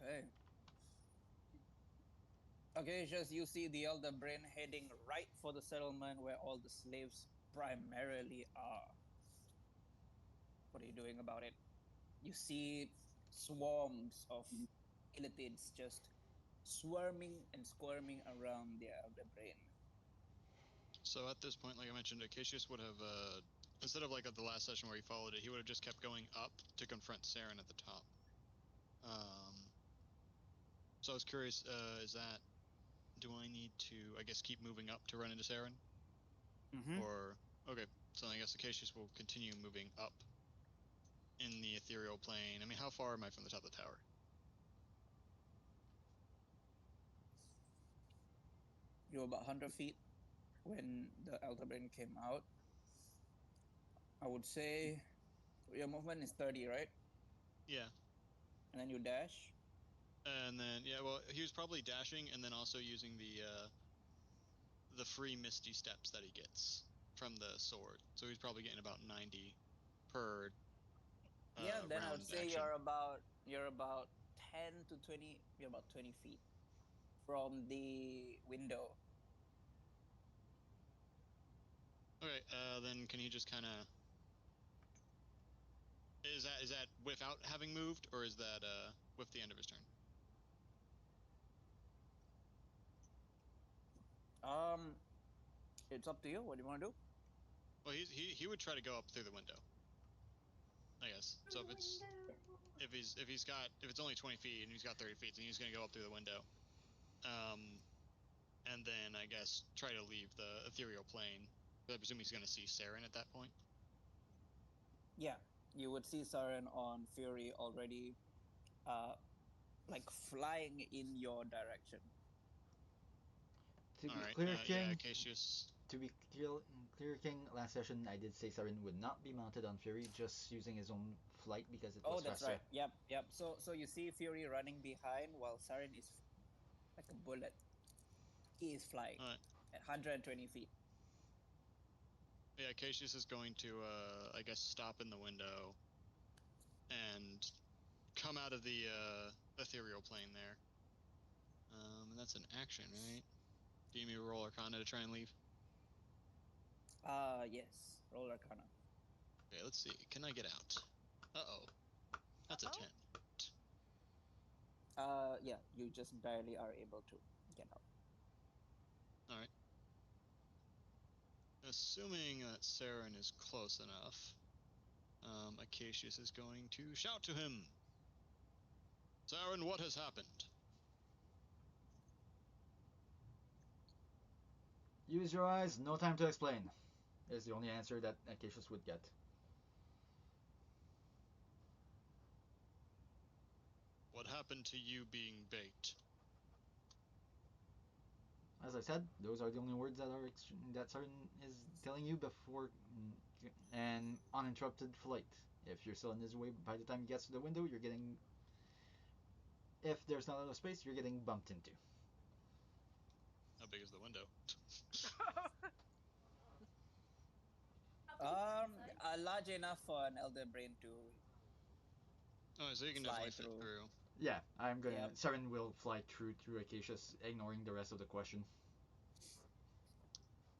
Okay. Okay, just you see the Elder Brain heading right for the settlement where all the slaves primarily are. What are you doing about it? You see swarms of illithids just swarming and squirming around the Elder Brain. So at this point, like I mentioned, Acacius would have, instead of like at the last session where he followed it, he would have just kept going up to confront Saren at the top. So I was curious, do I need to, I guess, keep moving up to run into Saren? Mm-hmm. Or, okay, so I guess Acacius will continue moving up in the ethereal plane. I mean, how far am I from the top of the tower? You're about 100 feet when the Elder Brain came out. I would say your movement is 30, right? Yeah. And then you dash. And then, yeah, well, he was probably dashing and then also using the free misty steps that he gets from the sword. So he's probably getting about 90 per Yeah, then I would round say action. you're about 10 to 20, you're about 20 feet from the window. Okay, then can he just kind of, is that without having moved, or is that with the end of his turn? Um, it's up to you. What do you want to do? Well, he would try to go up through the window, I guess. So if it's only 20 feet and he's got 30 feet, then he's gonna go up through the window. Um, and then I guess try to leave the ethereal plane. I presume he's gonna see Saren at that point. Yeah, you would see Saren on Fury already, uh, like flying in your direction. To All be right, clear, yeah, King. Cassius. To be clear, King. Last session, I did say Saren would not be mounted on Fury, just using his own flight because it Oh, was that's faster. right. Yep, yep. So you see Fury running behind while Saren is like a bullet. He is flying All right, at 120 feet. yeah, Cassius is going to, I guess, stop in the window and come out of the ethereal plane there. And that's an action, right? Do you need me to roll Arcana to try and leave? Yes. Roll Arcana. Okay, let's see. Can I get out? Uh-oh. That's a 10. Yeah, you just barely are able to get out. All right. Assuming that Saren is close enough, Acacius is going to shout to him. Saren, what has happened? Use your eyes, no time to explain, is the only answer that Acacius would get. What happened to you being baked? As I said, those are the only words that Saren is telling you before an uninterrupted flight. If you're still in his way, by the time he gets to the window, you're getting. If there's not enough space, you're getting bumped into. How big is the window? Large enough for an elder brain to Oh, so you can fly definitely fit through. through. Yeah, I'm gonna. Yep. Saren will fly through Acacius, ignoring the rest of the question.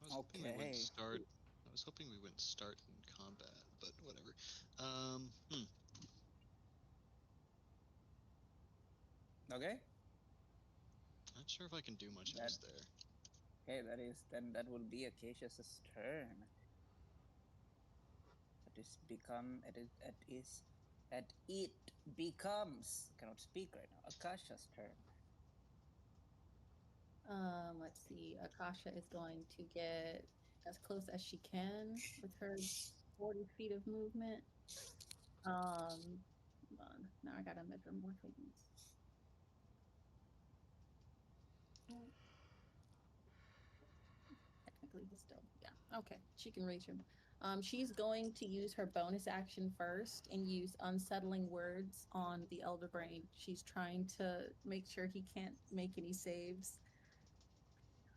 I was hoping we wouldn't Okay. start. I was hoping we wouldn't start in combat, but whatever. Um, hmm. Okay. Not sure if I can do much else That there. okay. That will be Acacius's turn. It becomes, I cannot speak right now. Akasha's turn. Let's see. Akasha is going to get as close as she can with her 40 feet of movement. Hold on. Now I gotta measure more things. Technically, he's still, yeah. Okay, she can reach him. She's going to use her bonus action first and use unsettling words on the elder brain. She's trying to make sure he can't make any saves.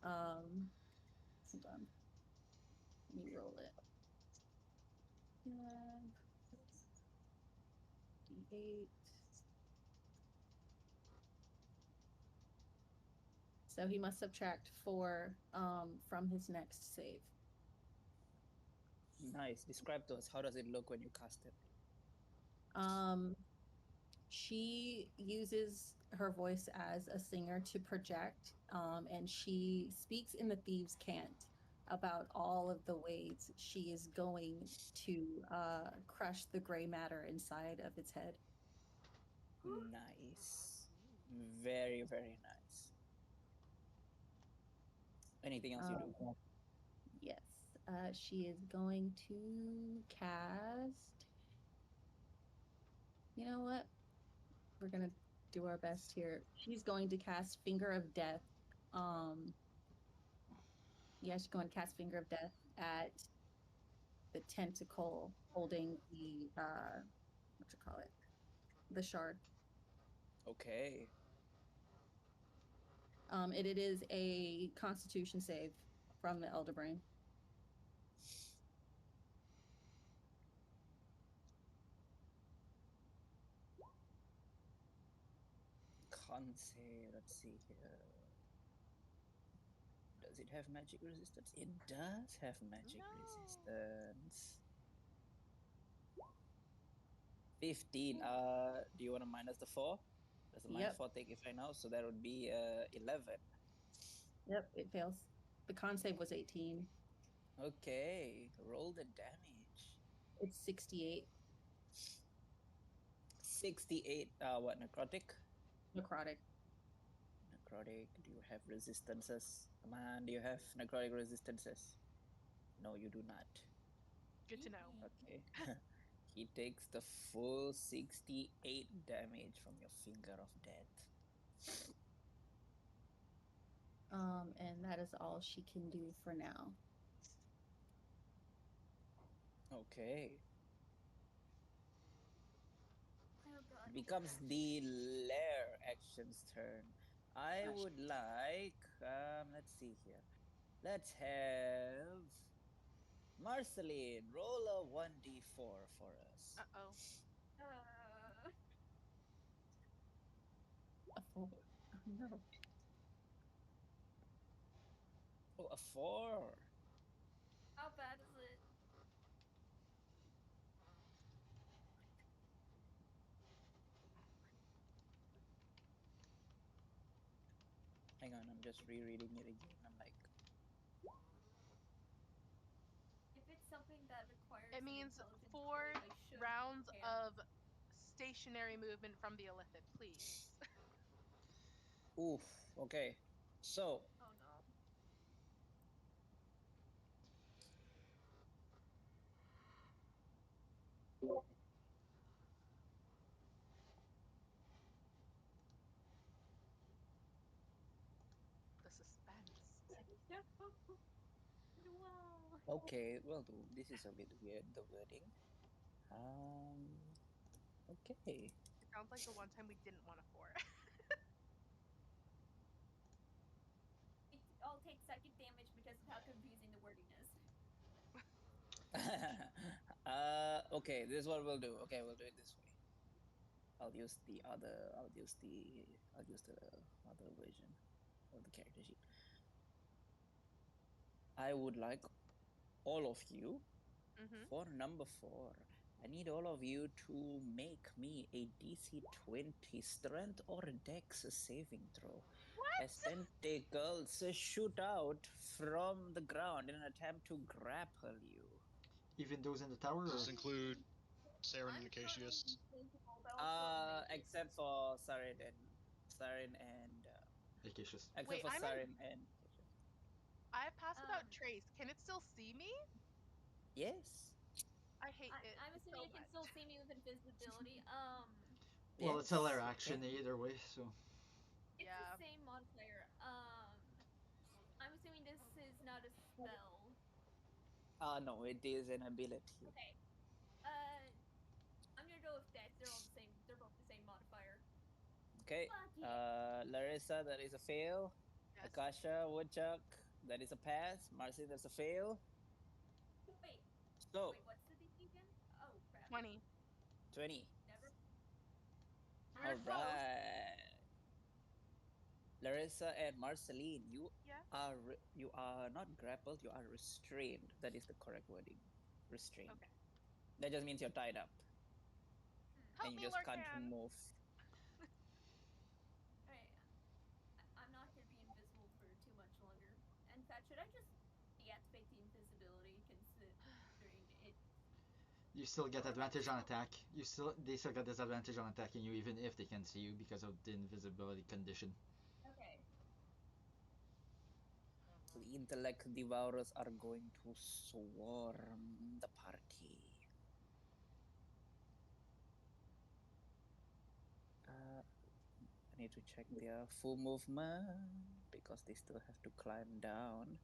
Um, Hold on. Let me roll it. D8. So he must subtract 4 from his next save. Nice. Describe to us, how does it look when you cast it? Um, she uses her voice as a singer to project, and she speaks in the thieves' cant about all of the ways she is going to crush the gray matter inside of its head. Nice. Very, very nice. Anything else you do? Yes, she is going to cast. You know what? We're gonna do our best here. She's going to cast Finger of Death. Um, yeah, she's going to cast Finger of Death at the tentacle holding the what you call it, the shard. Okay. It is a Constitution save from the Elder Brain. Can't say. Let's see here. Does it have magic resistance? It does have magic resistance. 15. Do you want to minus the 4? Does the minus Yep. 4 take effect now? So that would be 11. Yep, it fails. The con save was 18. Okay. Roll the damage. It's 68 68. What, necrotic? necrotic. Necrotic. Do you have resistances? Come on, do you have necrotic resistances? No, you do not. Good to know. Okay. He takes the full 68 damage from your finger of death. And that is all she can do for now. Okay. Oh god. It becomes the lair action's turn. I would like, let's see here. Let's have Marceline roll a 1d4 for us. Uh-oh. A 4. Oh no. Oh, a 4. How bad is it? Hang on, I'm just rereading it again. I'm like, If it's something that requires It an means intelligence 4 roll, I should rounds have- of stationary movement from the Illithid, please. oof. Okay. So, Oh no. The suspense. Wow. okay, well, this is a bit weird, the wording. Okay. It sounds like the one time we didn't want a 4. I'll take second damage because of how confusing the wording is. Okay, this is what we'll do. Okay, we'll do it this way. I'll use the other version of the character sheet. I would like all of you Mm-hmm. for number 4. I need all of you to make me a DC 20 strength or dex saving throw. As What? tentacles shoot out from the ground in an attempt to grapple you. Even those in the tower? Does Or? this include Saren I'm and Acacius? currently invisible, but also Except for Sarin and Acacius. except Wait, for I'm in. Sarin and I have passed without Um, trace. Can it still see me? yes, I hate it. I'm It's assuming so it can much. still see me with invisibility. Well, it's a lair yes, it action can. either way, so. It's Yeah. the same modifier. I'm assuming this is not a spell. No, it is an ability. Okay. I'm gonna go with dex. They're all the same. They're both the same modifier. Okay, Fuck yeah. Larissa, that is a fail. Yes. Akasha, Woodchuck, that is a pass. Marcy, that's a fail. Wait. So, Wait. What's the DC again? Oh crap. 20. 20. Never. We were All close. right. Larissa and Marceline, Yeah. you are not grappled, you are restrained. That is the correct wording. Restrained. Okay. That just means you're tied up Help and you me, just can't Lorcan. move. Alright, I'm not gonna be invisible for too much longer. In fact, should I just deactivate the invisibility considering it? You still get Or would that advantage on still- attack. They still get disadvantage on attacking you even if they can see you because of the invisibility condition. Okay. The intellect devourers are going to swarm the party. I need to check their full movement because they still have to climb down.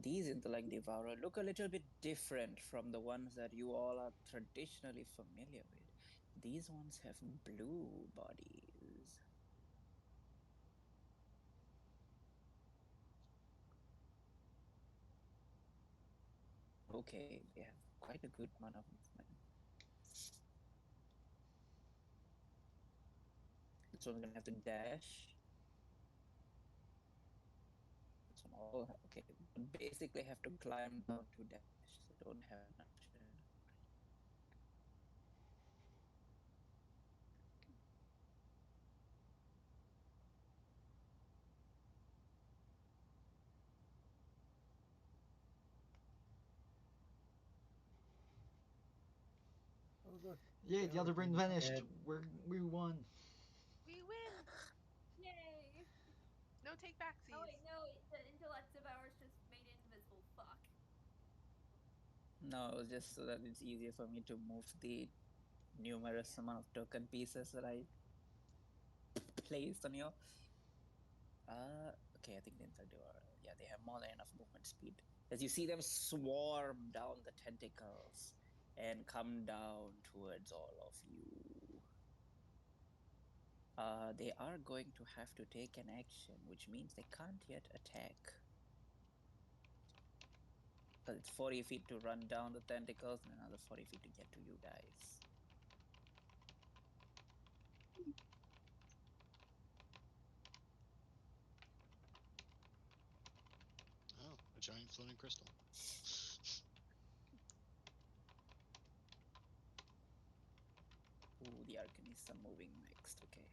These intellect devourer look a little bit different from the ones that you all are traditionally familiar with. These ones have blue bodies. Okay, they have quite a good amount of movement. This one's gonna have to dash. This one all okay. Basically, have to climb down to dash. They don't have an option. Oh, good. Yay, the other brain vanished. We won. We win. Yay! No take backsies. Oh wait, no, the intellect devourers just made it invisible. Fuck. No, it was just so that it's easier for me to move the numerous amount of token pieces that I placed on you. Okay, I think the inside are yeah, they have more than enough movement speed. As you see them swarm down the tentacles and come down towards all of you. They are going to have to take an action, which means they can't yet attack. Because it's 40 feet to run down the tentacles and another 40 feet to get to you guys. Oh, a giant floating crystal. Ooh, the Arcanists are moving next, okay.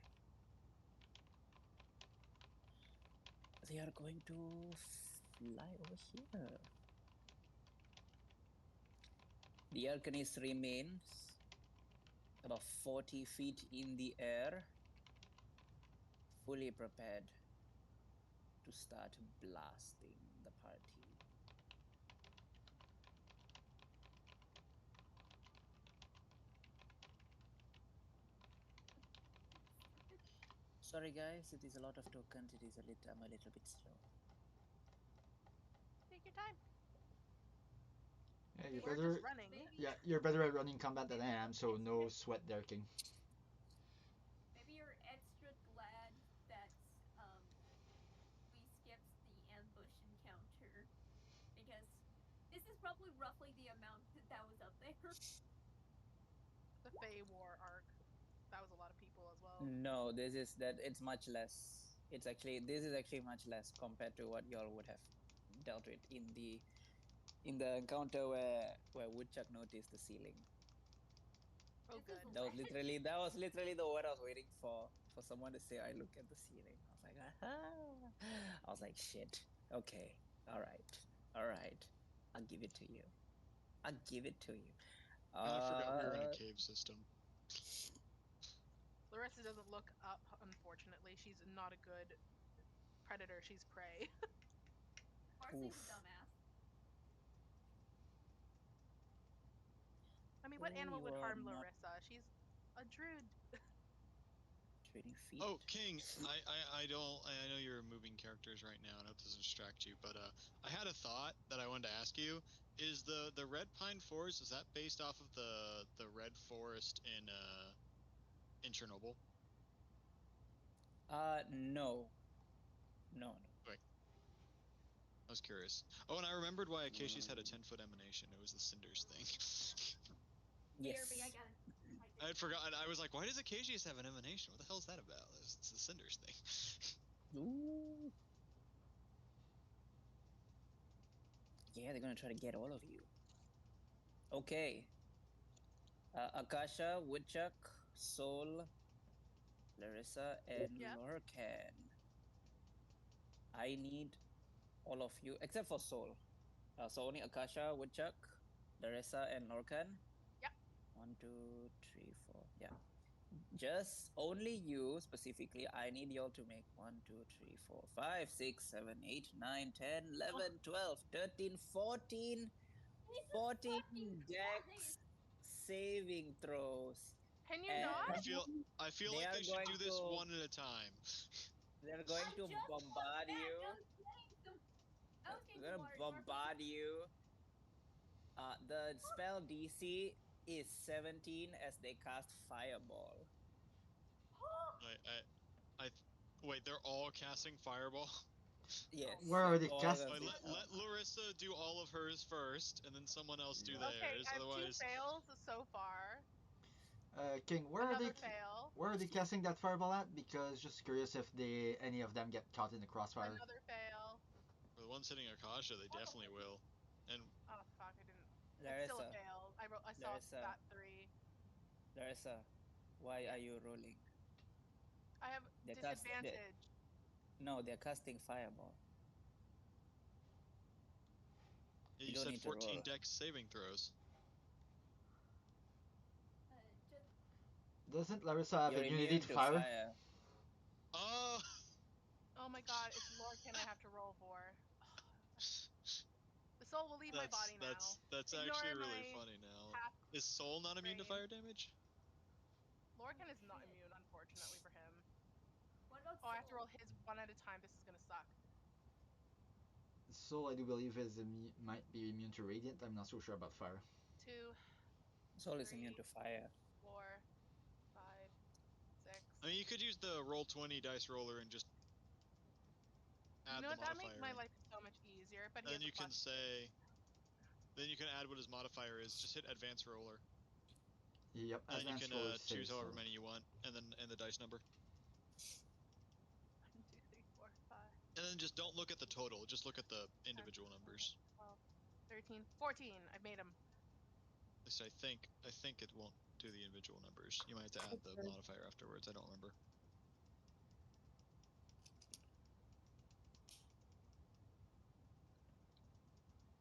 They are going to fly over here. The Arcanist remains about 40 feet in the air, fully prepared to start blasting the party. Sorry guys, it is a lot of tokens. I'm a little bit slow. Take your time. Yeah, Maybe you're We're better. just running. Maybe, Yeah, you're better at running combat than I am, so no sweat there, King. maybe you're extra glad that we skipped the ambush encounter because this is probably roughly the amount that was up there. The Fey War arc. That was a lot of people as well. No, it's much less. This is actually much less compared to what y'all would have dealt with in the encounter where Woodchuck noticed the ceiling. Oh, This is good. That was literally the word I was waiting for someone to say. I look at the ceiling. I was like, aha! I was like, shit. Okay, all right. I'll give it to you. I'll give it to you. I forgot we were in a cave system. Larissa doesn't look up, unfortunately. She's not a good predator. She's prey. Marcy's a Oof. dumbass. I mean, what animal You would are harm not Larissa? She's a druid. 20 feet. Oh, King, I don't. I know you're moving characters right now, and I hope this doesn't distract you. But I had a thought that I wanted to ask you. Is the Red Pine Forest, is that based off of the Red Forest in Chernobyl? No. No. Okay, I was curious. Oh, and I remembered why Acacia's had a 10-foot emanation. It was the cinders thing. Yes. BRB, I got it. I had forgotten. I was like, why does Acacius have an emanation? What the hell is that about? It's the Cinders thing. Ooh. Yeah, they're gonna try to get all of you. Okay. Akasha, Woodchuck, Soul, Larissa, and Yeah. Lorcan. I need all of you, except for Soul. So only Akasha, Woodchuck, Larissa, and Lorcan. Yep. 1, 2, 3, 4. Yeah. Just only you specifically. I need y'all to make 1, 2, 3, 4, 5, 6, 7, 8, 9, 10, 11, 12, 13, 14, 14 dex saving throws. Can you And not? I feel They like are they should going do this to- one at a time. they're going I to just bombard looked back. you. I was getting They're some gonna water. bombard you. The spell DC is 17 as they cast Fireball. Wait, they're all casting Fireball? Yes. Where are they all cast- of Wait, the- let Larissa do all of hers first, and then someone else do Yeah. theirs. Okay, I have Otherwise, 2 fails so far. King, where are Another they? fail. Where are they casting that fireball at? Because just curious if any of them get caught in the crossfire. Another fail. for the ones hitting Akasha, they definitely will. And Oh fuck! I didn't. It's still a Larissa, fail. I saw Larissa. that 3. Larissa, why are you rolling? I have They're disadvantage. No, they're casting Fireball. yeah, You you don't said need to 14 roll. dex saving throws. Just Doesn't Larissa have You're immunity immune to to fire? fire. Oh! Oh my god! It's Lorcan I have to roll for. The soul will leave my body now. That's Ignore actually really my funny now. half Is Soul not immune to brain. fire damage? Lorcan is not immune, unfortunately for him. what about Oh, I have to Soul? roll his one at a time. This is gonna suck. Soul, I do believe, might be immune to radiant. I'm not so sure about fire. 2, Soul is immune 3, to fire. 4, 5, 6. I mean, you could use the roll 20 dice roller and just add You know the what? That makes modifier my in. life so much easier. But he And has then a you can plus 2. say, then you can add what his modifier is. Just hit advance roller, Yep, and then you advanced can rollers choose save, however so- many you want, and the dice number. 1, 2, 3, 4, 5, And then just don't look at the total. Just look at the individual numbers. 12, 13, 14. I've made him. At least I think it won't do the individual numbers. You might have to add the modifier afterwards. I don't remember.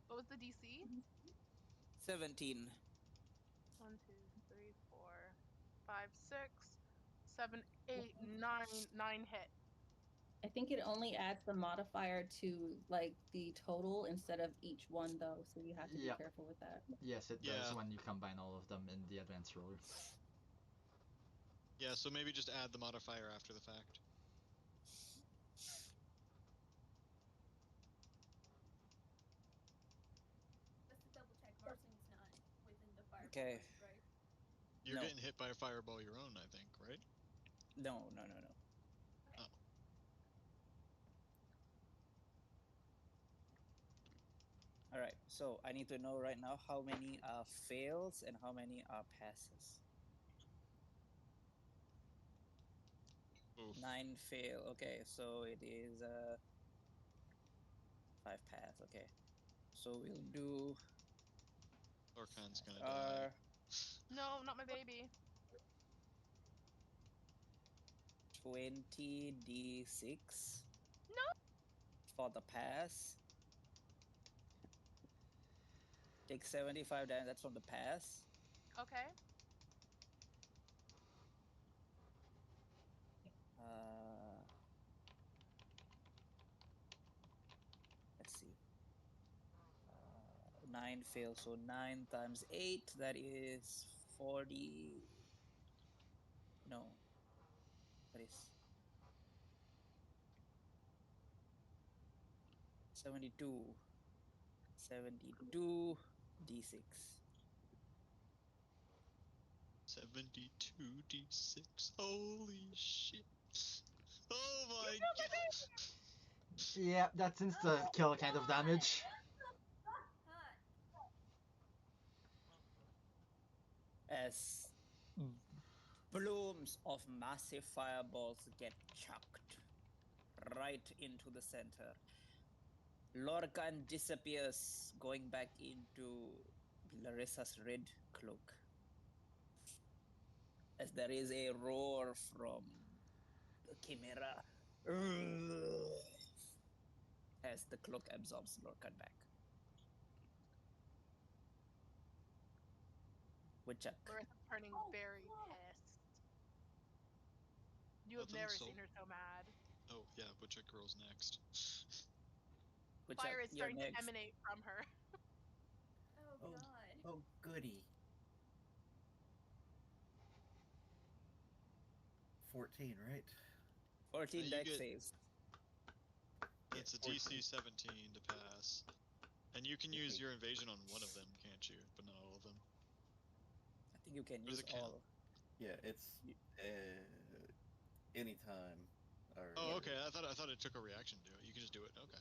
What was the DC? 17. 1, 2, 3, 4, 5, 6, 7, 8, 9. 9 hit. I think it only adds the modifier to like the total instead of each one though, so you have to Yeah. be careful with that. Yes, it does Yeah. when you combine all of them in the advanced roller. Yeah, so maybe just add the modifier after the fact. Just to double check, Marcin's not within the fireball Okay. range, right? You're No. getting hit by a fireball your own, I think, right? No. Oh. All right. So I need to know right now how many are fails and how many are passes. Oof. 9 fail. Okay, so it is 5 pass. Okay, so we'll do Lorcan's gonna die. No, not my baby. 20d6 No. for the pass. Take 75 damage. That's from the pass. Okay. Let's see. 9 fails, so 9 times 8. That is 40. No, that is 72. 72 d6. 72d6. Holy shit. Oh my god. Yeah, that's insta kill kind of damage. Huh. As Plumes of massive fireballs get chucked right into the center. Lorcan disappears, going back into Larissa's red cloak. As there is a roar from the Chimera as the cloak absorbs Lorcan back. Woodchuck. Larissa's turning very pissed. You have Nothing, never so- seen her so mad. Oh yeah, Woodchuck girl's next. Woodchuck, Fire is you're starting to next. emanate from her. Oh Oh. god. Oh, goody. 14, right? 14 you deck get- saves. It's a 14. DC 17 to pass, and you can use Okay. your invasion on one of them, can't you? But not all of them. I think you can Does use it count? all. Yeah, it's anytime. Or, Oh, okay. I thought it took a reaction to do it. You can just do it. Okay.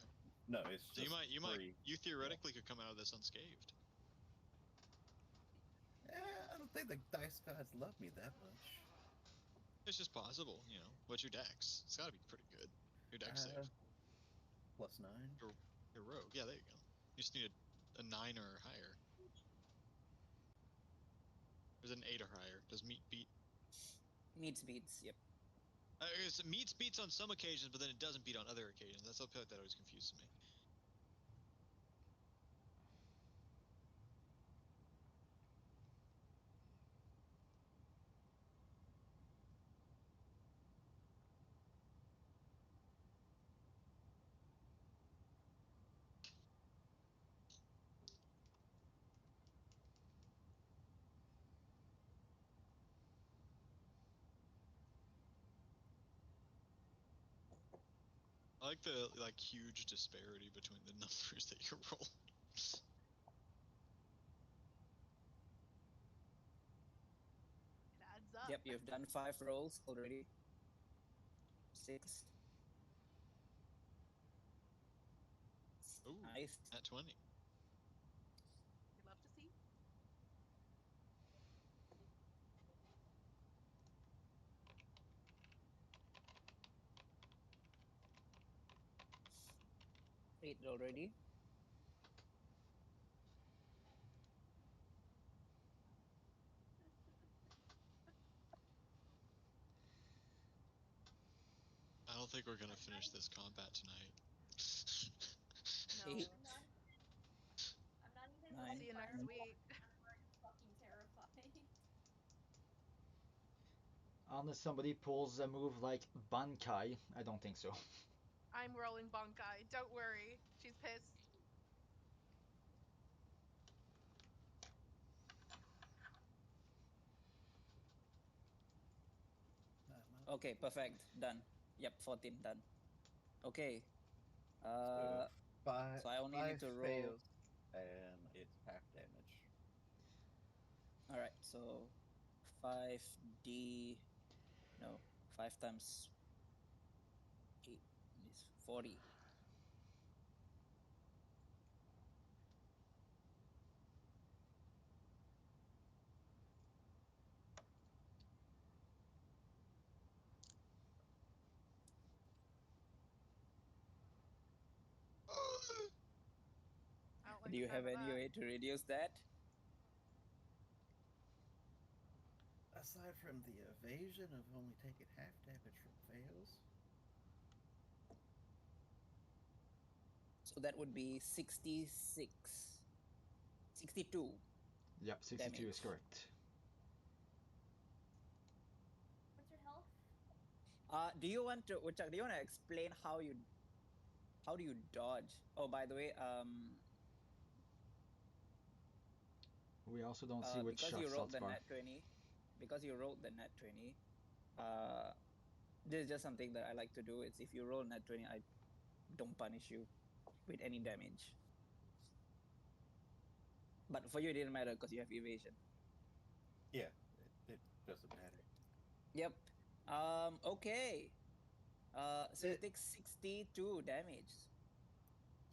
No, it's So just free. you theoretically could come out of this unscathed. I don't think the dice gods love me that much. It's just possible, you know. What's your dex? It's got to be pretty good. Your dex save. +9. Your rogue. Yeah, there you go. You just need a 9 or higher. There's an 8 or higher. Does meat beat? Meets, yep. Meats beats on some occasions, but then it doesn't beat on other occasions. That's something that always confuses me. I like the huge disparity between the numbers that you're rolling. It adds up. Yep, you've done 5 rolls already. 6. Ooh, Nice. at 20. We love to see. Eight already. I don't think we're gonna finish this combat tonight. No. Eight. I'm not even Nine. rolling See you next fireballs. week. I'm already fucking terrified. Unless somebody pulls a move like Bankai, I don't think so. I'm rolling Bankai. Don't worry. She's pissed. Okay, perfect. Done. Yep, 14 done. Okay. So, five, So I only need to roll. fails, and it's half damage. All right, so 5d. No, 5 times 8 is 40. I don't like Do the you sound have of any that. way to reduce that? Aside from the evasion of only taking half damage from fails, So that would be 66. 62. Yep, 62 Damage. is correct. What's your health? Do you want to, Woodchuck, do you want to explain how do you dodge? Oh, by the way, We also don't see which because you shots rolled the far. nat 20, because you rolled the nat 20, uh, this is just something that I like to do. It's if you roll nat 20, I don't punish you with any damage. But for you, it didn't matter because you have evasion. yeah, it doesn't matter. Yep. Okay. So you take 62 damage.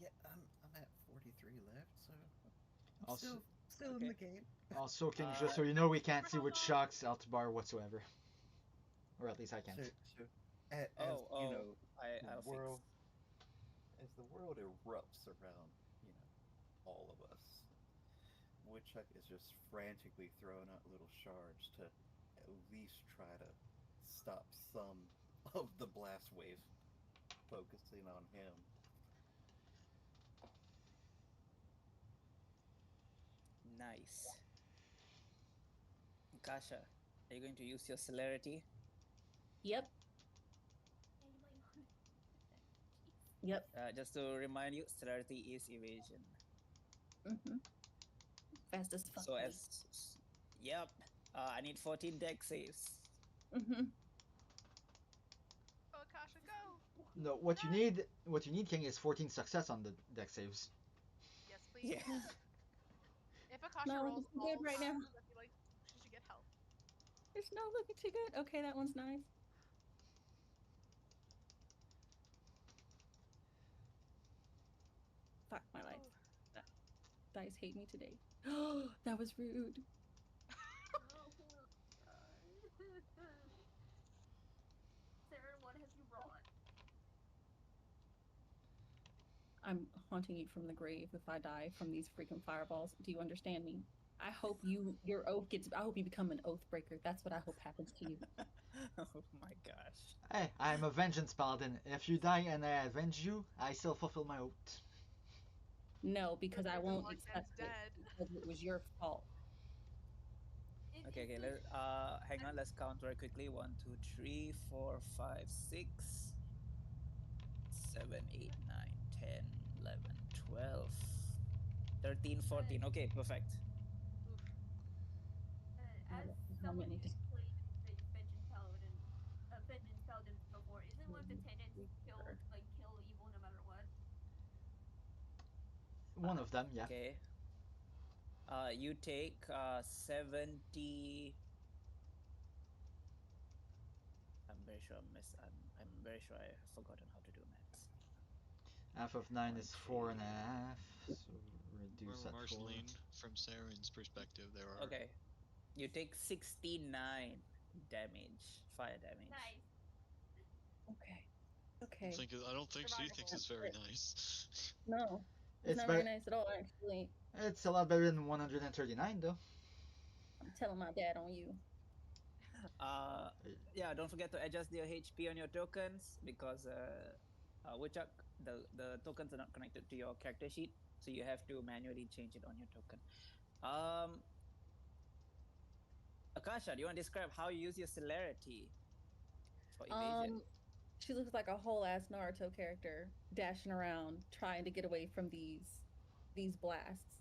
Yeah, I'm at 43 left, so I'm Also, still in okay. the game. also, King, just so you know, we can't see which shocks Altibar whatsoever. or at least I can't. So as you Oh, know, the I'll world fix. as the world erupts around, all of us, Woodchuck is just frantically throwing out little shards to at least try to stop some of the blast wave focusing on him. Nice. Kasha, are you going to use your celerity? Yep. Yeah, you might want to. Jeez. Yep. Just to remind you, celerity is evasion. Mm-hmm. Fast as fuck. So yep, I need 14 deck saves. Mm-hmm. Go, Akasha, go! No, what you need, King, is 14 success on the deck saves. Yes, please. Yeah. If Akasha No, rolls looking all good right now. fives, I feel like she should get help. It's not looking too good. Okay, that one's nice. Fuck my life. Oh. Dice hate me today. Oh, that was rude. Oh, God. Sarah, what have you brought? I'm haunting you from the grave if I die from these freaking fireballs. Do you understand me? I hope your oath gets. I hope you become an oath breaker. That's what I hope happens to you. Oh my gosh. Hey, I'm a vengeance paladin. If you die and I avenge you, I still fulfill my oath. No, because I Good won't luck, accept Ben's it dead. because it was your fault. Okay, Is okay. this Hang on. Let's count very quickly. 1, 2, 3, 4, 5, 6, 7, 8, 9, 10, 11, 12, 13, 14. Okay, perfect. Oof. as How someone many? who's played vengeance paladins before, isn't one of the tenets kill evil no matter what? One of them, yeah. Okay. You take 70. I'm very sure I'm very sure I have forgotten how to do maths. Half of 9 1, is 3. 4.5, so reduce at 4. Marceline, from Saren's perspective, there are. Okay. You take 69 damage, fire damage. Nice. Okay. I Okay. don't think she thinks Survivable. it's very nice. No, it's It's not very better. nice at all. Actually, It's a lot better than 139, though. I'm telling my dad on you. Uh, yeah, don't forget to adjust your HP on your tokens because Woodchuck, the tokens are not connected to your character sheet, so you have to manually change it on your token. Akasha, do you want to describe how you use your celerity for evasion? She looks like a whole ass Naruto character dashing around trying to get away from these blasts.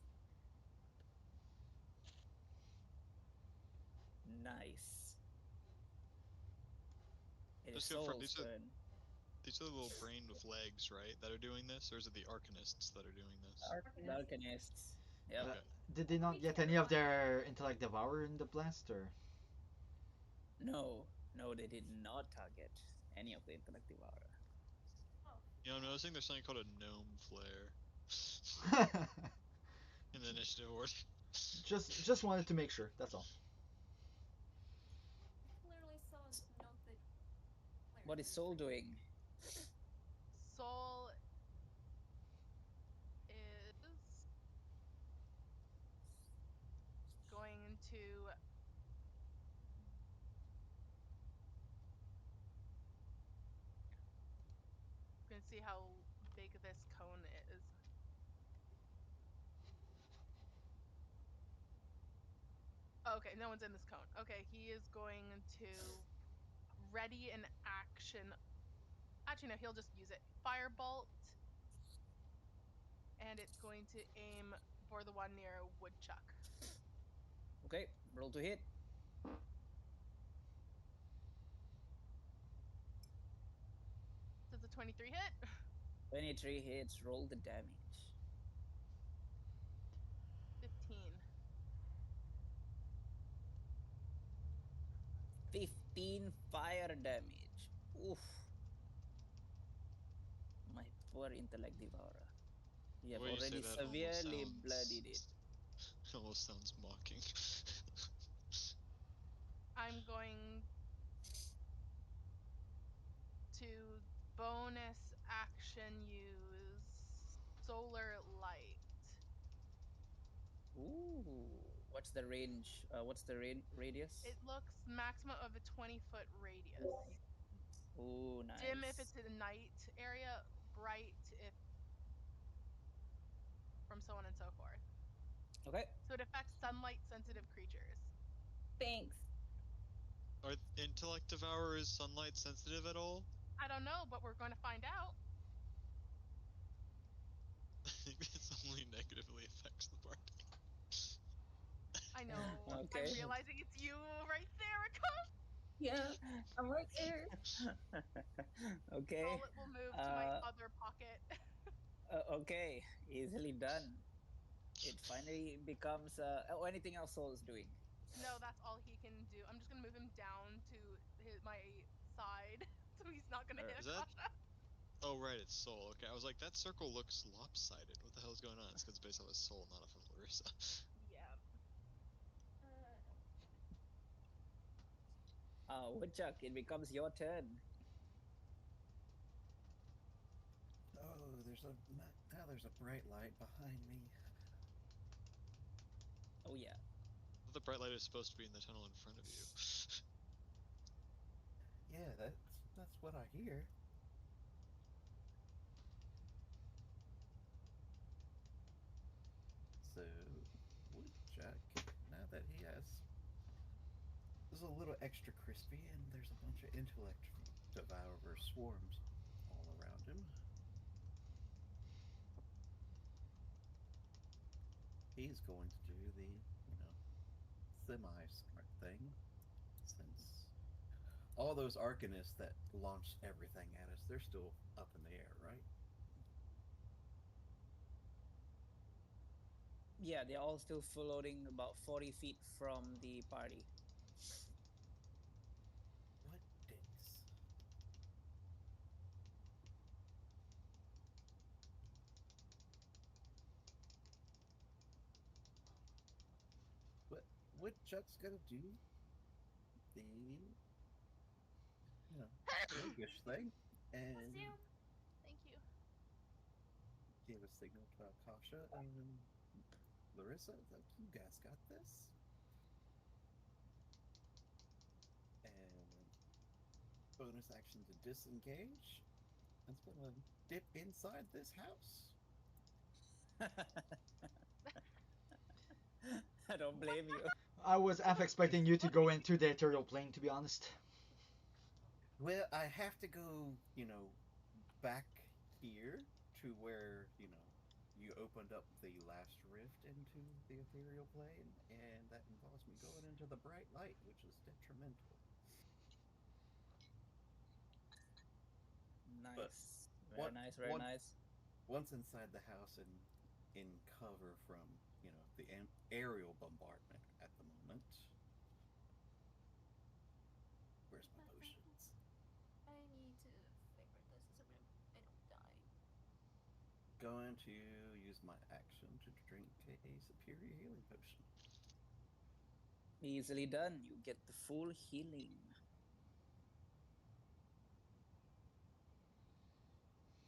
Nice. It is Just confirm Soul's turn. these are the little brain with legs, right, that are doing this, or is it the Arcanists that are doing this? The Arcanists. Yep. Okay. Did they not get any of their intellect devourer in the blast, or? No, they did not target any of the intellect devourer. Oh, I'm noticing there's something called a gnome flare in the initiative order. just wanted to make sure. That's all. I clearly saw a note that. What is Soul doing? Soul is going to see how big this cone is. Okay, no one's in this cone. Okay, he is going to ready an action. Actually, no, he'll just use it. Firebolt. And it's going to aim for the one near Woodchuck. Okay, roll to hit. Does a 23 hit? 23 hits, roll the damage. 15. 15 fire damage. Oof. My poor intellect devourer. You The have way you say already that almost severely sounds bloodied it. it almost sounds mocking. I'm going to bonus action use solar light. Ooh, what's the range? What's the radius? It looks maximum of a 20-foot radius. Ooh, Dim if nice. it's in a night area, bright if from so on and so forth. Okay. So it affects sunlight sensitive creatures. Thanks. Are intellect devourers sunlight sensitive at all? I don't know, but we're going to find out. I think this only negatively affects the party. I know. Okay. I'm realizing it's you right there. Yeah, I'm right there. Okay. Solid will move to my Uh, other pocket. okay. Easily done. It finally becomes. Oh, anything else Soul is doing? No, that's all he can do. I'm just gonna move him down to my side, so he's not gonna hit Is that? Akasha. Oh right, it's soul. Okay, I was like, that circle looks lopsided. What the hell's going on? It's because it's based off his soul, not off of Larissa. Yeah. Woodchuck, it becomes your turn. Oh, now there's a bright light behind me. Oh yeah. The bright light is supposed to be in the tunnel in front of you. Yeah, that's what I hear. So, Woodchuck, now that he has is a little extra crispy, and there's a bunch of intellect devourer swarms all around him. He's going to do the, semi-smart thing, since all those arcanists that launched everything at us, they're still up in the air, right? Yeah, they're all still floating about 40 feet from the party. What dicks. What Woodchuck's gonna do the, roguish thing, and Assume. Thank you. give a signal to Akasha and Larissa, like, you guys got this. And bonus action to disengage. It's gonna dip inside this house. I don't blame you. I was half expecting you to go into the ethereal plane, to be honest. Well, I have to go, back here to where, you opened up the last rift into the ethereal plane, and that involves me going into the bright light, which is detrimental. But Nice. Very what nice, very once nice. once inside the house and in cover from, the aerial bombardment at the moment. Where's my potions? I need to figure this so I don't die. Going to use my action to drink a superior healing potion. Easily done. You get the full healing.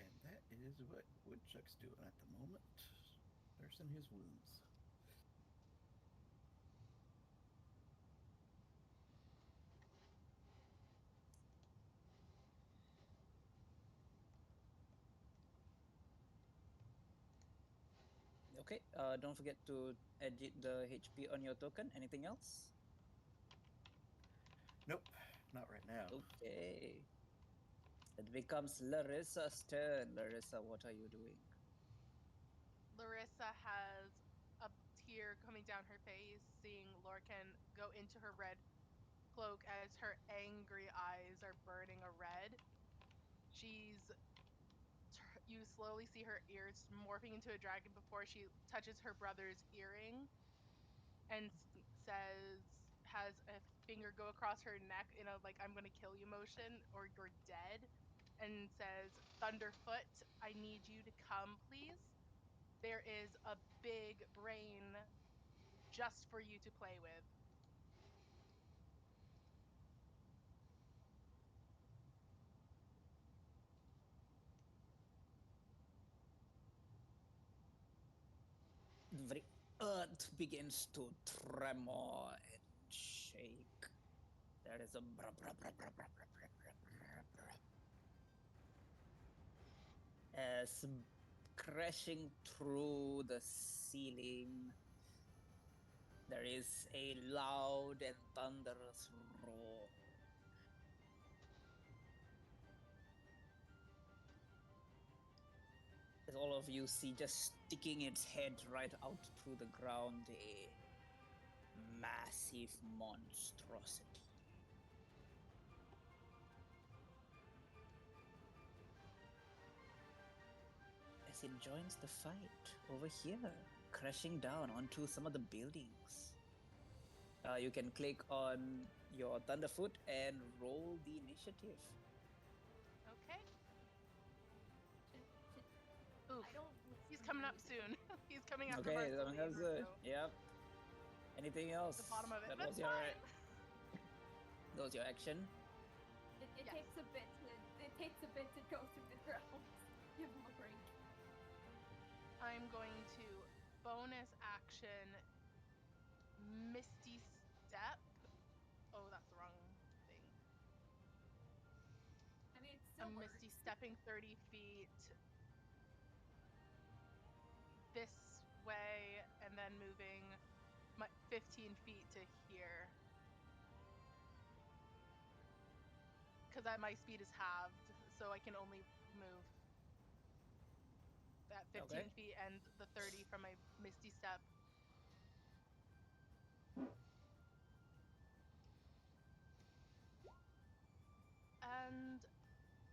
And that is what Woodchuck's doing at the moment. Nursing his wounds. Okay, don't forget to edit the HP on your token. Anything else? Nope, not right now. Okay. It becomes Larissa's turn. Larissa, what are you doing? Larissa has a tear coming down her face, seeing Lorcan go into her red cloak as her angry eyes are burning a red. She's you slowly see her ears morphing into a dragon before she touches her brother's earring and says, has a finger go across her neck in a like I'm gonna kill you motion or you're dead, and says, Thunderfoot, I need you to come, please. There is a big brain just for you to play with. earth begins to tremor and shake. There is a as crashing through the ceiling. There is a loud and thunderous roar. As all of you see, just sticking its head right out through the ground, a massive monstrosity. As it joins the fight over here, crashing down onto some of the buildings. You can click on your Thunderfoot and roll the initiative. Okay. Should- Oof. I don't. He's listen coming to up music. soon. He's coming after Okay, Marceline. that was good. So Yep. Anything else? the bottom of it. That That's was your fine. that was your action. It Yes. takes a bit to. It takes a bit to go through the ground. Give him a break. I'm going to bonus action Misty Step. Oh, that's the wrong thing. I mean, it still I'm works. Misty stepping 30 feet this way and then moving my 15 feet to here. Because my speed is halved, so I can only move that 15 Okay. feet and the 30 from my Misty Step. And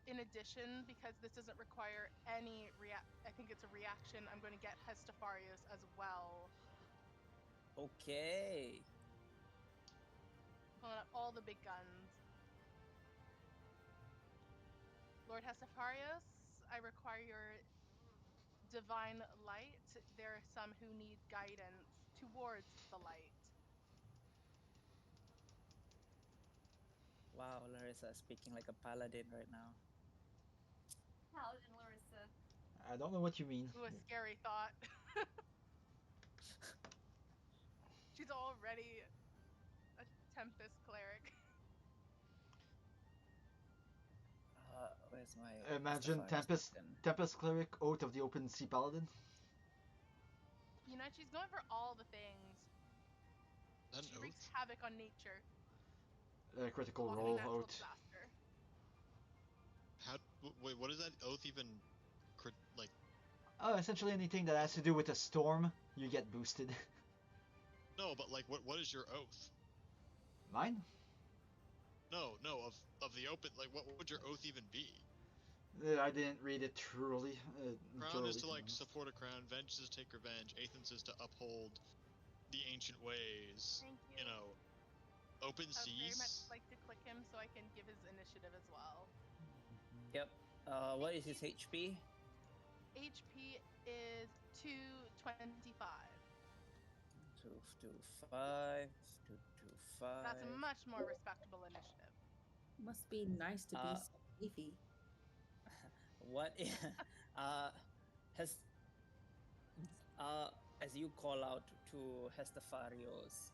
in addition, because this doesn't require any I think it's a reaction, I'm going to get Hestafarius as well. Okay. Pulling up all the big guns. Lord Hestafarius, I require your divine light. There are some who need guidance towards the light. Wow, Larissa is speaking like a paladin right now. Paladin Larissa. I don't know what you mean. Ooh, a scary thought. She's already a Tempest cleric. Where's my Imagine Stepharis token? Tempest Cleric, Oath of the Open Sea Paladin. You know, she's going for all the things. That She an wreaks oath? havoc on nature. Critical Welcoming roll natural oath. disaster. How? Wait, what does that oath even? Like, Essentially anything that has to do with a storm, you get boosted. no, but like, what is your oath? Mine? No, of the open. Like, what would your oath even be? I didn't read it truly. Crown is Thoroughly, to be like honest. support a crown. Vengeance is to take revenge. Athens is to uphold the ancient ways. Thank you. You know, open I would very much seas. like to click him so I can give his initiative as well. Yep. What is his HP? HP is 225. 225. 225. That's a much more respectable initiative. Must be nice to be Uh, so beefy. What has as you call out to Hestafarios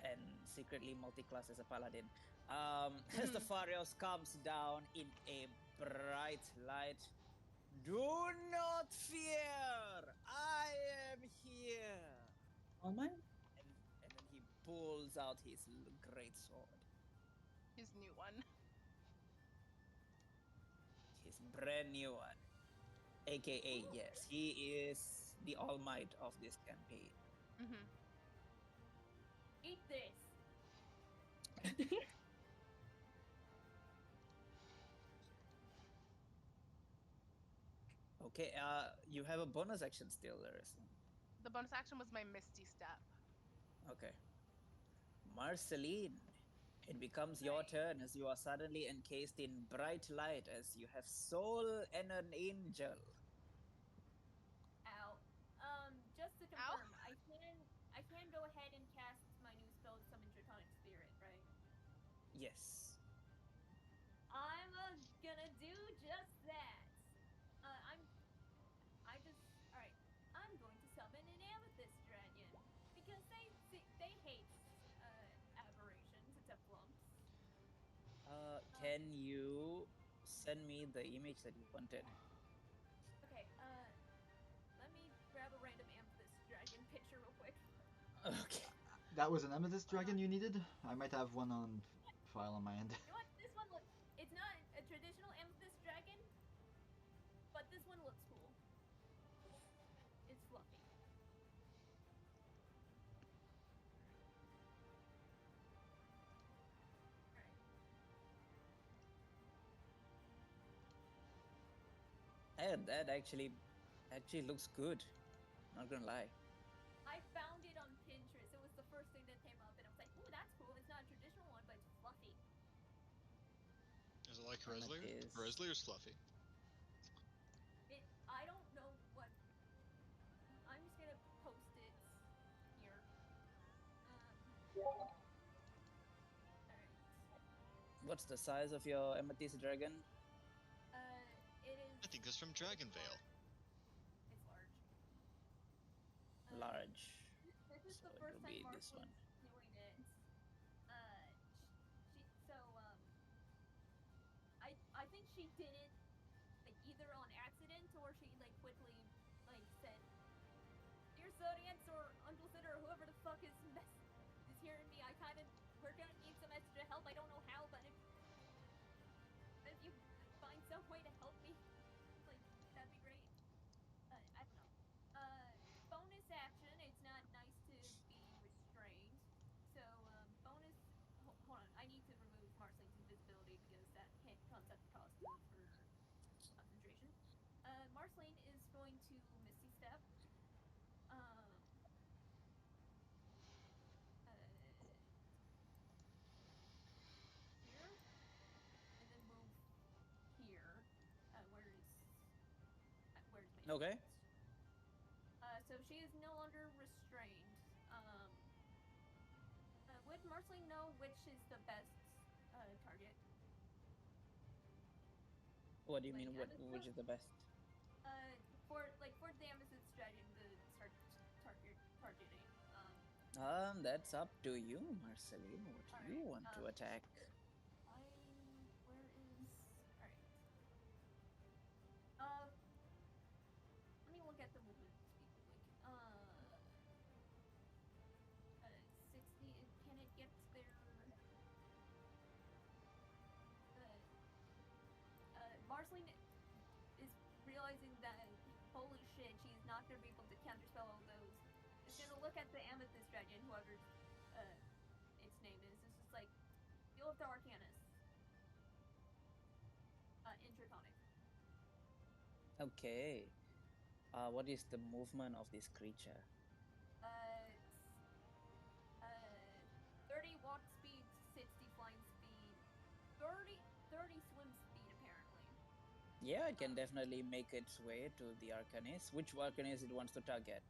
and secretly multi-class as a paladin, Hestafarios comes down in a bright light. Do not fear, I am here. Oh my! And then he pulls out his great sword, His new one. his brand new one. AKA, yes, he is the all might of this campaign. Mm-hmm. Eat this. Okay, you have a bonus action still, Larissa. The bonus action was my Misty Step. Okay. Marceline, it becomes your turn as you are suddenly encased in bright light as you have soul and an angel. Ow. Just to Ow. confirm, I can go ahead and cast my new spell, Summon Draconic Spirit, right? Yes. I'm gonna do just that. I just. Alright. I'm going to can you send me the image that you wanted? Okay, let me grab a random amethyst dragon picture real quick. Okay. That was an amethyst dragon you needed? I might have one on file on my end. You know what? This one looks. It's not a traditional amethyst dragon, but this one looks cool. It's fluffy. Alright. That actually looks good. Not gonna lie. I found it on Pinterest. It was the first thing that came up, and I was like, "Ooh, that's cool. It's not a traditional one, but it's fluffy." Is it like Grizzly? Amethyst. Grizzly or Fluffy? I don't know what. I'm just gonna post it here. Alright. What's the size of your amethyst dragon? It is. I think it's from Dragon Vale. It's large. Large. This is So the it first will time be this Marcel's one. doing it. I think she did it like either on accident or she like quickly like said, "Dear Zodiacs or Uncle Sid or whoever the fuck is hearing me, we're gonna need some extra help. I don't know how, but if you find some way to help me, like that'd be great." I don't know. Bonus action. It's not nice to be restrained. So bonus. Hold on. I need to remove Marceline's invisibility because that comes at the cost of her concentration. Marceline is going to Misty Step. Here, and then move here. Where's my Okay. So she is no longer restrained. Would Marceline know which is the best target? What do you Like, mean? Which is the best? For the Amethyst Dragon, the targeting. That's up to you, Marceline. What do you want to attack? Where is? Alright. Let me look at the movement speed real quick. 60. Can it get there? Marceline is realizing that holy shit, she's not gonna be able to counterspell all those. Is gonna look at the Amethyst Dragon, whoever its name is. It's just like, deal with the Arcanus. Intraconic. Okay. What is the movement of this creature? 30 walk speed, 60 flying speed, 30 swim speed apparently. Yeah, it can definitely make its way to the Arcanist. Which Arcanist it wants to target?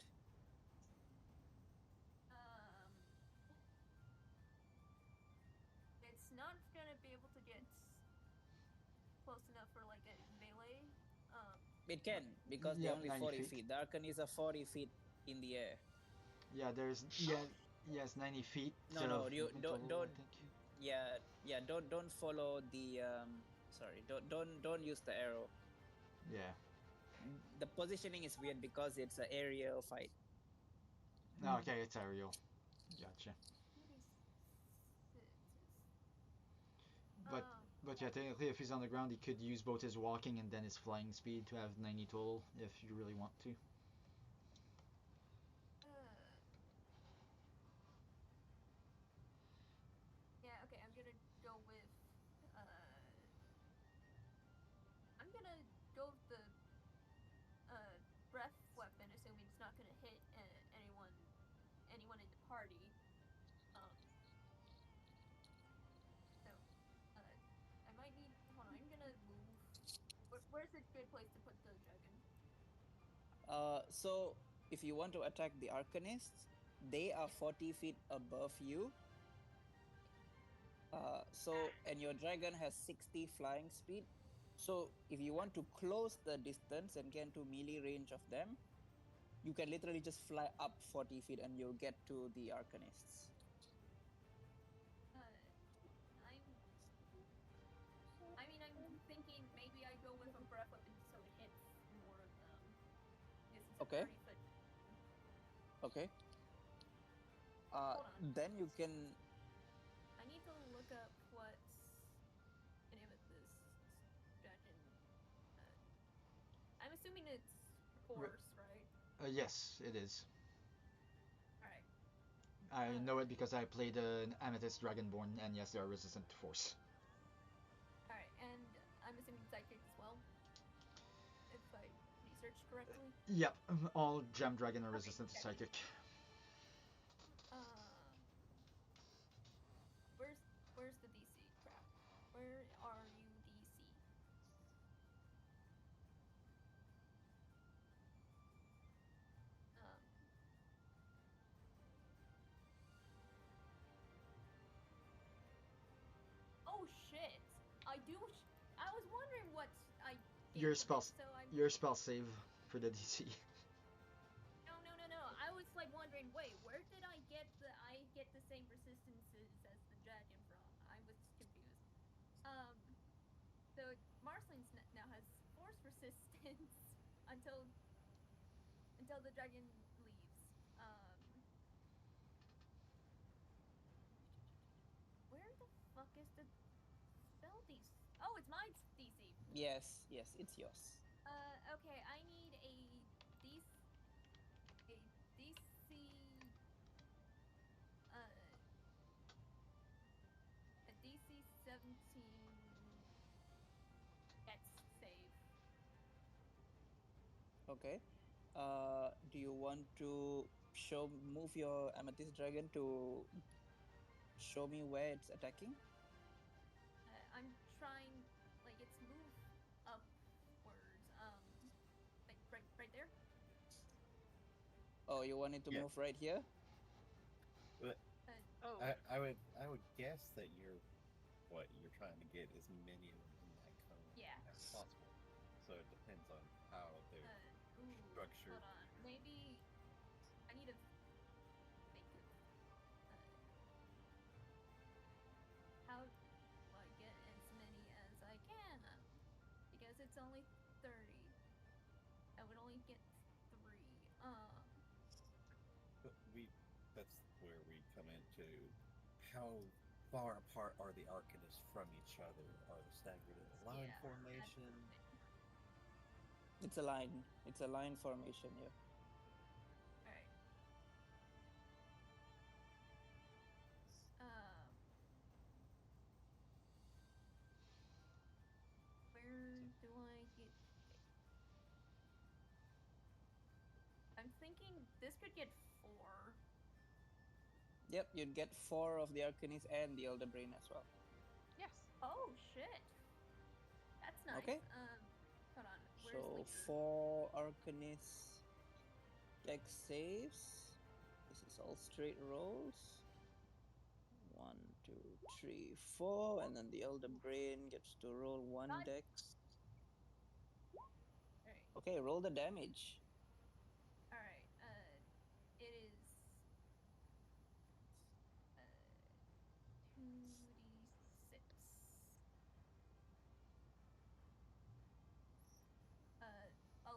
It's not gonna be able to get close enough for like a melee. It can, because they're only 40 feet. The Arcanists are 40 feet in the air. Yeah, yes, 90 feet. No, you don't. I think. Yeah. Don't follow the. Sorry, don't use the arrow. Yeah. The positioning is weird because it's an aerial fight. Okay, it's aerial. Gotcha. But yeah, technically, if he's on the ground, he could use both his walking and then his flying speed to have 90 total, if you really want to. Yeah, okay, I'm gonna go with the breath weapon, assuming it's not gonna hit anyone in the party. So I might need. Hold on, I'm gonna move. Where's a good place to put the dragon? So if you want to attack the Arcanists, they are 40 feet above you. And your dragon has 60 flying speed. So if you want to close the distance and get to melee range of them, you can literally just fly up 40 feet and you'll get to the Arcanists. Okay. 30-foot. Okay. Hold on. Then you can. I need to look up what's the name of this dragon. I'm assuming it's force, right? Yes, it is. Alright. I know it because I played an Amethyst Dragonborn, and yes, they are resistant to force. Alright, and I'm assuming psychic as well. If I researched correctly. Yep, all Gem Dragon are resistant to okay. psychic. Where's the DC? Crap. Where are you, DC? Oh shit! I was wondering what I did Your with spell, it, so I'm. your spell save for the DC. No. I was like wondering, wait, where did I get the same resistances as the dragon from? I was confused. So Marceline now has force resistance until the dragon leaves. Where the fuck is the spell DC? Oh, it's my DC. Yes, it's yours. Okay, I need a DC, a DC 17 Dex save. Okay. Do you want to move your Amethyst Dragon to show me where it's attacking? I'm trying, like, it's move upwards. Like right there. Oh, you want it to Yeah. move right here? But Oh. I would guess that you're trying to get as many of them in that cone Yeah. as possible. So it depends on how they're structured. Hold on. Maybe I need to think of how do I get as many as I can? Because it's only 30. I would only get 3. But that's where we come into how far apart are the Arcanists from each other? Are they staggered in a line formation? It's a line. It's a line formation here. Alright. Where do I get? I'm thinking this could get 4. Yep, you'd get 4 of the Arcanist and the Elder Brain as well. Yes. Oh shit. That's nice. Okay. Hold on. Where's So Liquor? 4 Arcanist Dex saves. This is all straight rolls. 1, 2, 3, 4, and then the Elder Brain gets to roll 1 Dex. Alright. Okay, roll the damage. Alright. It is 2d6.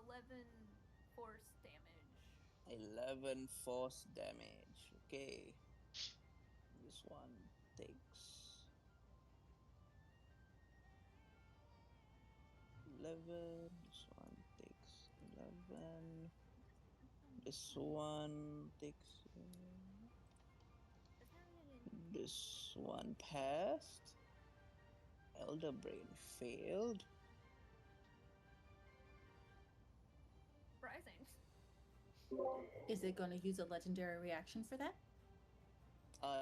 11 force damage. 11 force damage. Okay. This one takes 11. This one takes 11. This one takes. This one passed. Elder Brain failed. Surprising. Is it going to use a legendary reaction for that?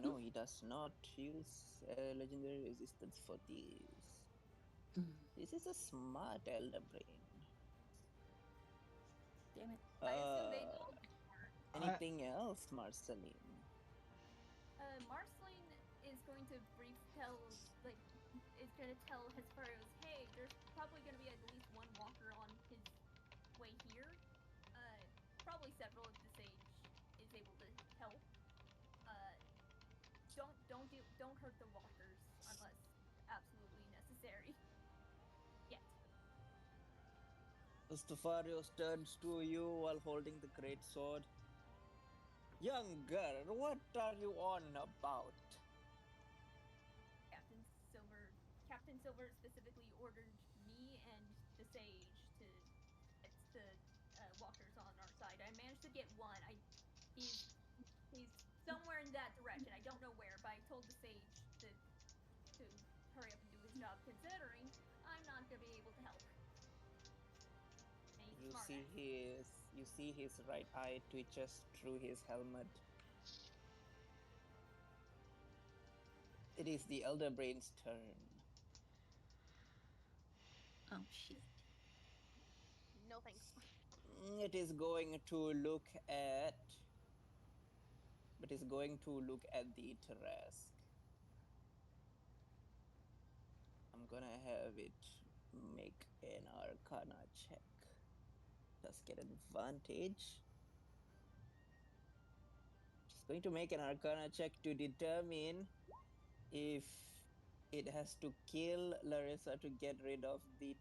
No, he does not use legendary resistance for this. This is a smart Elder Brain. Damn it. I assume they know. Anything else, Marceline? Marceline is going to tell Hesperos, hey, there's probably going to be at least one walker on his way here. Probably several if the sage is able to help. Don't hurt the walkers unless absolutely necessary. Yet. Stefarios turns to you while holding the great sword. Young girl, what are you on about? Captain Silver specifically ordered me and the sage to get the walkers on our side. I managed to get one. He's somewhere in that direction. I don't know where, but I told the sage to hurry up and do his job, considering I'm not gonna be able to help. And he's a You smart see his right eye twitches through his helmet. It is the Elder Brain's turn. Oh shit. No thanks. It is going to look at. But it's going to look at the Tarask. I'm gonna have it make an Arcana check. Does get advantage. She's going to make an Arcana check to determine if it has to kill Larissa to get rid of the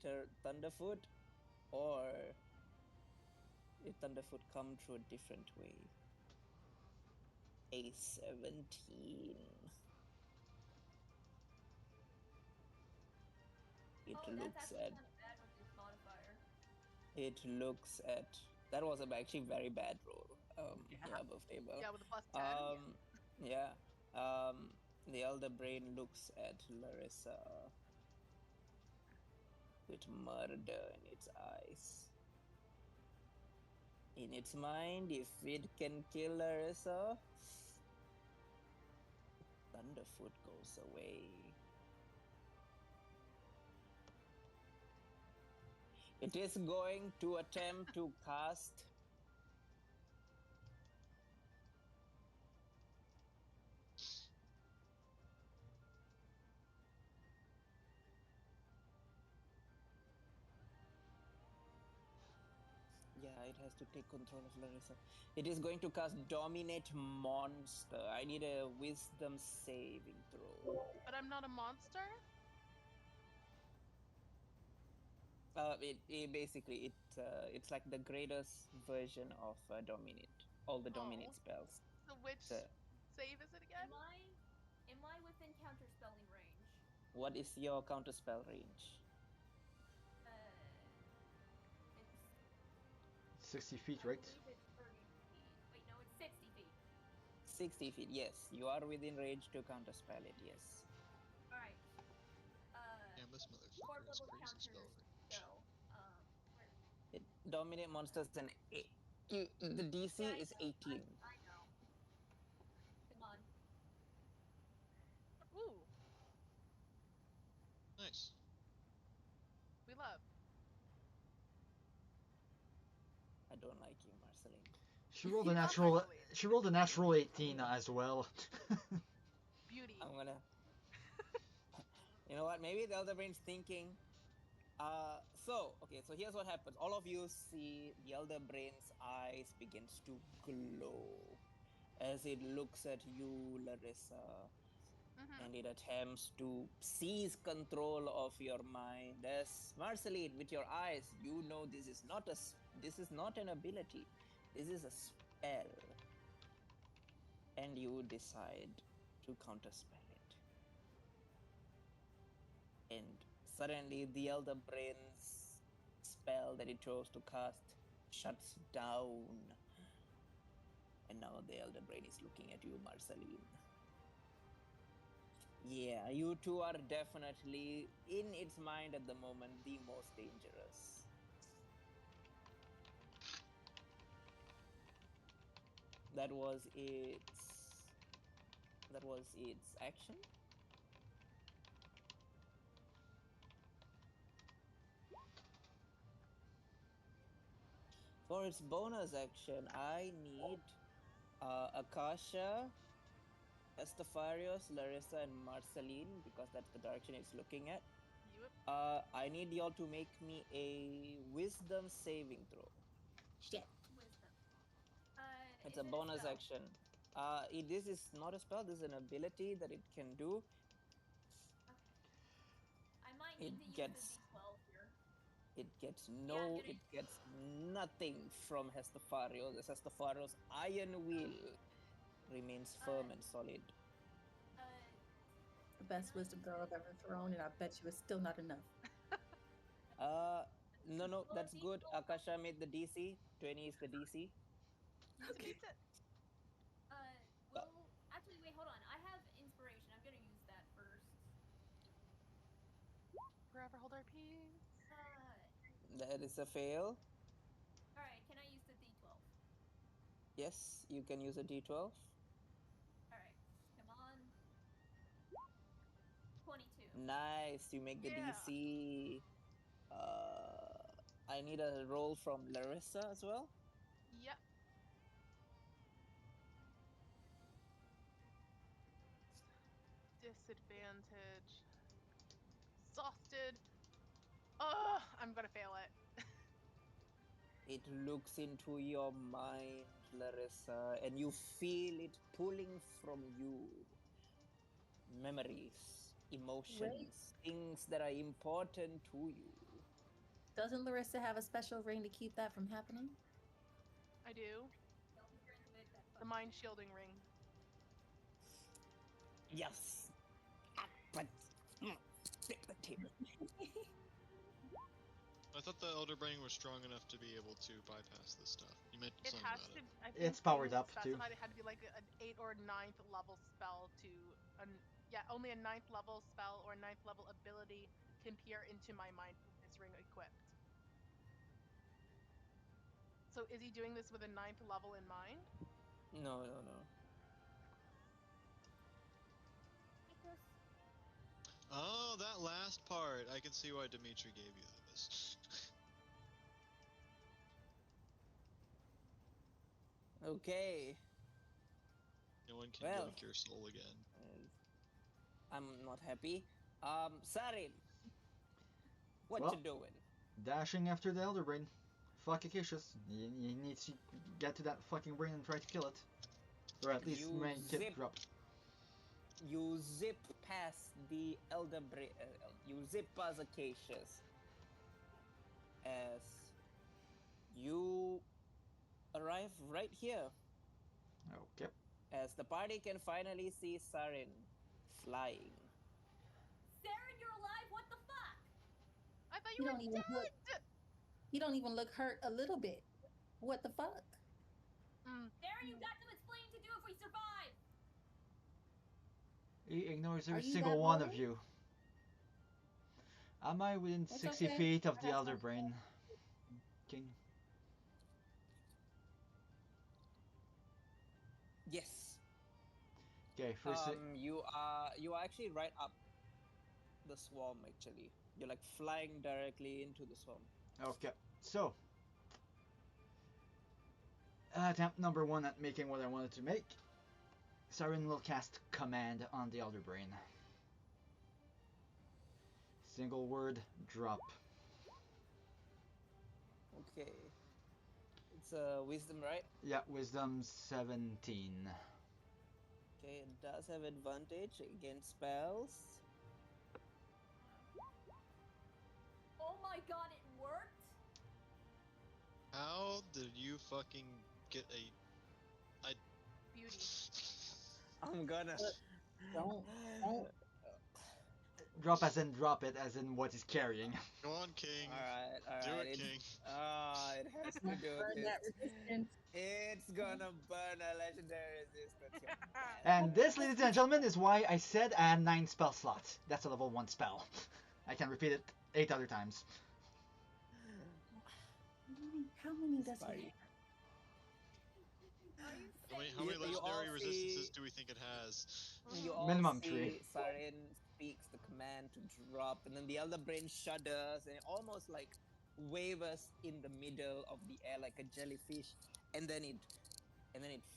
Thunderfoot, or if Thunderfoot come through a different way. A 17. It that's looks actually at. kind of bad with this modifier. It looks at. That was actually very bad roll. Yeah. Above table. Yeah, with a plus 10. Yeah. The Elder Brain looks at Larissa with murder in its eyes. In its mind, if it can kill Larissa, Thunderfoot goes away. It is going to attempt to cast it has to take control of Larissa. It is going to cast Dominate Monster. I need a Wisdom saving throw. But I'm not a monster? Basically it's like the greatest version of Dominate. All the Dominate spells. So which So, save is it again? Am I within counterspelling range? what is your counterspell range? It's 60 feet, I right? believe it's 30 feet. Wait, no, it's 60 feet. 60 feet. Yes, you are within range to counterspell it. Yes. All right. Damn, this Fourth motherfucker has level crazy spell counters range. spell. Where? Dominate monsters and the DC Yeah, is 18. I know. Come on. Ooh, Nice. we love. I don't like you, Marceline. She rolled a Not natural. actually. She rolled a natural 18 as well. Beauty. I'm gonna. You know what? Maybe the Elder Brain's thinking. So here's what happens. All of you see the Elder Brain's eyes begins to glow as it looks at you, Larissa, Mm-hmm. and it attempts to seize control of your mind. As Marceline, with your eyes, you know this is not an ability. This is a spell, and you decide to counterspell it. And suddenly, the Elder Brain's spell that it chose to cast shuts down. And now the Elder Brain is looking at you, Marceline. Yeah, you two are definitely, in its mind at the moment, the most dangerous. That was its action. For its bonus action, I need Akasha, Estefarios, Larissa, and Marceline, because that's the direction it's looking at. Yep. I need y'all to make me a wisdom saving throw. Shit. Wisdom. It's Is a it bonus spell? action. This is not a spell, this is an ability that it can do. Okay. I might need to It use the gets D12 here. It gets gonna- it gets nothing from Hestefario. The Hestefario's iron will remains firm and solid. uh, The best wisdom throw I've ever thrown, and I bet you it's still not enough. Uh, no, that's good. Akasha made the DC. 20 is the DC. Beats it, beats it. well, actually, wait, hold on. I have inspiration. I'm gonna use that first. Forever hold our peace. That is a fail. All right. Can I use the D12? Yes, you can use a D12. All right. Come on. 22. Nice, you make the Yeah. DC. I need a roll from Larissa as well. Yep. Disadvantage. Exhausted. Ugh, I'm gonna fail it. It looks into your mind, Larissa, and you feel it pulling from you. Memories, emotions, things that are important to you. Doesn't Larissa have a special ring to keep that from happening? I do. The mind shielding ring. Yes. But flip the table. I thought the Elder Brain was strong enough to be able to bypass this stuff. You mentioned It something has about to. it. I think It's powered things up, too. specified it had to be like an 8th or 9th level spell to. Yeah, only a 9th level spell or 9th level ability can peer into my mind with this ring equipped. So is he doing this with a 9th level in mind? No. Oh, that last part. I can see why Dimitri gave you this. Okay. No one can Well, drink your soul again. I'm not happy. Sarin, what Well, you doing? Dashing after the Elder Brain. Fuck Akishus. He needs to get to that fucking brain and try to kill it. Or at least You make zip. it drop. You zip past the elder you zip past Acacius as you arrive right here Okay. as the party can finally see Sarin flying. Saren, you're alive? What the fuck? I thought You you don't even were look. dead. You don't even look hurt a little bit. What the fuck? Saren, you got some explaining to do if we survive. He ignores Are every you single that one bold? of you. Am I within It's 60 okay. feet of I the got Elder some. Brain? King. Yes. Okay, first You are actually right up the swarm. Actually, you're like flying directly into the swarm. Okay, so attempt number 1 at making what I wanted to make. Siren will cast Command on the Elder Brain. Single word, drop. Okay. It's wisdom, right? Yeah, Wisdom 17. Okay, it does have advantage against spells. Oh my god, it worked. How did you fucking get a... Beauty. I'm gonna. Don't. Drop as in drop it, as in what he's carrying. Go on, King. All right. Do it, It's, King. it has to do Burn this. that resistance. It's gonna burn a legendary resistance. You And bastard. this, ladies and gentlemen, is why I said add 9 spell slots. That's a level 1 spell. I can repeat it 8 other times. How many This does he party. have? Are you How many, saying how many You all legendary resistances see. do we think it has? You all Minimum see 3. Sarin speaks the command to drop, and then the elder brain shudders and it almost like wavers in the middle of the air like a jellyfish, and then it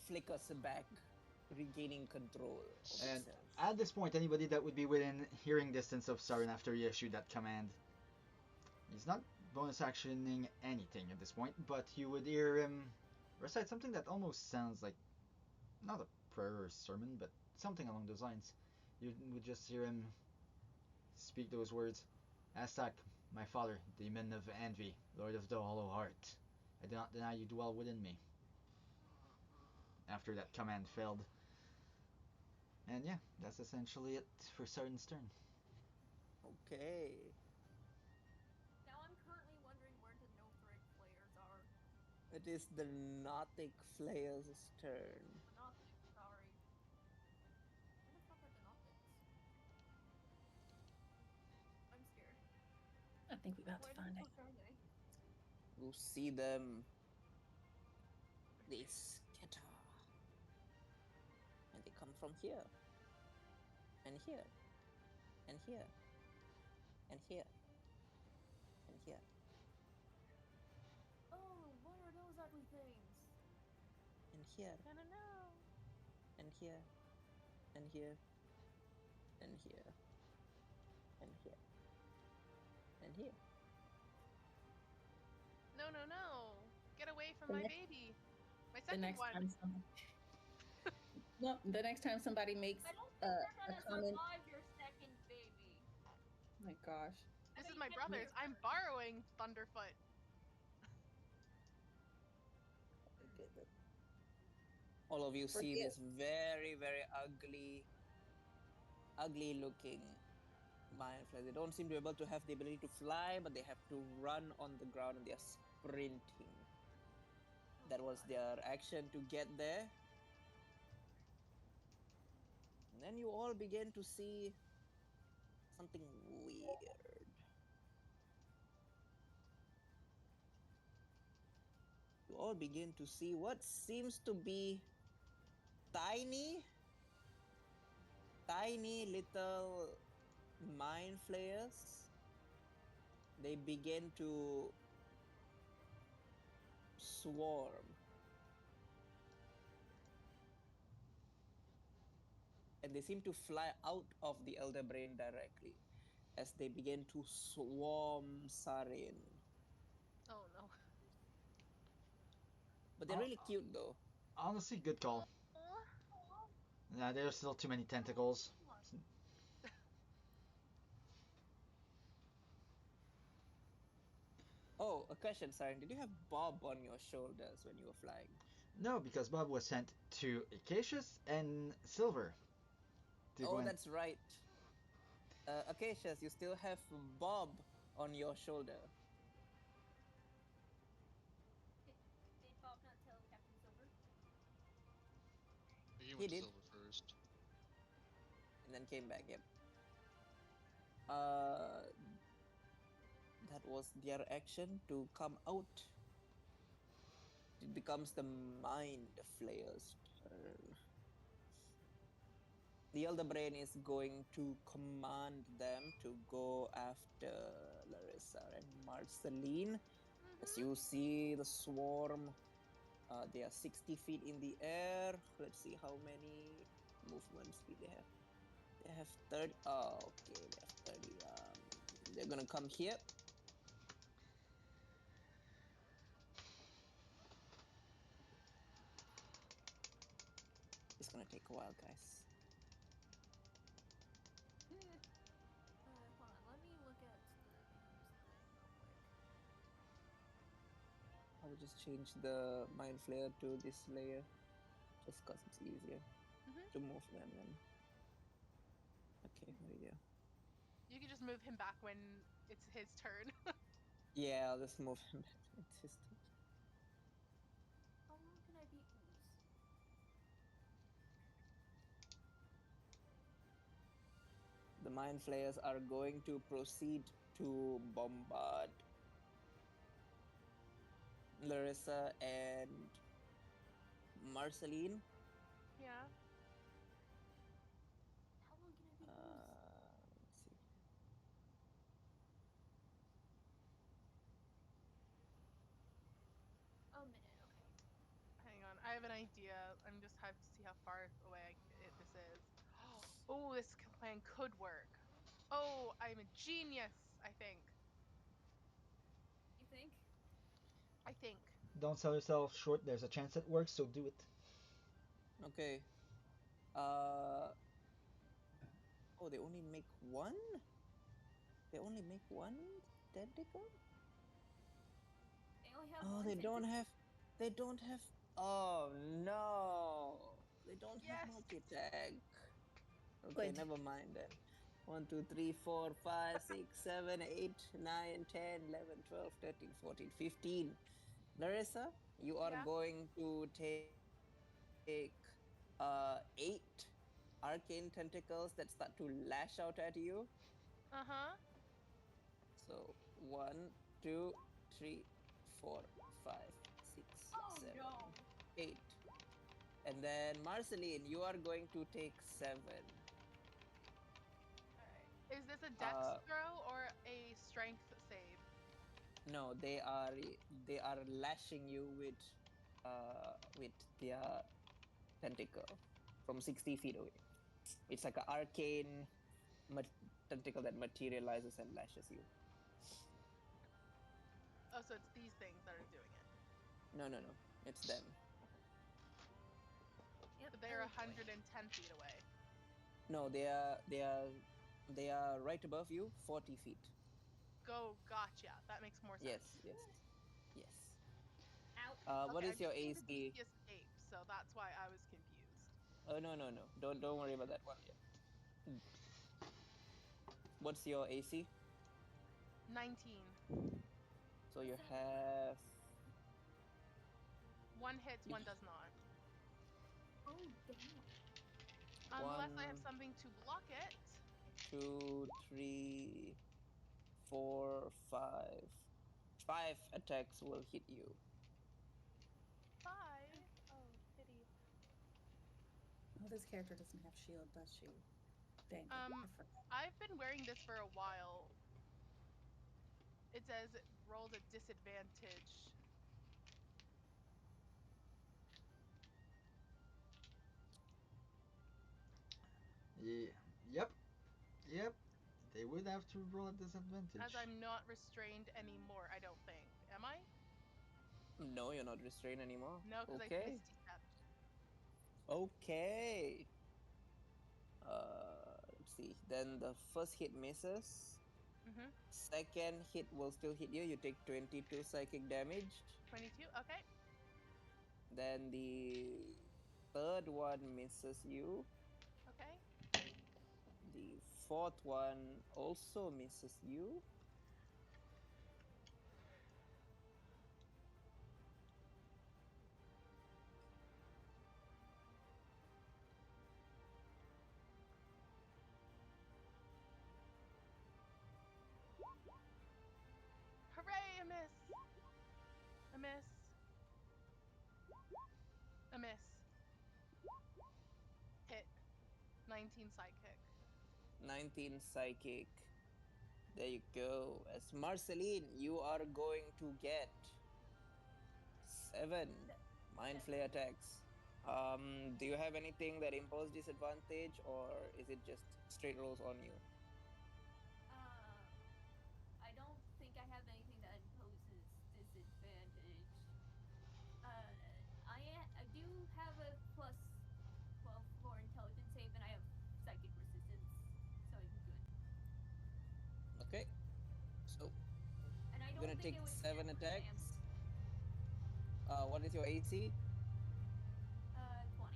flickers back, regaining control of And itself. at this point, anybody that would be within hearing distance of Siren after he issued that command, he's not bonus actioning anything at this point, but you would hear him recite something that almost sounds like not a prayer or sermon, but something along those lines. You would just hear him speak those words. Aztec, My father, demon of envy, lord of the hollow heart. I do not deny you dwell within me. After that command failed. And yeah, that's essentially it for Sarden's turn. Okay. Now I'm currently wondering where the no thread flares are. It is the Nautic Flayer's turn. The Gnostics, sorry. Where the fuck are the Gnostics? I'm scared. I think we about to Where the find fuck out. are they? You see them. They scatter. And they come from here. And here. And here. And here. And here. Oh, what are those ugly things? And here. No, no, no. And here. And here. And here. And here. And here. No, no, no. Get away from The my next- baby. My The second next one. time somebody, no, the next time somebody makes I don't think they're a gonna comment, survive your second baby. my gosh, This I is mean, my brother's. Henry's I'm first. borrowing Thunderfoot. Okay, all of you see forget. this very, very ugly looking mind flayer. They don't seem to be able to have the ability to fly, but they have to run on the ground and they are sprinting. Oh, That was God. their action to get there. And then you all begin to see something weird. You all begin to see what seems to be tiny, tiny little mind flayers. They begin to swarm. And they seem to fly out of the Elder Brain directly as they begin to swarm Sarin. Oh no. But they're really cute though. Honestly, good call. Aw. Nah, there's still too many tentacles. Oh, a question, Sarin. Did you have Bob on your shoulders when you were flying? No, because Bob was sent to Acacius and Silver to go Oh, and. that's right. Acacius, you still have Bob on your shoulder. Did, did Bob not tell Captain Silver? He He went to did, Silver first. and then came back. Yep. Uh, that was their action to come out. It becomes the Mind Flayer's turn. The Elder Brain is going to command them to go after Larissa and Marceline. As you see the swarm, they are 60 feet in the air. Let's see how many movement speed they have. They have 30. Oh, okay, they have 30. They're gonna come here. It's gonna take a while, guys. Hold on, let me look at the news thing real quick. I will just change the Mind Flayer to this layer, just cause it's easier to move them in. Okay, there you go. You can just move him back when it's his turn. Yeah, I'll just move him back to this. How long can I be ooze? The Mind Flayers are going to proceed to bombard Larissa and Marceline. Yeah. How long can I be ooze? Let's see. A minute, okay. Hang on. I have an idea. I'm just have to see how far away this is. Oh, this plan could work. Oh, I'm a genius, I think. You think? I think. Don't sell yourself short. There's a chance it works, so do it. Okay. Uh. Oh, they only make one. They only make one. tentacle? They only have Oh, one they don't tentacle. have. They don't have. Oh no! They don't have Yes. multi-tag. Okay, Good. never mind then. 1, 2, 3, 4, 5, 6, 7, 8, 9, 10, 11, 12, 13, 14, 15. Larissa, you are Yeah. going to take 8 arcane tentacles that start to lash out at you. Uh huh. So 1, 2, 3, 4, 5, 6, Oh 7, no. 8. And then Marceline, you are going to take 7. All right. Is this a dex Uh, throw or a strength save? no, they are lashing you with their tentacle from 60 feet away. It's like an arcane tentacle that materializes and lashes you. Oh, so it's these things that are doing it. No, no, no. It's them. Yep. But they're Oh boy. 110 feet away. No, they are right above you, 40 feet. Go, gotcha. That makes more Yes, sense. yes, yes. Ouch. What Okay, I've is your just seen the AC? DC escape, so that's why I was confused. Oh no, no, no. Don't worry about that one yet. What's your AC? 19. So you So have One hits, you one does not. oh damn. Unless I have one, something to block it. 2, 3, 4, 5. 5 attacks will hit you. 5. Oh, pity. Oh, this character doesn't have shield, does she? Dang it. Um, I forgot. I've been wearing this for a while. It says it rolls at disadvantage. Yeah. Yep. Yep. They would have to roll at disadvantage. As I'm not restrained anymore, I don't think. Am I? No, you're not restrained anymore. No, because I Okay. misty stepped. Okay. Let's see. Then the first hit misses. Mm-hmm. Second hit will still hit you. You take 22 psychic damage. 22. Okay. Then the third one misses you. Okay. The fourth one also misses you. Hooray! A miss. A miss. A miss. Hit. 19 psychic. 19 psychic. There you go. As Marceline, you are going to get 7 mind Seven. flare attacks. Do you have anything that impose disadvantage, or is it just straight rolls on you? Um, I don't think I have anything that imposes disadvantage. I do have a plus 12 for intelligence save, and I have psychic resistance, so I'm good. Okay, so And I you're don't gonna think take it would stand 7 for damage. attacks. What is your AC? 20.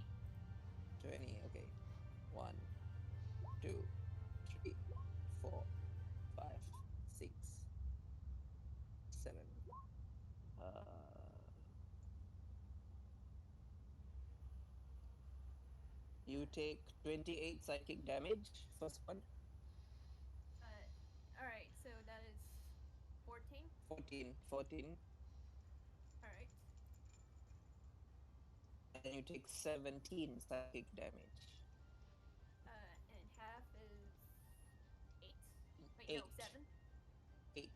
20. Okay, 1, 2, 3, 4, 5, 6, 7. You take 28 psychic damage. First one. All right, so that is 14. 14. 14. All right. And then you take 17 psychic damage. And half is 8. Wait, no, 8. 7. 8.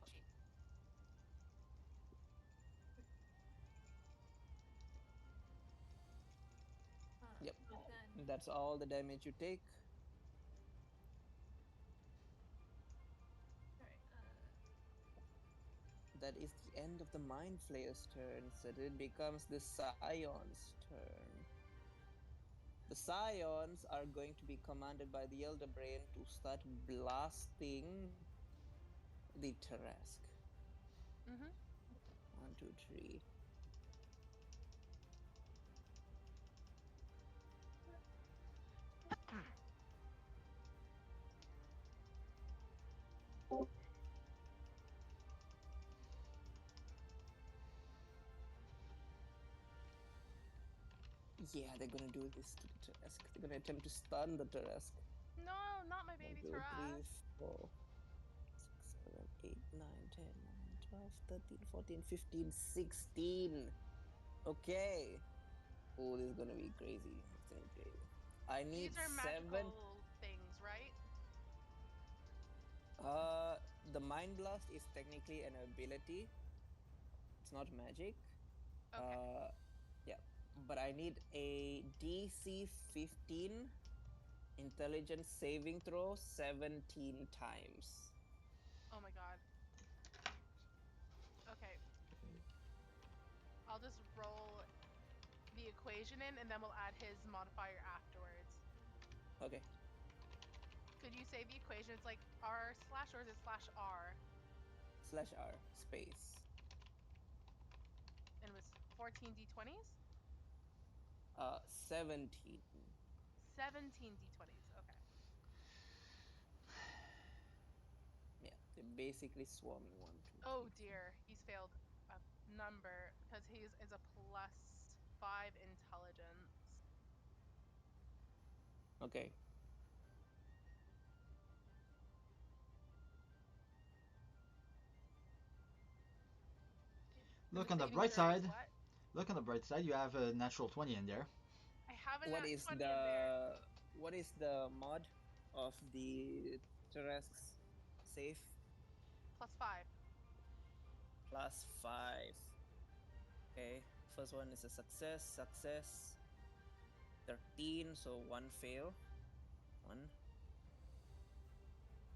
Okay. Yep. And then That's all the damage you take. all right. That is the end of the Mind Flayer's turn. So it becomes the Scion's turn. The Scions are going to be commanded by the Elder Brain to start blasting the Tarask. Mhm. 1, 2, 3. Yeah, they're gonna do this to the Turesk. They're gonna attempt to stun the Turesk. No, not my 1, baby 2, 3, Taras. 4, 6, 7, 8, 9, 10, 11, 12, 13, 14, 15, 16. Okay. Oh, this is gonna be crazy. It's gonna be crazy. I need These are 7. magical things, right? The Mind Blast is technically an ability. It's not magic. Okay. Yeah. But I need a DC 15 intelligence saving throw 17 times. Oh my god. Okay. I'll just roll the equation in, and then we'll add his modifier afterwards. Okay. Could you say the equation? It's like R slash, or is it slash R? /R space. And it was 14 d20s? 17. 17 d20s. Okay. Yeah, they basically swarm me. 1, 2, Oh 3, 4. dear. He's failed a number because his is a +5 intelligence. Okay. Look The on the saving bright throw is side. what? Look on the bright side. You have a natural 20 in there. I have a What nat is 20 in there. the mod of the Teresk's safe? +5. +5. Okay. First one is a success. Success. 13. So 1 fail. 1,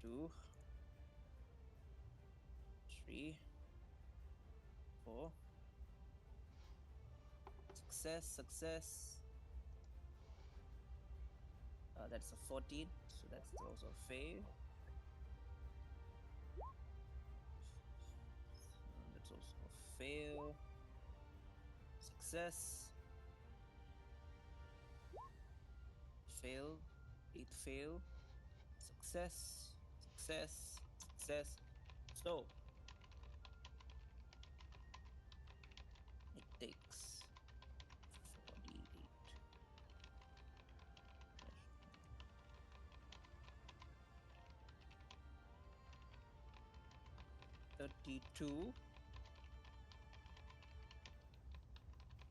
2, 3, 4. Success. Success. That's a 14. So that's also a fail. That's also a fail. Success. Fail. 8 fail. Success. Success. Success. So it takes 48. 32.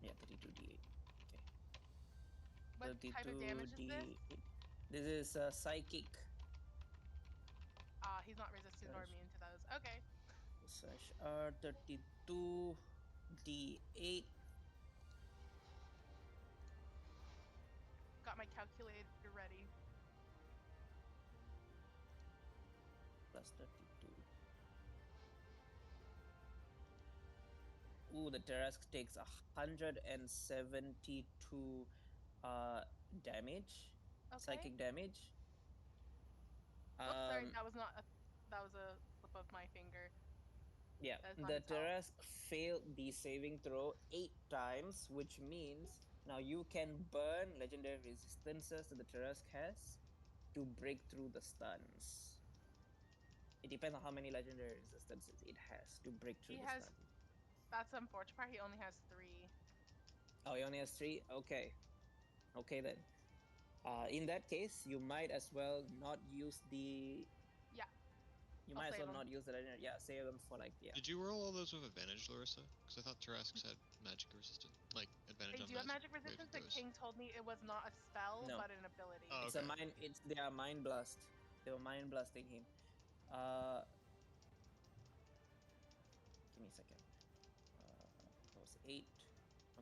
Yeah, 32d8. Okay. What type of damage is this? 32d8. This is a psychic. He's not resistant or immune to those. Okay. /R 32d8 Got my calculator ready. plus 32. Ooh, the Tarask takes 172 damage, Okay. psychic damage. Oops, sorry, that was not a. That was a slip of my finger. Yeah, That is not the his health. Tarask failed the saving throw 8 times, which means now you can burn legendary resistances that the Tarask has to break through the stuns. It depends on how many legendary resistances it has to break through He the has. stun. That's the unfortunate part. He only has 3. Oh, he only has 3? Okay. Okay then. In that case, you might as well not use the. Yeah. You I'll might as save well him. not use the legendary. Yeah, save them for like Did you roll all those with advantage, Larissa? Because I thought Tarasks had magic resistant, like advantage They on do have magic saving resistance, but throws. King told me it was not a spell, No. but an ability. Oh, It's okay. a mind. It's they are mind blast. They were mind blasting him. Give me a second. That was 8.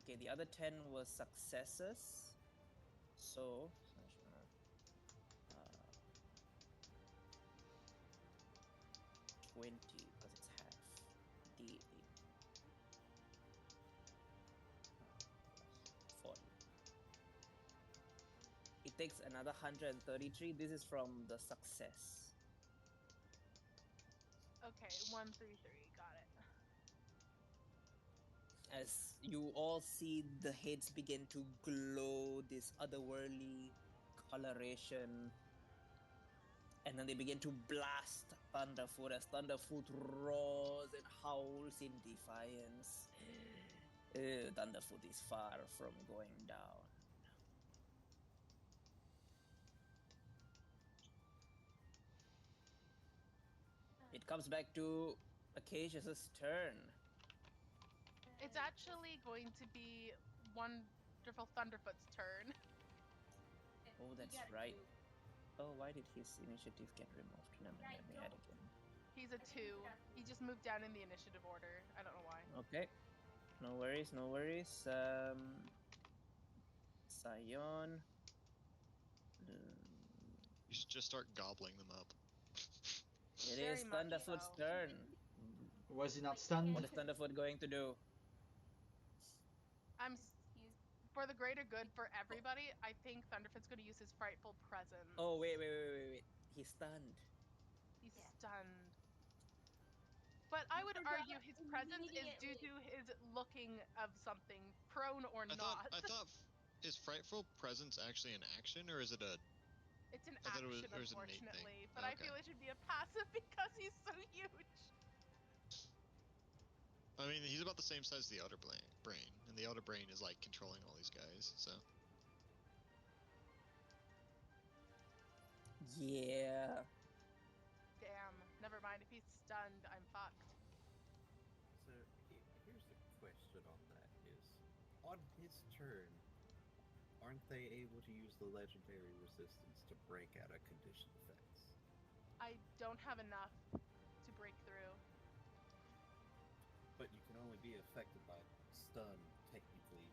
Okay, the other 10 was successes. So /R 20 because it's half d8 plus 40. It takes another 133. This is from the success. Okay, 133. Got it. as you all see the heads begin to glow this otherworldly coloration, and then they begin to blast Thunderfoot as Thunderfoot roars and howls in defiance. Thunderfoot is far from going down. It comes back to Acacia's turn. It's actually going to be wonderful Thunderfoot's turn. Oh, He that's got a right. 2. Oh, why did his initiative get removed? Let me add again. He's a I think he 2. got He just moved down in the initiative order. I don't know why. Okay. No worries, no worries. Sion. You should just start gobbling them up. It Very is much Thunderfoot's so. turn. Was he not Like, stunned? What is Thunderfoot going to do? He's For the greater good for everybody, I think Thunderfoot's going to use his frightful presence. Oh, wait. He's stunned. He's Yeah. stunned. But I would Forgot argue his presence is due immediately. to his looking of something, prone or I not. thought is frightful presence actually an action, or is it a? It's an I thought it was, action, or is it an innate thing? unfortunately. But Oh, I feel it should be a passive because he's so huge. I mean, he's about the same size as the Elder Brain, and the Elder Brain is like controlling all these guys. So Yeah. Damn. Never mind. If he's stunned, I'm fucked. So here's the question on that: is on his turn, aren't they able to use the legendary resistance to break out of condition effects? I don't have enough to break through. But you can only be affected by stun technically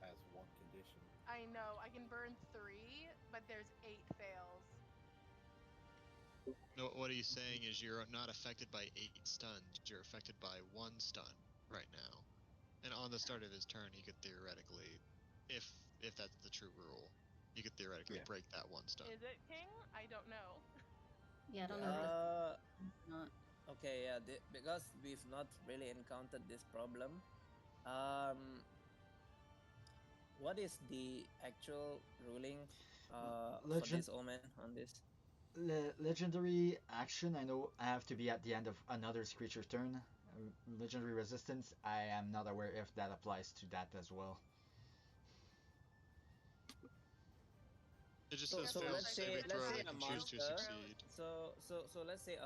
as one condition. I know. I can burn 3, but there's 8 fails. no, what he's saying is you're not affected by 8 stuns. You're affected by 1 stun right now, and on the start of his turn, he could theoretically, if that's the true rule, you could theoretically Yeah. break that 1 stun. Is it King? I don't know. Yeah, I don't know if this is not. Okay, yeah, because we've not really encountered this problem. Um, what is the actual ruling for Legend- this omen on this? Legendary action, I know I have to be at the end of another creature's turn. Legendary resistance, I am not aware if that applies to that as well. It just So says so fails let's say saving throw let's say when a you choose to monster. succeed. So let's say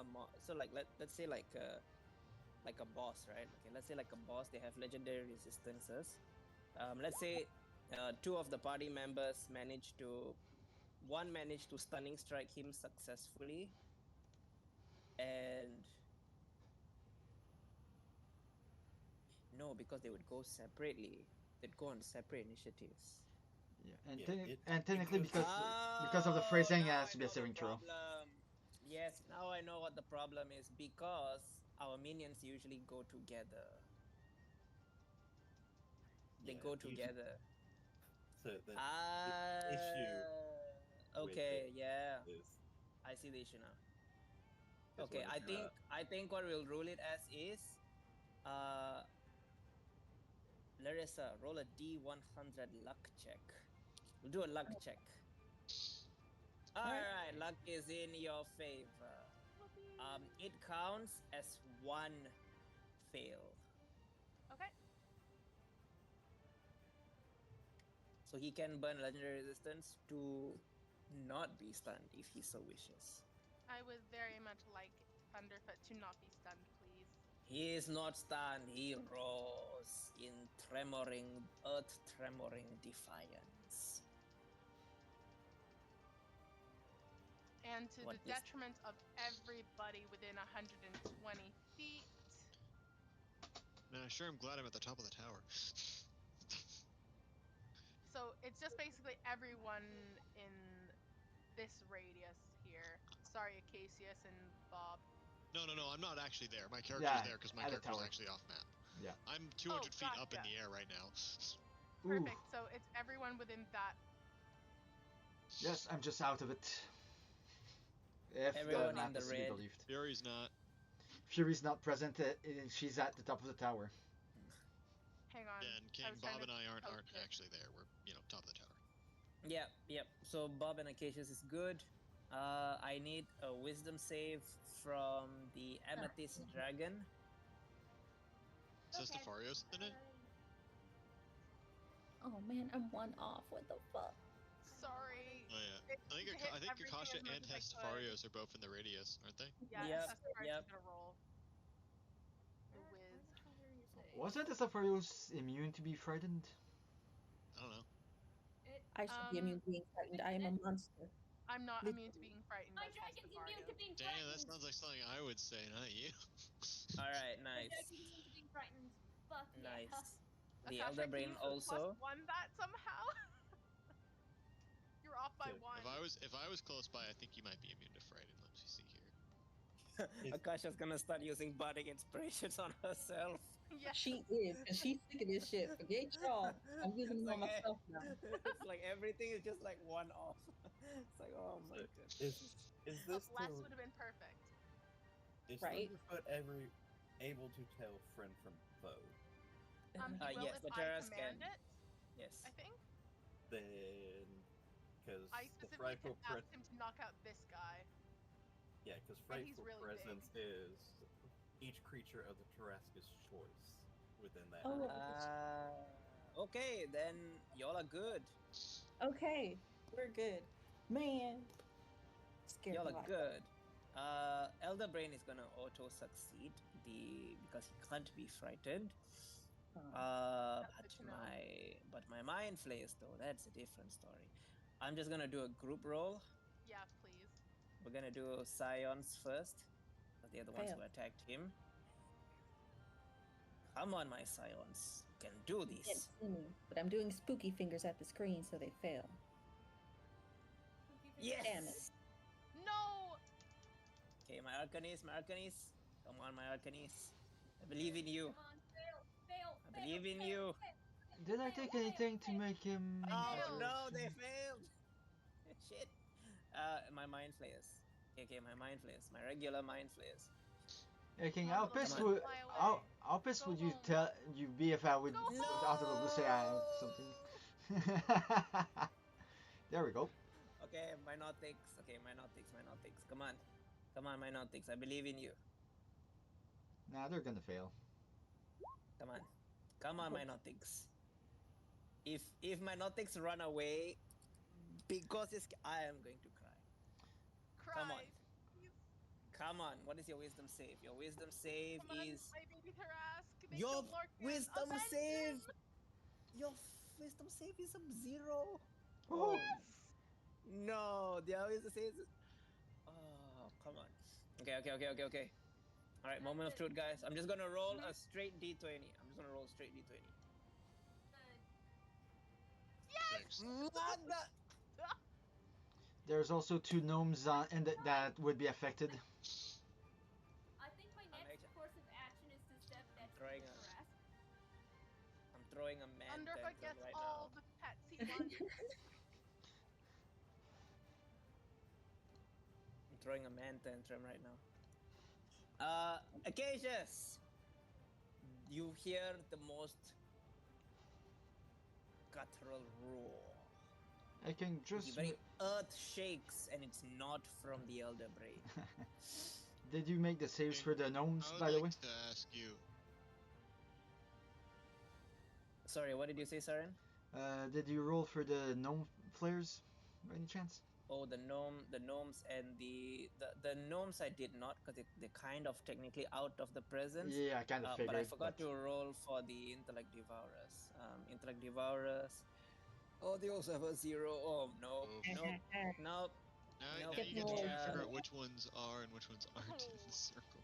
let's say like a boss, right? Okay, let's say like a boss. They have legendary resistances. Let's say 2 of the party members one managed to stunning strike him successfully, and no, because they would go separately. They'd go on separate initiatives. Yeah, Yeah, and technically because because of the phrasing, it Now has I to be a know the saving throw. problem. Yes, now I know what the problem is, because our minions usually go together. They yeah, go usually, together. so the issue with Okay, it yeah. is I see the issue now. is Okay, when I think what we'll rule it as is uh Larissa, roll a D100 luck check. We'll do a luck check. Alright, luck is in your favor. It counts as 1 fail. Okay. So he can burn legendary resistance to not be stunned if he so wishes. I would very much like Thunderfoot to not be stunned, please. He is not stunned. He roars in earth tremoring defiance. And to What the is detriment of everybody within 120 feet. Nah, sure, I'm glad I'm at the top of the tower. So it's just basically everyone in this radius here. Sorry, Acacius and Bob. No, I'm not actually there. My character's Yeah, there because my at the character's tower. actually off map. Yeah. I'm 200 feet up in gotcha. the air right now. Perfect. Ooh. So it's everyone within that. Yes, I'm just out of it. If the everyone map in the is to be red? believed. Fury's not. Fury's not present. She's at the top of the tower. Hang on. Yeah, and King, was trying Bob to and I aren't post it. actually there. We're top of the tower. Yep. So Bob and Acacius is good. I need a wisdom save from the Amethyst Dragon. Is Okay. Stefarios in it? Oh man, I'm one off. What the fuck? Sorry. Oh yeah. I think Akasha and Stefarios are both in the radius, aren't they? Yeah, Yep, Stefarios yep. is gonna roll. The whiz. Wasn't Safarios immune to be frightened? I don't know. I should be immune to being frightened. I am a monster. I'm not Literally. immune to being frightened. My as dragon's immune to Stefarios. being Damn, frightened. that sounds like something I would say, not you. All right, My nice, dragon's immune to being frightened. Fuck yeah. nice. The Akasha, Elder can Brain you also. +1 that somehow? You're off by So, 1. If I was close by, I think you might be immune to frightened. Let me see here. Akasha's gonna start using bardic inspirations on herself. Yeah. She is, and she's sick of this shit. Forget y'all. I'm using It's them on like, myself now. it's like everything is just like one off. It's like, oh my So, goodness. is But this less to, would have been perfect. is Right. Thunderfoot ever able to tell friend from foe? He will Yes, if the I Terras command can. it, Yes. I think. Then, because I the specifically frightful asked him to knock out this guy. yeah, because and he's frightful really presence is each creature of the Tarrasca's choice within that. Oh, range. Okay, then y'all are good. okay. We're good. Man. Scared Y'all me are like good. Elder Brain is gonna auto succeed because he can't be frightened. that. That's good to know. But my mind flayers though, that's a different story. I'm just gonna do a group roll. Yeah, please. We're gonna do Scions first, because they're the ones Fail. who attacked him. Come on, my Scions, you can do You can't this. see me, but I'm doing spooky fingers at the screen so they fail. Yes. Damn it. No! Okay, my Arcanis. Come on, my Arcanis. I believe in you. Come on, fail. I believe in you. Did I take anything to make him? Oh failed. no, they failed. Shit. My mind flayers. Okay, my mind flayers. My regular mind flayers. Hey, King, Come on, how little pissed man, would fly away. how pissed Go would you home. tell you be if I would Go out of the blue say I have something? There we go. Okay, my Nautics. Okay, my Nautics. Come on, my Nautics. I believe in you. Nah, they're gonna fail. Come on, my Nautics. If my Nautics run away because I am going to cry. Cry. Come on. Please. Come on. What is your wisdom save? Your wisdom save Come on, is my baby Thrask. They your killed Lorcan. wisdom Avenge save. him! Your wisdom save is a 0. What? Yes! No, the wisdom save is. Oh, come on. Okay. All right, moment of truth, guys. I'm just gonna roll a straight D20. I'm just gonna roll straight D20. Thanks. Mother- There's also 2 gnomes that would be affected. I think my I'm next actually- course of action is to step next to throwing the a- Tarrasque. I'm throwing a man Underfoot tantrum gets right all now. the pets he wants. I'm throwing a man tantrum right now. Acacius! You hear the most guttural roar. I can The just. very earth shakes, and it's not from the Elder Brain. Did you make the saves for the gnomes, I would by the way? like to ask you. Sorry, what did you say, Saren? Did you roll for the gnome flares, by any chance? Oh, the gnomes, and the gnomes I did not, because they're kind of technically out of the presence. Yeah, I kind of figured. But I forgot to roll for the Intellect Devourers. Intellect Devourers. Oh, they also have a 0. Oh, no. Oh. Nope. Now Nope. you get to try to figure Yeah. out which ones are and which ones aren't in the circle.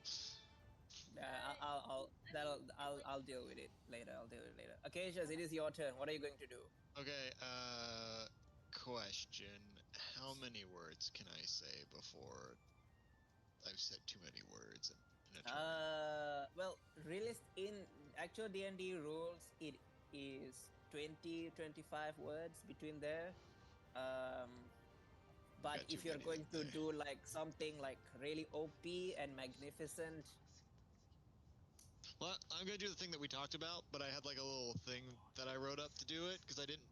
I'll deal with it later. Acacius, it is your turn. What are you going to do? Okay, question. How many words can I say before I've said too many words in a turn? Well, in actual D&D rules, it is 20-25 words between there. But Got too if you're many going to then. do like something like really OP and magnificent, Well, I'm gonna do the thing that we talked about, but I had like a little thing that I wrote up to do it because I didn't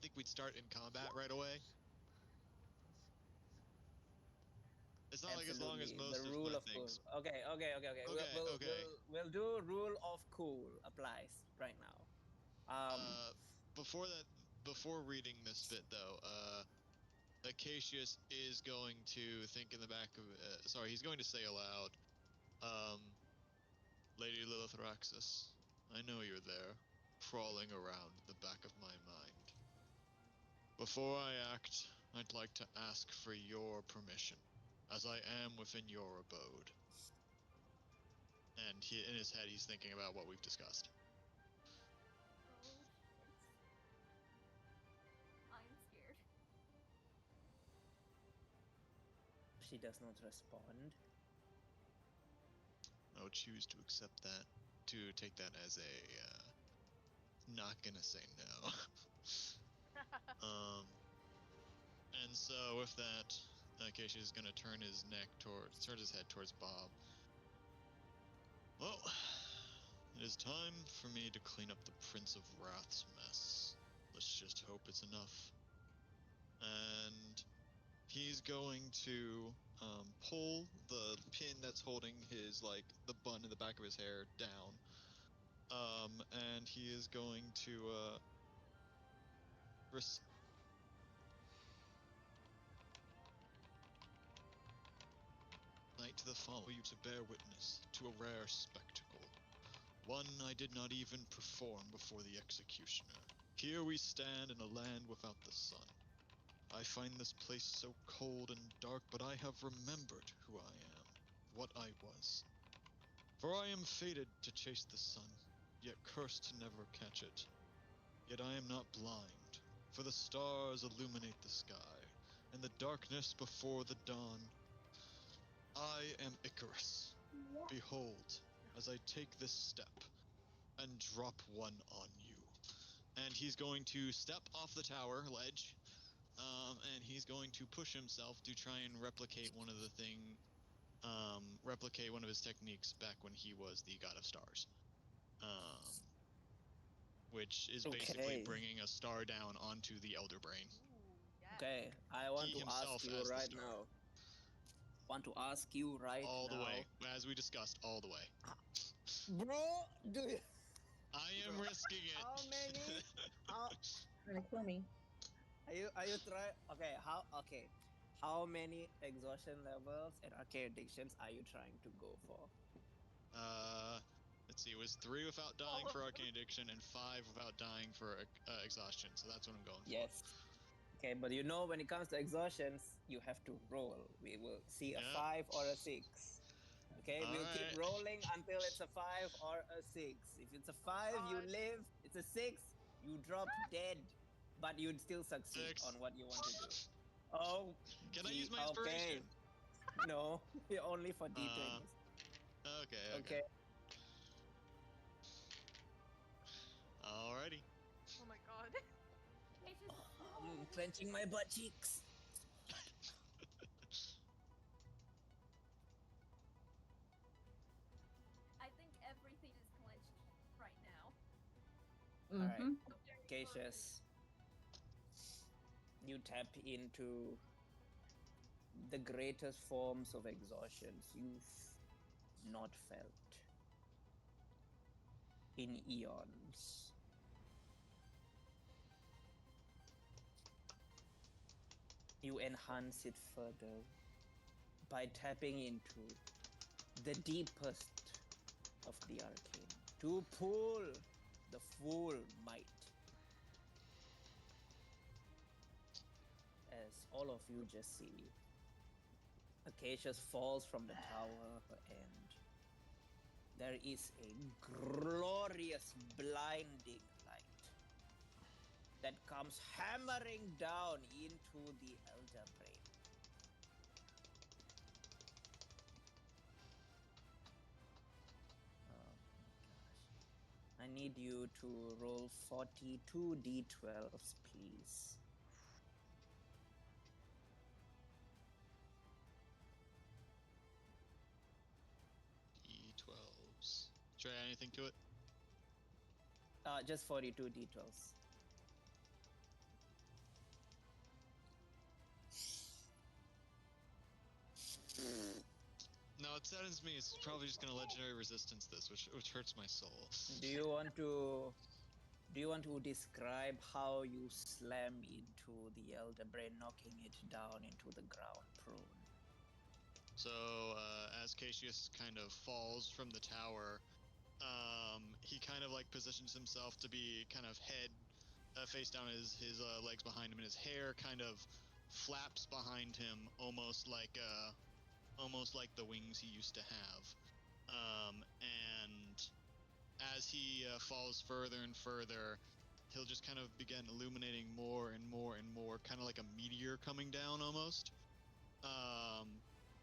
think we'd start in combat right away. It's not like as long as Absolutely. most The of rule my of cool. things. Okay. Okay. We'll do rule of cool applies right now. Before that, before reading this bit though, Acacius is going to think in the back of. Sorry, he's going to say aloud, Lady Lilithraxis, I know you're there, crawling around the back of my mind. Before I act, I'd like to ask for your permission, as I am within your abode. And in his head, he's thinking about what we've discussed. Oh shit. I'm scared. She does not respond. I would choose to accept that, to take that as a, not gonna say no. And so with that, Acacia is gonna turn his head towards Bob. Well, it is time for me to clean up the Prince of Wrath's mess. Let's just hope it's enough. And he's going to pull the pin that's holding his, like, the bun in the back of his hair down. And he is going to night to the follow you to bear witness to a rare spectacle. One I did not even perform before the executioner. Here we stand in a land without the sun. I find this place so cold and dark, but I have remembered who I am, what I was. For I am fated to chase the sun, yet cursed to never catch it. Yet I am not blind, for the stars illuminate the sky, and the darkness before the dawn. I am Icarus. Behold, as I take this step and drop one on you. And he's going to step off the tower ledge, and he's going to push himself to try and replicate one of his techniques back when he was the God of Stars. Which is basically Okay. bringing a star down onto the Elder Brain. Ooh, yes. Okay, I want He to ask himself you as the right star. now. Want to ask you right All now. the way, as we discussed, all the way. Bro, do you... I am Bro, risking it. How many? How Trying to kill me. are you trying? Okay, how many exhaustion levels and arcade addictions are you trying to go for? Let's see. It was 3 without dying All for of arcane addiction and 5 without dying for exhaustion. So that's what I'm going for. Yes. Okay, but you know when it comes to exhaustions, you have to roll. We will see a Yeah. 5 or a 6. Okay, we'll keep Alright. rolling until it's a 5 or a 6. If it's a 5, you God. live. It's a 6, you drop dead. But you'd still succeed 6. on what you want to do. Oh, Can I use my okay. inspiration? No, only for D20s. Okay. Alrighty. Oh my god. It's just I'm clenching my butt cheeks. I think everything is clenched right now. Alright, Mm-hmm. Cassius. You tap into the greatest forms of exhaustions you've not felt in eons. You enhance it further by tapping into the deepest of the arcane to pull the full might. As all of you just see, Acacius falls from the tower and there is a glorious blinding light that comes hammering down into the Elder Brain. Oh my gosh. I need you to roll 42 d12s, please. D12s. Trey, I anything to it? Just 42 details. No, it saddens me. It's probably just gonna legendary resistance this, which hurts my soul. Do you want to describe how you slam into the Elder Brain, knocking it down into the ground prone? So as Cassius kind of falls from the tower, he kind of like positions himself to be kind of head face down, his legs behind him, and his hair kind of flaps behind him, almost like the wings he used to have. And as he falls further and further, he'll just kind of begin illuminating more and more and more, kind of like a meteor coming down almost.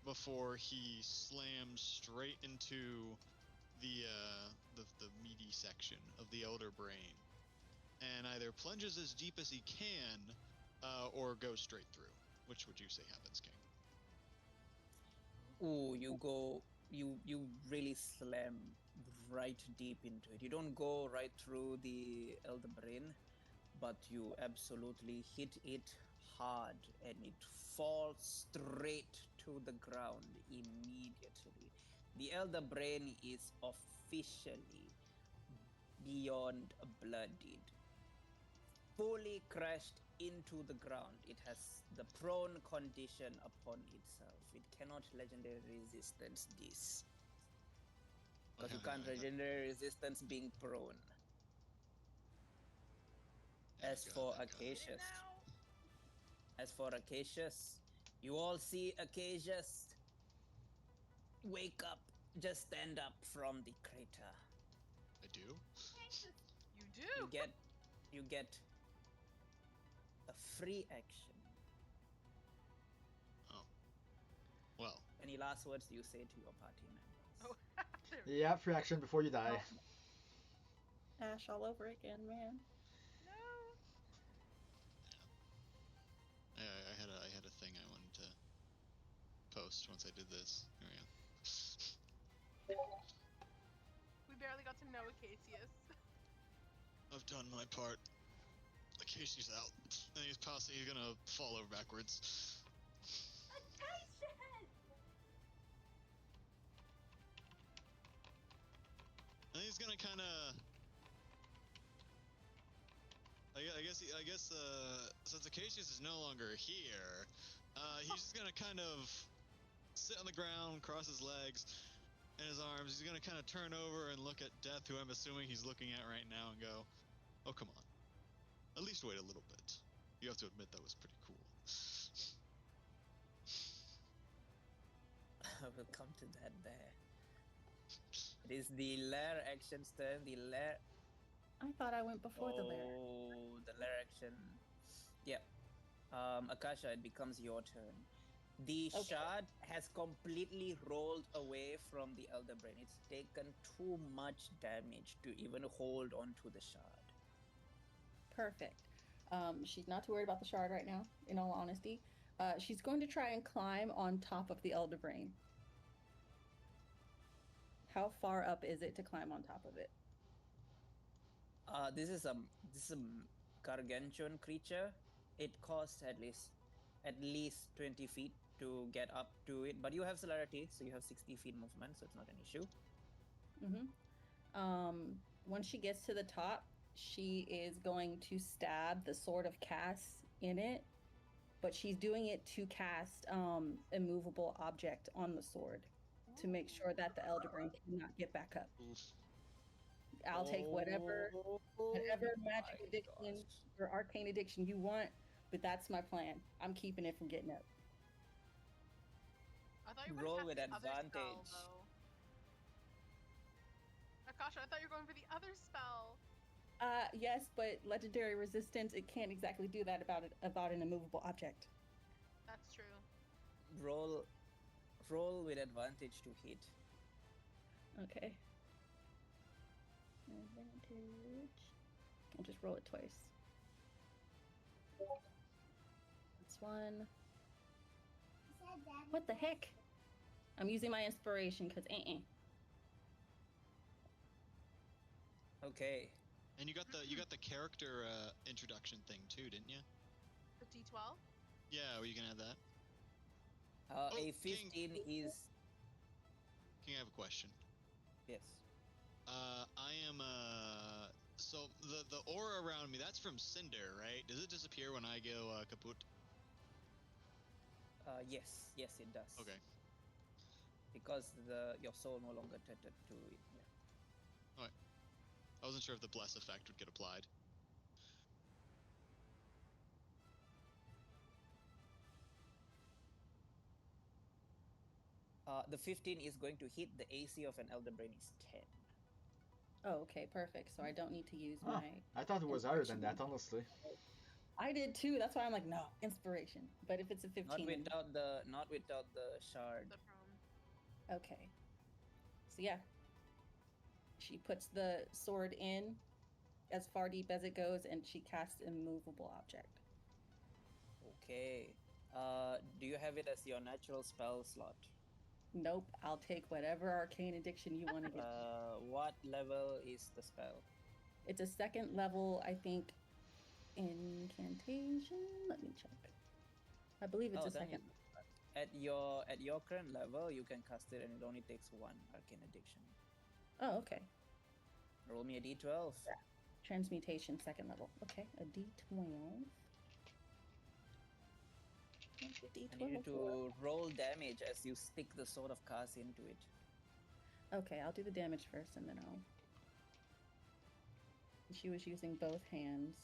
Before he slams straight into the meaty section of the Elder Brain, and either plunges as deep as he can, or goes straight through. Which would you say happens, King? Ooh, you really slam right deep into it. You don't go right through the Elder Brain, but you absolutely hit it hard, and it falls straight to the ground immediately. The Elder Brain is officially beyond bloodied, fully crashed into the ground. It has the prone condition upon itself. It cannot legendary resistance this. Because you can't legendary resistance being prone. As for Acacius, you all see Acacius wake up, just stand up from the crater. I do? You do. You get a free action. Oh. Well. Any last words do you say to your party members? Oh, Yeah, free action before you die. Ash all over again, man. No. I had a thing I wanted to post once I did this. Here we go. We barely got to know Acacius. I've done my part. Acacius out. And he's gonna fall over backwards. And he's gonna kind of. I guess since Acacius is no longer here, he's just gonna kind of sit on the ground, cross his legs and his arms. He's gonna kind of turn over and look at Death, who I'm assuming he's looking at right now, and go, "Oh, come on. At least wait a little bit. You have to admit that was pretty cool." We'll come to that there. It is the lair action's turn. The lair. I thought I went before the lair. Oh, the lair action. Yeah. Akasha, it becomes your turn. The shard has completely rolled away from the Elder Brain. It's taken too much damage to even hold onto the shard. Perfect. She's not too worried about the shard right now, in all honesty. She's going to try and climb on top of the Elder Brain. How far up is it to climb on top of it? This is a gargantuan creature. It costs at least 20 feet to get up to it, but you have celerity, so you have 60 feet movement, so it's not an issue. Once she gets to the top, she is going to stab the Sword of Cass in it, but she's doing it to cast immovable object on the sword to make sure that the Elder Brain cannot get back up. Oof. I'll take whatever magic addiction or arcane addiction you want, but that's my plan. I'm keeping it from getting up. I thought you were Roll going with to cast the other spell, advantage. though. Akasha, I thought you were going for the other spell. Yes, but legendary resistance, it can't exactly do that about an immovable object. That's true. Roll with advantage to hit. Okay. Advantage. I'll just roll it twice. That's one. What the heck? I'm using my inspiration because Okay. And you got the character introduction thing too, didn't you? The D12? Yeah, you can add that. A King. 15 is King, I have a question. yes. I am so the aura around me, that's from Cinder, right? Does it disappear when I go kaput? Yes, it does. Okay. Because your soul no longer tethered to it. Yeah. I wasn't sure if the bless effect would get applied. The 15 is going to hit. The AC of an Elder Brain is 10. Oh, okay, perfect. So I don't need to use Oh, my. I thought it was higher than inspiration. that, honestly. I did too. That's why I'm like, no, inspiration. But if it's a Not 15, without the shard. The prone. okay. So yeah, she puts the sword in as far deep as it goes, and she casts immovable object. Okay. Do you have it as your natural spell slot? Nope, I'll take whatever arcane addiction you want to give. What level is the spell? It's a second level, I think, incantation. Let me check. I believe it's a then second. at your current level, you can cast it, and it only takes one arcane addiction. Oh, okay. Roll me a d12. Transmutation, second level. Okay, a d12. What's a I need d12 you for? to roll damage as you stick the sword of Kaz into it. Okay, I'll do the damage first, and then I'll. She was using both hands.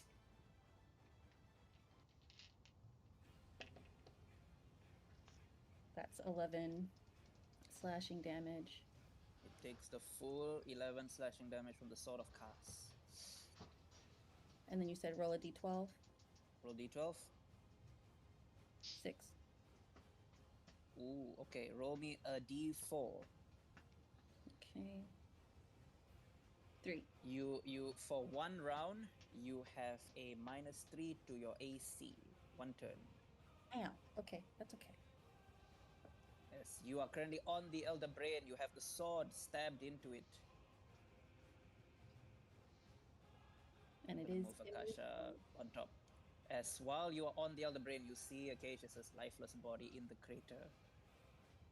That's 11 slashing damage. It takes the full 11 slashing damage from the sword of Kaz. And then you said roll a d12? Roll d12. 6. Ooh, okay. Roll me a d4. Okay. 3. You for one round, you have a -3 to your AC. One turn. Ow. Okay, that's okay. Yes, you are currently on the Elder Brain. You have the sword stabbed into it. And I'm it gonna is move Akasha on top. As while you are on the Elder Brain, you see Acacius's lifeless body in the crater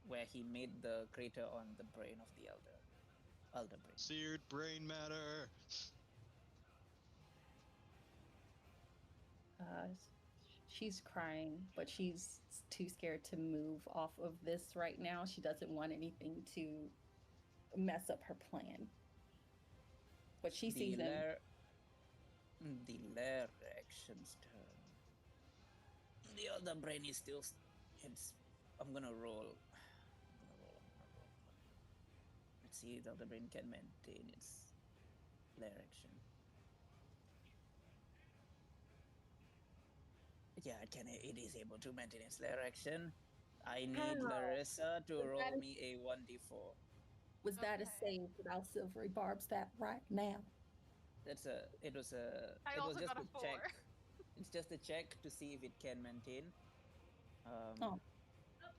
where he made the crater on the brain of the Elder Brain. Seared brain matter. She's crying, but she's too scared to move off of this right now. She doesn't want anything to mess up her plan. But she sees him. The lair action's turn. The Elder Brain is still. I'm gonna roll. Let's see if the Elder Brain can maintain its lair action. Yeah, it is able to maintain its lair action. I need Larissa to roll me a 1d4. Was that a Okay. save without silvery barbs that right now? It was I just also got a a 4. check. It's just a check to see if it can maintain. Oh. Oh,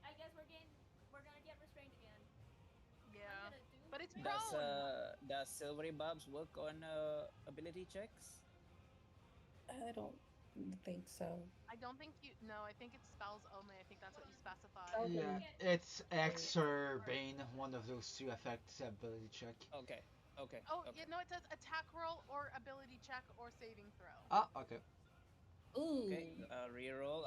I guess we're gonna get restrained again. Yeah. I'm gonna do But it's restraint. Does silvery barbs work on ability checks? I don't think so. I don't think you. No, I think it's spells only. I think that's what you specified. Okay. Yeah, it's X or Bane, one of those two affects ability check. Okay. Oh, Okay. yeah, no, it says attack roll or ability check or saving throw. Ah, okay. Ooh. Okay. I'll reroll.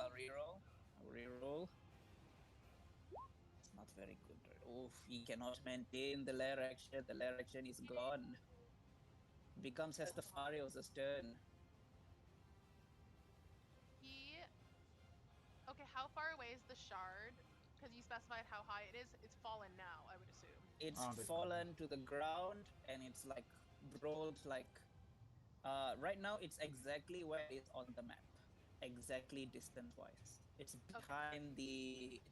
It's not very good. Oof, he cannot maintain the lair action. The lair action is gone. It becomes Estefarios' turn. He. Okay, how far away is the shard? Because you specified how high it is. It's fallen now, I would assume. It's Oh, the- fallen to the ground and it's like rolled like. Right now, it's exactly where it is on the map. Exactly distance-wise. It's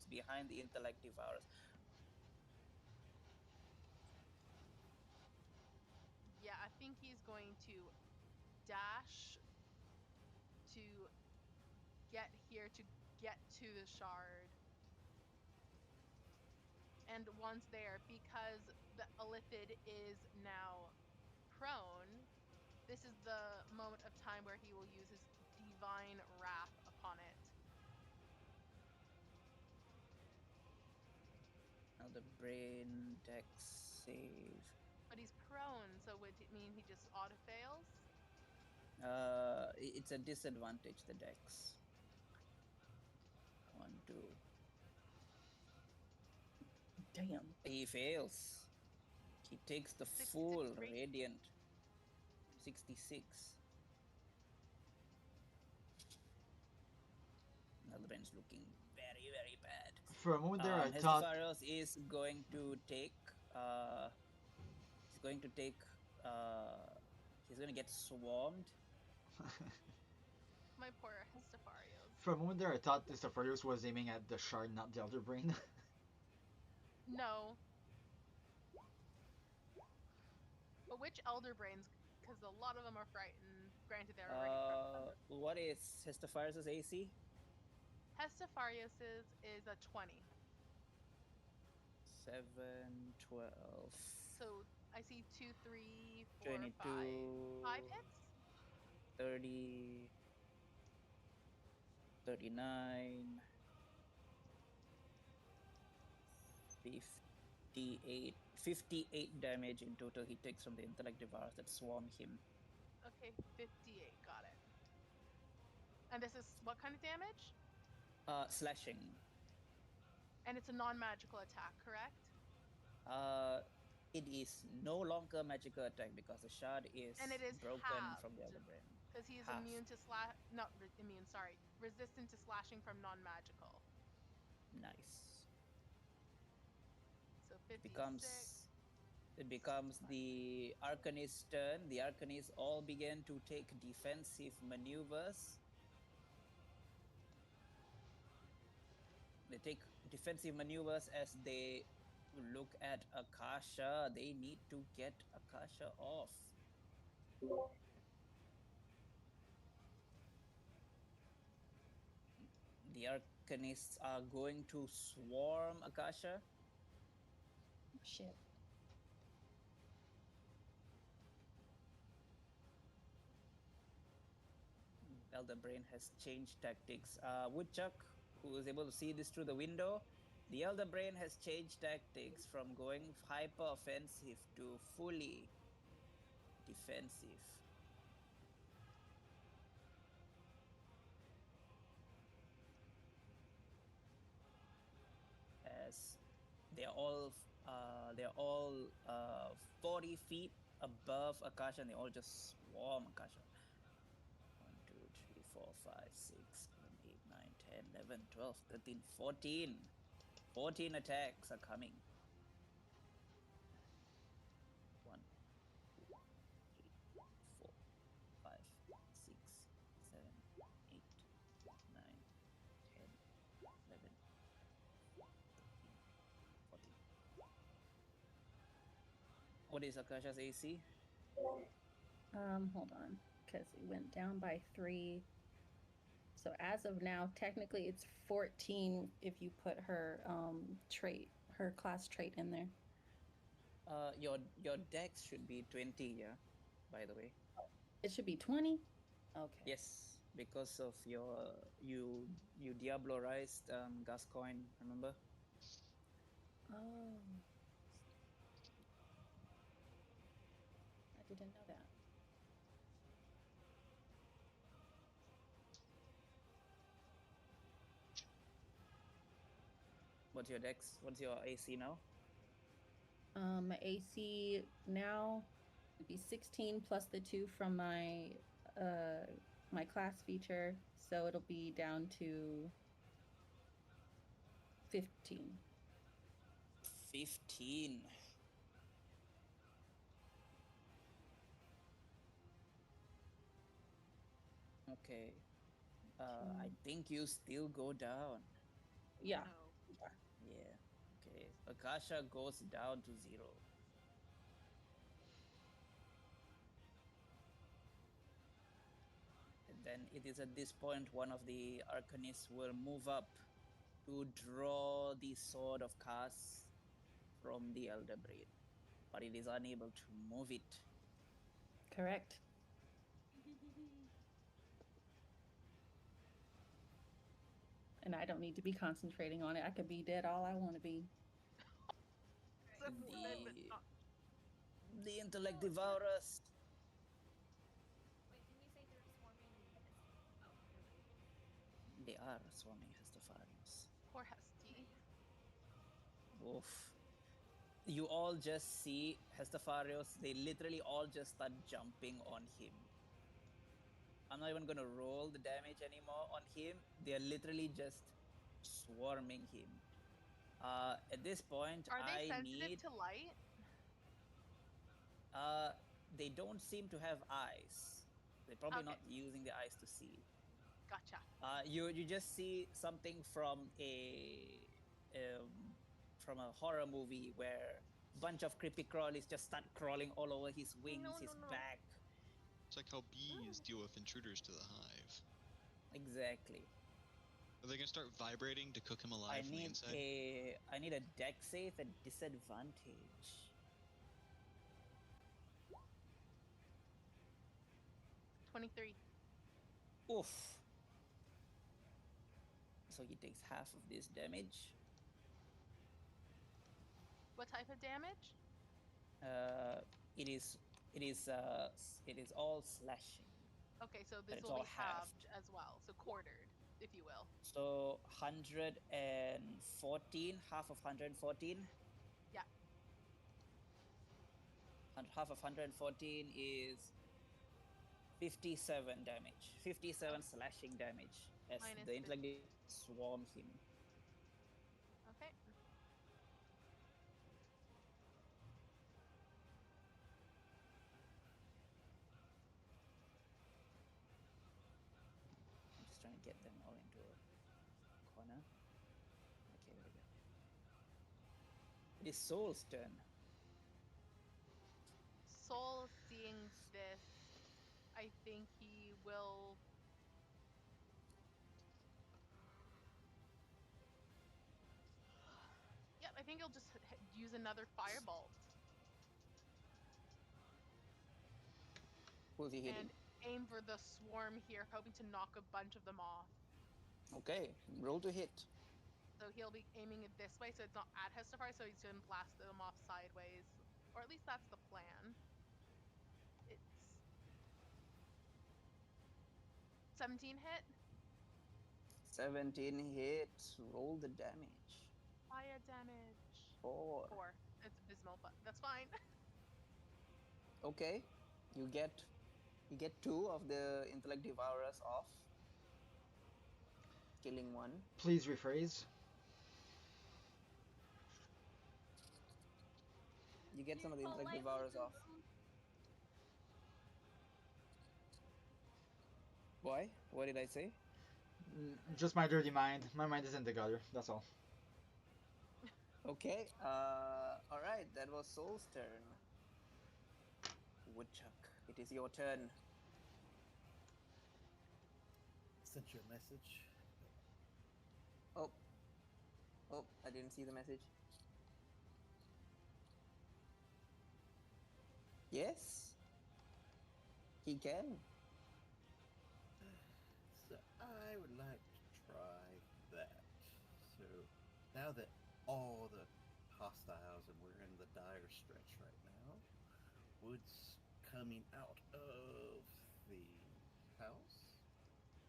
behind the intellect devours. Yeah, I think he's going to dash to get here to get to the shard. And once there, because the Illithid is now prone, This is the moment of time where he will use his divine wrath upon it. Now the brain dex save. But he's prone, so would it mean he just auto fails? It's a disadvantage, the dex. 1, 2. Damn. He fails. He takes the 66 full radiant. radiant. 66. Now the brain's looking very, very bad. For a moment there, I thought. Hestopharos is going to take. He's going to take. He's going to get swarmed. My poor Hestafarios. For a moment there, I thought Stefarius was aiming at the shard, not the elder brain. No. But which elder brains? Because a lot of them are frightened. Granted, they're already frightened. What is Hestopharos' AC? Hestafarios's is a 20. 7, 12. So I see 2, 3, 4, 22, 5 hits? 30, 39, 58 damage in total he takes from the intellect devours that swarm him. Okay, 58. Got it. And this is what kind of damage? Slashing. And it's a non-magical attack, correct? It is no longer a magical attack because the shard is And it is broken from the halved. other brain. Because he is Half. immune to resistant to slashing from non-magical. Nice. So 56. It becomes the Arcanist's turn. The Arcanists all begin to take defensive maneuvers. They take defensive maneuvers as they look at Akasha. They need to get Akasha off. The Arcanists are going to swarm Akasha. Shit. Elder Brain has changed tactics. Woodchuck, who is able to see this through the window, the Elder Brain has changed tactics from going hyper offensive to fully defensive. As they're all 40 feet above Akasha, and they all just swarm Akasha. 1, 2, 3, 4, 5, 6, 7, 8, 9, 10, 11, 12, 13, 14. 14 attacks are coming. 1, 2, 3, 4, 5, 6, 7, 8, 9, 10, 11, 13, 14. What is Akasha's AC? Hold on, because it went down by 3. So as of now, technically it's 14 if you put her her class trait in there. Your dex should be 20, yeah, by the way. It should be 20? Okay. Yes, because of you diablorized Gascoigne, remember? Oh. I didn't know that. What's your dex? What's your AC now? My AC now would be 16 plus the 2 from my class feature, so it'll be down to 15. 15. Okay. I think you still go down. Yeah. No. Yeah. Okay. Akasha goes down to 0. And then it is at this point one of the Arcanists will move up to draw the Sword of Kas from the Elder Brain. But it is unable to move it. Correct. and I don't need to be concentrating on it. I could be dead all I want to be. So dead, but The not. the intellect Oh, yeah. devour us. Wait, didn't you say they're swarming? Oh, never mind. They are swarming Hestafarius. Poor Hesty. Oof. You all just see Hestafarius. They literally all just start jumping on him. I'm not even gonna roll the damage anymore on him. They're literally just swarming him. At this point, Are they I sensitive need. to light? They don't seem to have eyes. They're probably Okay. not using the eyes to see. Gotcha. You just see something from a horror movie where a bunch of creepy crawlies just start crawling all over his wings, No, his no. back. It's like how bees deal with intruders to the hive. Exactly. Are they gonna start vibrating to cook him alive from the inside? I need a deck save at disadvantage. 23. Oof. So he takes half of this damage. What type of damage? Uh, it is it is all slashing. Okay, so But this it's will all be halved. halved as well. So quartered, if you will. So 114, half of 114. Yeah. Half of 114 is 57 damage. 57 Okay. slashing damage as Minus the intellect swarm him. Okay. I'm just trying to get them all into a corner. Okay, there we go. It is Soul's turn. Soul seeing this, I think he will. Yep, I think he'll just use another firebolt Who's he hitting? and aim for the swarm here, hoping to knock a bunch of them off. Okay, roll to hit. So he'll be aiming it this way, so it's not at Hestafar, so he's going to blast them off sideways. Or at least that's the plan. It's 17 hit. 17 hits. Roll the damage. Fire damage. 4. 4. It's abysmal, but that's fine. Okay, you get 2 of the intellect devourers off, killing one. Please rephrase. You get some of the You intellect politely devourers off. remove. Why? What did I say? Just my dirty mind. My mind is in the gutter. That's all. Okay. All right. That was Soul's turn. Woodchuck, it is your turn. Sent you a message. Oh. Oh, I didn't see the message. Yes. He can. So I would like to try that. So now that all the hostiles and we're in the dire stretch right now, Wood's coming out of the house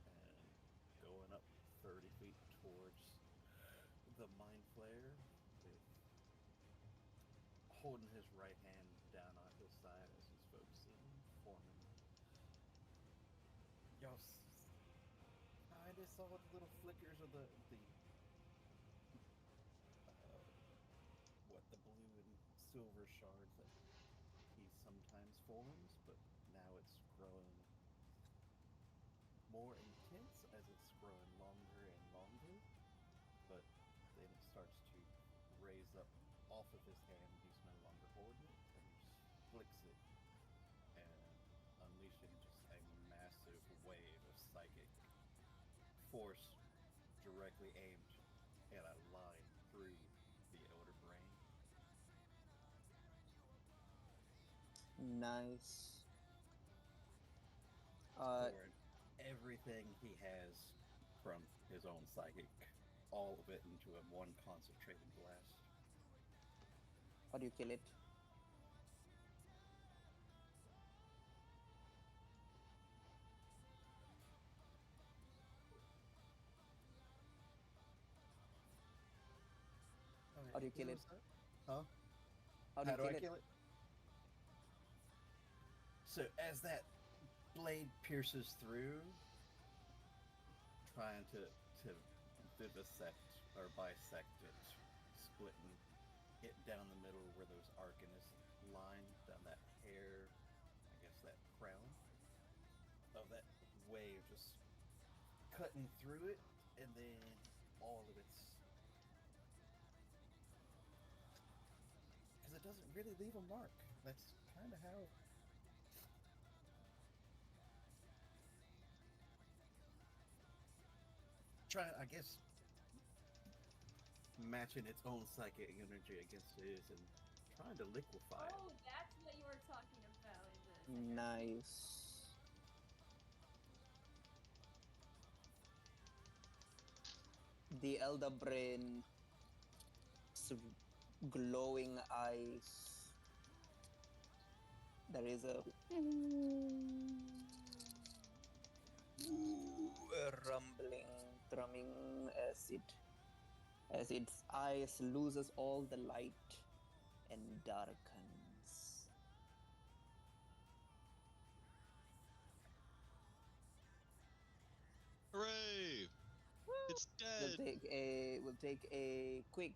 and going up 30 feet towards the mind flare with holding his right hand down on his side as he's focusing, forming. Y'all I just saw the little flickers of the what the blue and silver shards that he sometimes forms, but now it's growing more intense as it's growing longer and longer. But then it starts to raise up off of his hand. He's no longer holding it, and he just flicks it and unleashing just a massive wave of psychic force directly aimed at a line through the elder brain. Nice. Pouring everything he has from his own psychic all of it into a one concentrated blast. How do you kill it? How do you kill it? Huh? How do you kill it? kill it? So as that blade pierces through, trying to vivisect or bisect it, splitting it down the middle where those arcanist lines down that hair, I guess that crown of that wave just cutting through it, and then all of its, because it doesn't really leave a mark. That's kind of how. Trying, I guess, matching its own psychic energy against his and trying to liquefy Oh, it. that's what you were talking about in the. Nice. The elder brain glowing eyes. There is a rumbling, thrumming as its eyes loses all the light and darkens. Hooray! It's We'll dead. take a quick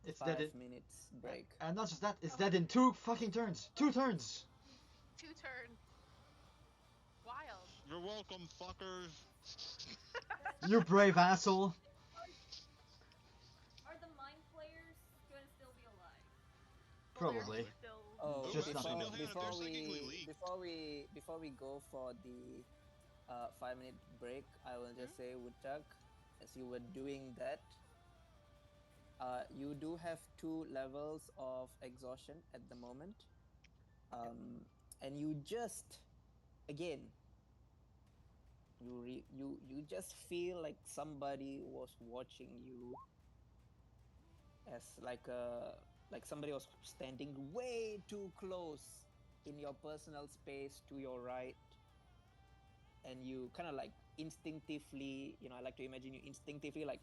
It's dead in, 5 minutes break. and not just that, it's dead in 2 fucking turns. 2 turns. 2 turns. Wild. You're welcome, fuckers. You brave asshole. Are the mind flayers gonna still be alive? Probably. They're still. Oh, Just actually, not no, enough. hang on. If they're psychically leaked, before we go for the 5 minute break, I will just say, Woodchuck, as you were doing that, you do have 2 levels of exhaustion at the moment, and you just again you just feel like somebody was watching you, as like somebody was standing way too close in your personal space to your right, and you kind of like instinctively, I like to imagine you instinctively like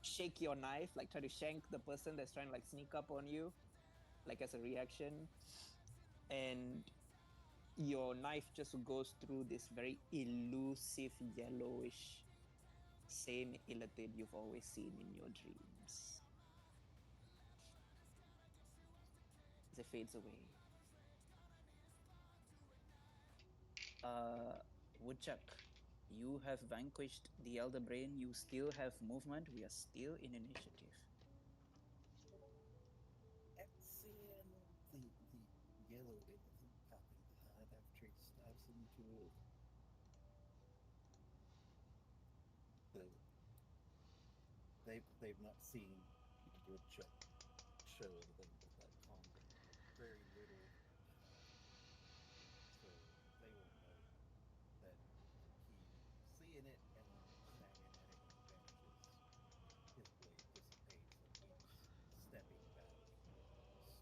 shake your knife, like try to shank the person that's trying to like sneak up on you, like as a reaction, and your knife just goes through this very elusive yellowish same illithid you've always seen in your dreams as it fades away. Woodchuck, you have vanquished the Elder Brain. You still have movement. We are still in initiative. Seeing the yellow anything popping behind after he stabs into it. The, they've not seen Woodchuck show anything but that comment. Very little, so they won't know that he seeing it and snagging at it vanishes. His blade dissipates and he's stepping back,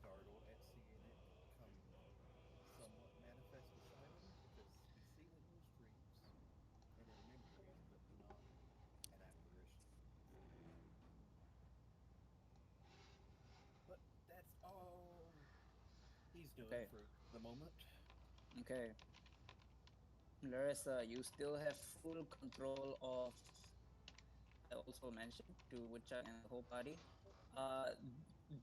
startled at seeing it come somewhat manifest beside him because he's seen it in his dreams and in memories, but not an apparition. But that's all he's doing Okay. for the moment. Okay. Larissa, you still have full control of, I also mentioned to Woodchuck and the whole party,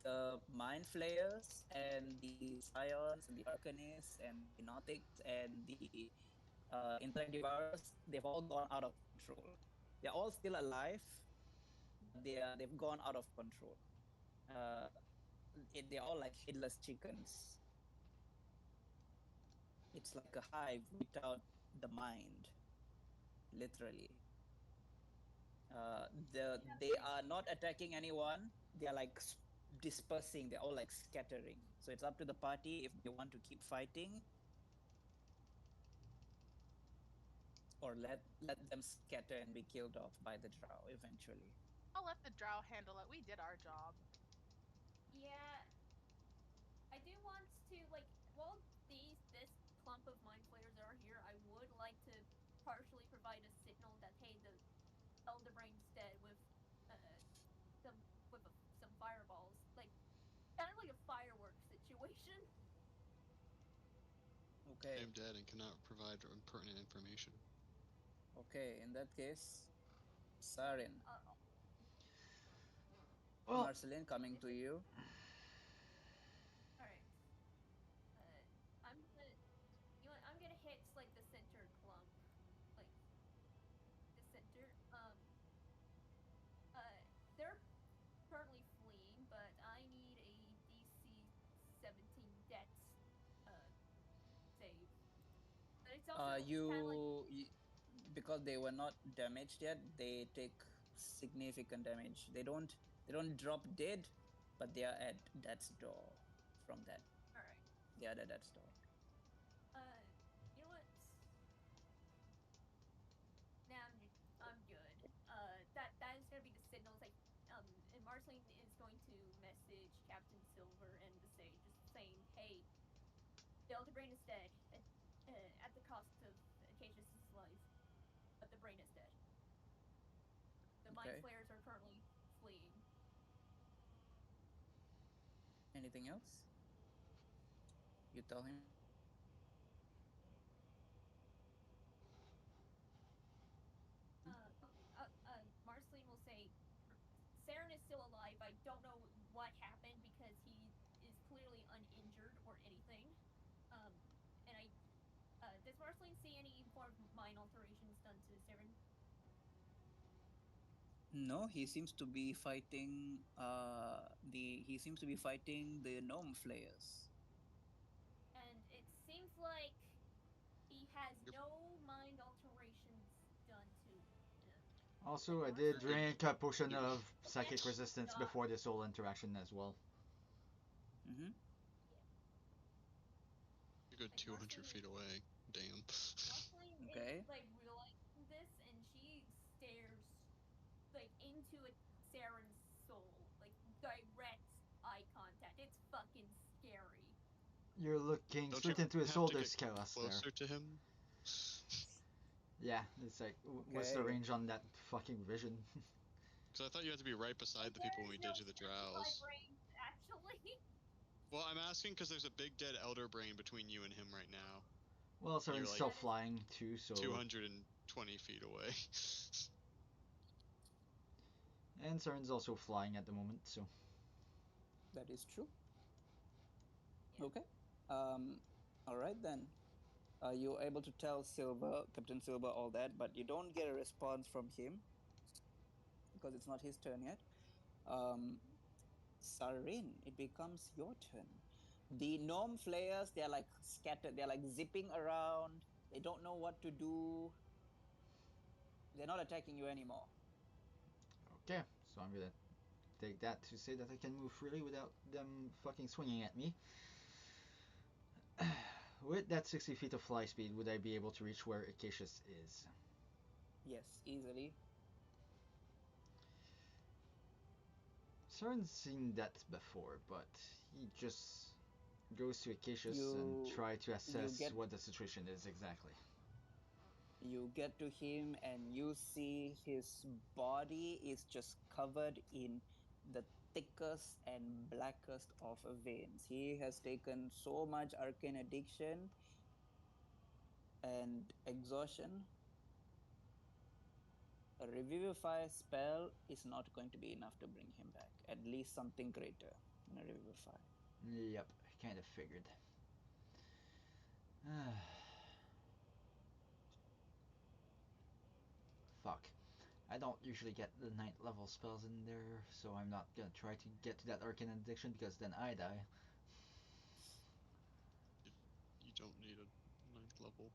the Mind Flayers and the Scions and the Arcanists and the Gnostics and the Intellect Devourers, they've all gone out of control. They're all still alive, but they've gone out of control. They're all like headless chickens. It's like a hive without the mind, literally. They are not attacking anyone. They are like dispersing. They're all like scattering. So it's up to the party if they want to keep fighting or let them scatter and be killed off by the drow eventually. I'll let the drow handle it. We did our job. Yeah, I do want to like while this clump of mind flayers are here, I would like to partially provide a signal that hey, the Elder Brain's dead with uh some some fireballs, like kind of like a fireworks situation. I Okay. am dead and cannot provide pertinent information. Okay. In that case, Sarin, Uh, Well, Marceline coming this to is you. all right. Uh, I'm gonna I'm gonna hit like the center clump, like the center. They're currently fleeing, but I need a DC 17 Dex uh save. But it's also kind of like You because they were not damaged yet, they take significant damage. They don't drop dead, but they are at death's door from that. all right. They are at death's door. Uh, you know what? Nah, I'm good. That is gonna be the signal. It's like and Marceline is going to message Captain Silver and the Sage, just saying, "Hey, the Elder Brain is dead at the cost of Acacius's life, but the brain is dead. The mind Okay. flayers are currently fleeing." Anything else? You tell him. Marceline will say, Saren is still alive. I don't know what happened because he is clearly uninjured or anything. Um, and does Marceline see any form of mind alterations done to Saren? No, he seems to be fighting the gnome flayers. And it seems like he has Yep. no mind alterations done to him. And also, I did Marceline drink a potion You, of psychic definitely resistance not. before this whole interaction as well. mm-hmm. Yeah, A good like 200 feet away. Damn. Marceline is Okay. like realizing this, and she stares like into Saren's soul, like direct eye contact. It's fucking scary. You're looking Don't you straight into his have soul. to There's get chaos there. closer to him? Yeah, it's like, what's the Okay. range on that fucking vision? Because I thought you had to be right beside the There people when is we no did to the specified drows. range, actually. Well, I'm asking because there's a big dead elder brain between you and him right now. Well, And you're Saren's like still That is flying too, so 220 feet away. and Saren's also flying at the moment, so That is true. yeah. Okay. Um. All right then. You're able to tell Captain Silver, all that, but you don't get a response from him because it's not his turn yet. Um, Sarin, it becomes your turn. The gnome flayers, they're like scattered, they're like zipping around. They don't know what to do. They're not attacking you anymore. okay. So I'm gonna take that to say that I can move freely without them fucking swinging at me. With that 60 feet of fly speed, would I be able to reach where Acacius is? Yes, easily. Saren's seen that before, but he just goes to Acacius and You try to you assess get what the situation is exactly. you get to him and you see his body is just covered in the thickest and blackest of veins. He has taken so much arcane addiction and exhaustion. A revivify spell is not going to be enough to bring him back. At least something greater than a revivify. Yep, kind of figured. Fuck. I don't usually get the 9th level spells in there, so I'm not gonna try to get to that arcane addiction because then I die. You don't need a 9th level.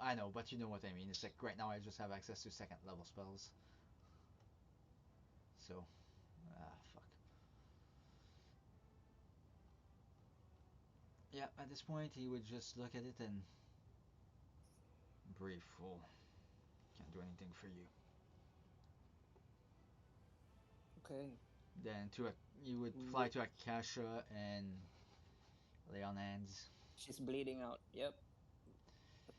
I know, but you know what I mean. It's like right now I just have access to 2nd level spells. So, fuck. Yeah, at this point he would just look at it and breathe full. Can't do anything for you. Okay. Then you would fly to Akasha and lay on hands. She's bleeding out. Yep.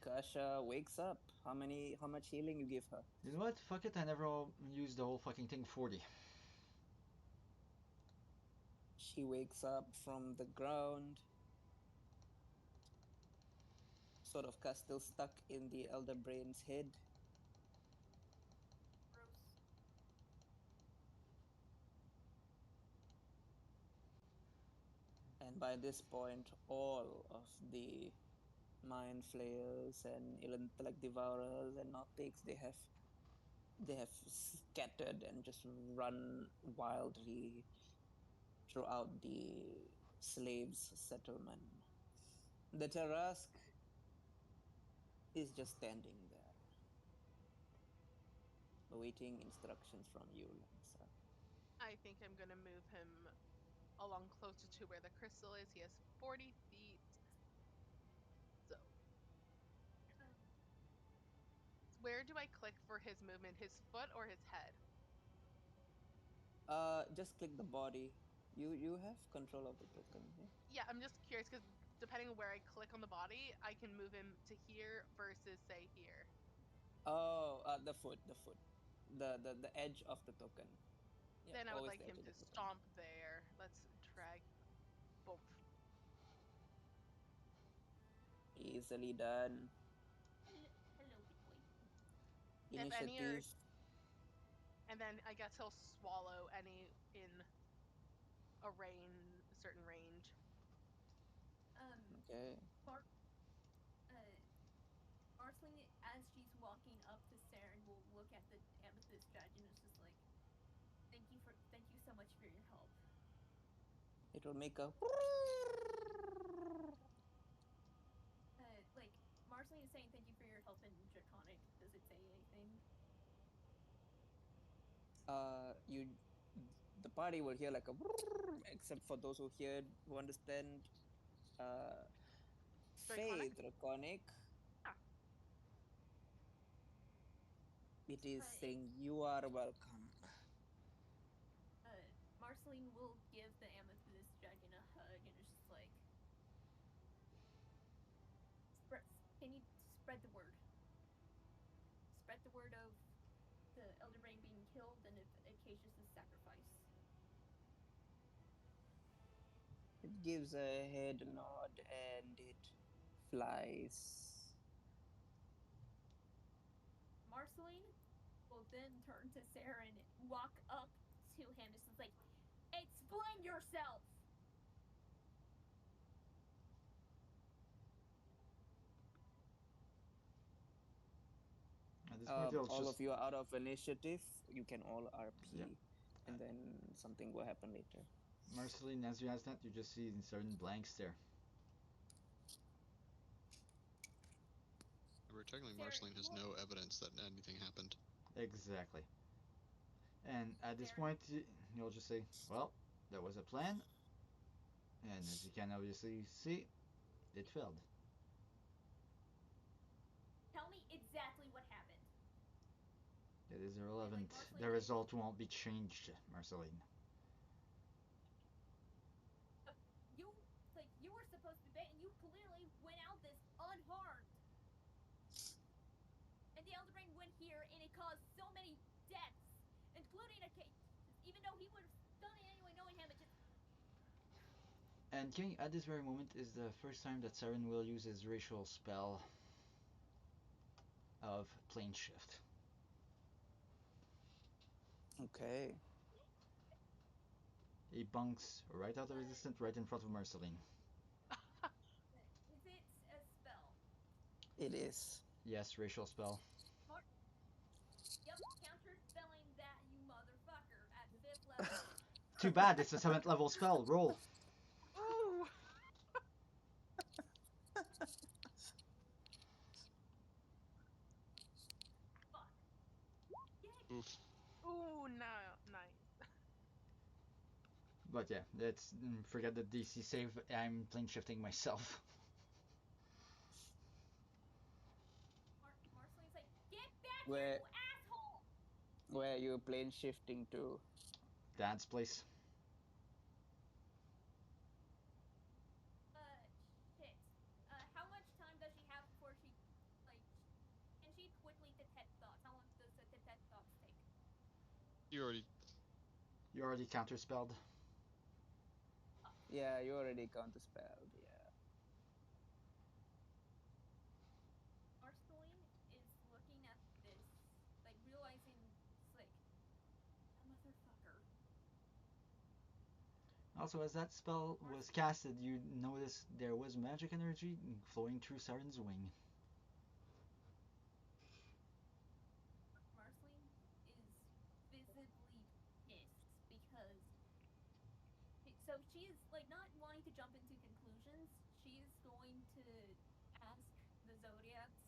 Akasha wakes up. How much healing you give her? You know what? Fuck it, I never used the whole fucking thing 40. She wakes up from the ground, sort of still stuck in the elder brain's head. Gross. And by this point, all of the mind flayers and intellect devourers and noctics, they have scattered and just run wildly throughout the slaves settlement. The Tarask is just standing there, awaiting instructions from you, Lancer. I think I'm gonna move him along closer to where the crystal is. He has 40 feet. So, where do I click for his movement? His foot or his head? Just click the body. You have control of the token, yeah? Yeah, I'm just curious because depending on where I click on the body, I can move him to here versus say here. Oh, the foot, the edge of the token. Yeah, Then I would always like the edge him of to the token. stomp there. Let's drag. Boom. Easily done. Hello, big boy. If any are, Initiative. and then I guess he'll swallow any in a certain range. Okay. Mar- uh, Marceline, as she's walking up to Saren, will look at the amethyst judge and is just like, thank you so much for your help. It will make a. Like Marceline is saying thank you for your help in Draconic. Does it say anything? You. The party will hear like a. Except for those who understand. Uh, Fey Draconic? Draconic. Ah. It is saying you are welcome. Marceline will give the amethyst dragon a hug and is just like, can you spread the word? Spread the word of the Elder Brain being killed and of Acacius' sacrifice. It gives a head nod and it flies. Marceline will then turn to Saren, walk up to him, just like, explain yourself! At this point, All of you are out of initiative. You can all RP, Yeah. and then something will happen later. Marceline, as you ask that, you just see certain blanks there. Technically, Marceline has no evidence that anything happened. Exactly. And at this point, you'll just say, well, there was a plan, and as you can obviously see, it failed. Tell me exactly what happened. It is irrelevant. The result won't be changed, Marceline. You were supposed to be, and you clearly went out this unharmed. And the Elder Brain went here, and it caused so many deaths, including even though he would have done it anyway, knowing him, it just. And King, at this very moment, is the first time that Saren will use his racial spell of plane shift. Okay. He bunks right out of resistance, right in front of Marceline. Is it a spell? It is. Yes, racial spell. Yep, counter spelling that, you motherfucker, at 5th level. Too bad, it's a 7th level spell. Roll. Ooh! Fuck. Yay. Oof. Ooh, no, nice. But yeah, let's forget the DC save. I'm plane shifting myself. Marceline's like, get back Where here, you asshole! where you plane shifting to? Dad's place. Shit. How much time does she have before she, like, can she quickly detect thoughts? How long does the detect thoughts take? You already. You already counterspelled. Yeah, you already counterspelled. Yeah. Marceline is looking at this, like, realizing it's like, a motherfucker. Also, as that spell was casted, you noticed there was magic energy flowing through Saren's wing. Marceline is visibly pissed because so she is like not wanting to jump into conclusions. She is going to ask the Zodiacs,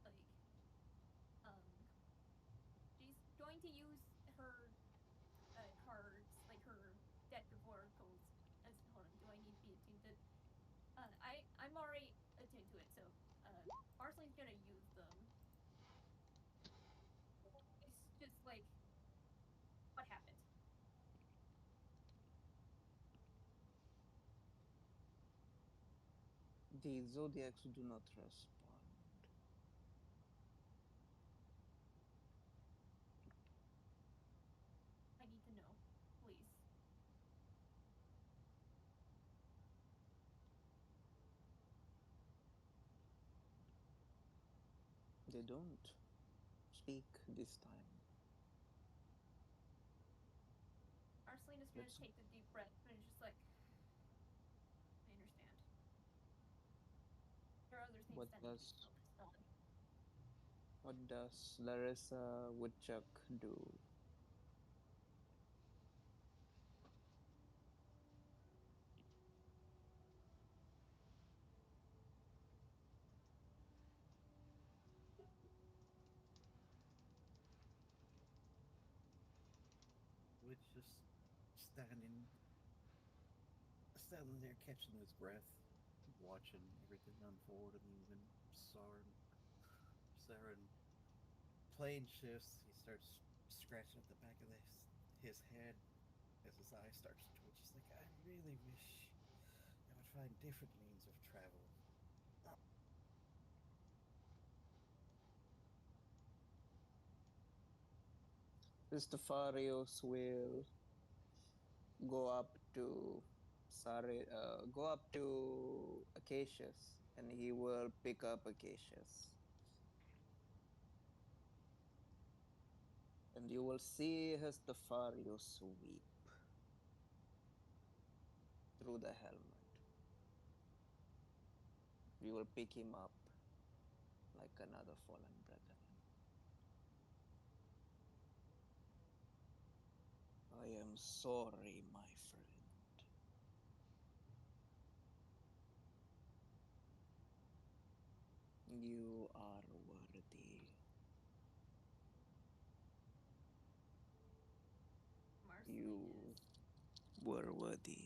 like, um, she's going to use her cards, like her deck of oracles. As hold on, do I need to be attuned to? I'm already attuned to it, so Marceline's gonna use them. It's just like, what happened? The zodiacs do not respond. I need to know, please. They don't speak this time. Marceline is gonna Let's- take the deep breath and just like, I understand. There are other things What that need to be does focused on. what does Larissa Woodchuck do? Would just standing, standing there catching his breath, watching everything unfold, and even Saren plane shifts. He starts scratching at the back of his head as his eye starts to twitch. He's like, I really wish I would find different means of travel. Stefarios will go up to go up to Acacius, and he will pick up Acacius. And you will see Stefarios weep through the helmet. You will pick him up like another fallen brethren. I am sorry, my friend. You are worthy. Marceline You is were worthy.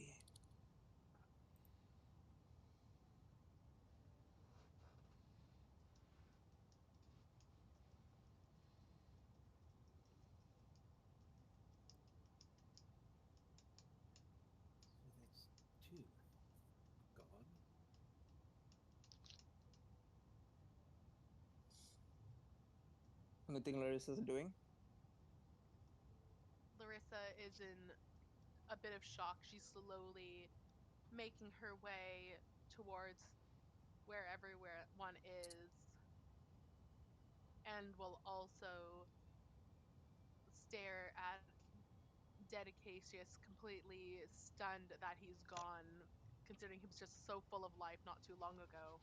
So that's two gone. Anything Larissa's doing? Larissa is in a bit of shock. She's slowly making her way towards where everyone is, and will also stare at Dedicacious, completely stunned that he's gone, considering he was just so full of life not too long ago.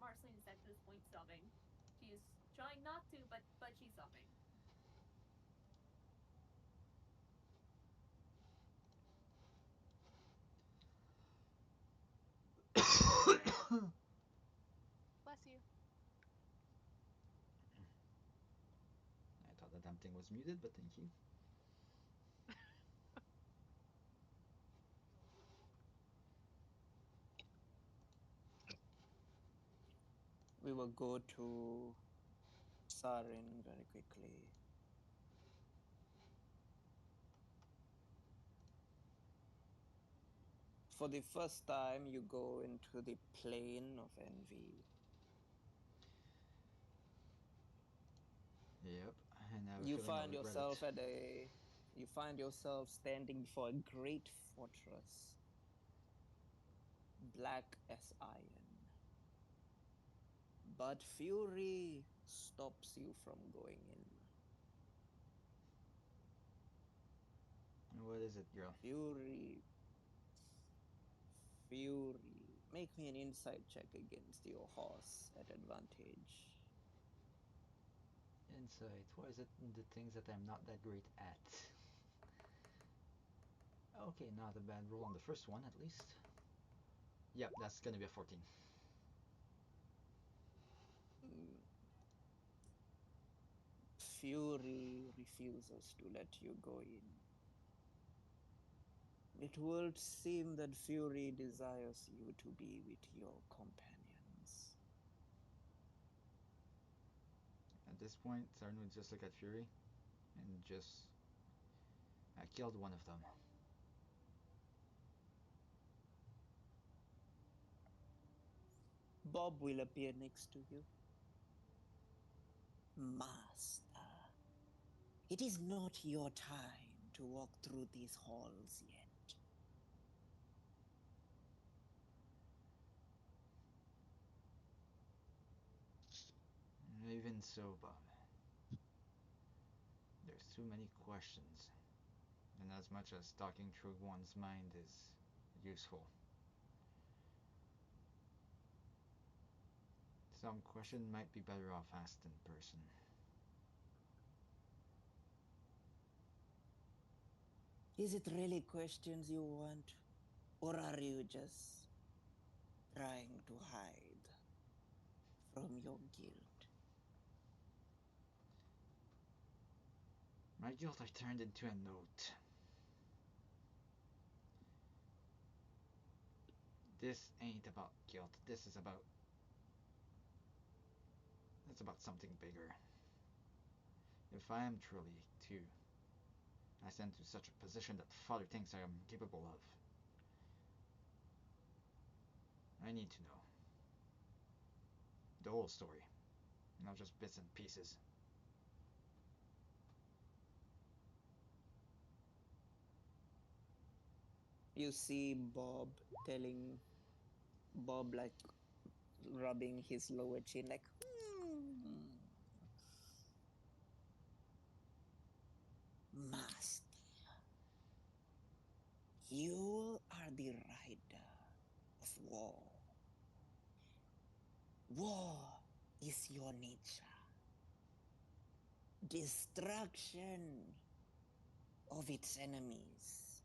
Marceline is at this point sobbing. She is trying not to, but she's sobbing. Bless you. I thought the damn thing was muted, but thank you. We will go to Sarin very quickly. For the first time, you go into the plane of envy. Yep, and I have a You feeling I'll find regret yourself it. you find yourself standing before a great fortress, black as iron. But fury stops you from going in. What is it, girl? Fury. Fury. Make me an insight check against your horse at advantage. Insight. Why is it the things that I'm not that great at? Okay, not a bad roll on the first one, at least. Yep, that's gonna be a 14. Fury refuses to let you go in. It would seem that Fury desires you to be with your companions. At this point, Sarn would just look at Fury and just... I killed one of them. Bob will appear next to you. Master, it is not your time to walk through these halls yet. Even so, Bob. There's too many questions. And as much as talking through one's mind is useful, some question might be better off asked in person. Is it really questions you want? Or are you just trying to hide from your guilt? My guilt I turned into a note. This ain't about guilt. This is about... It's about something bigger. If I am truly, too, ascend to such a position that Father thinks I am capable of, I need to know the whole story, not just bits and pieces. You see Bob like rubbing his lower chin, like, Master, you are the rider of war. War is your nature. Destruction of its enemies.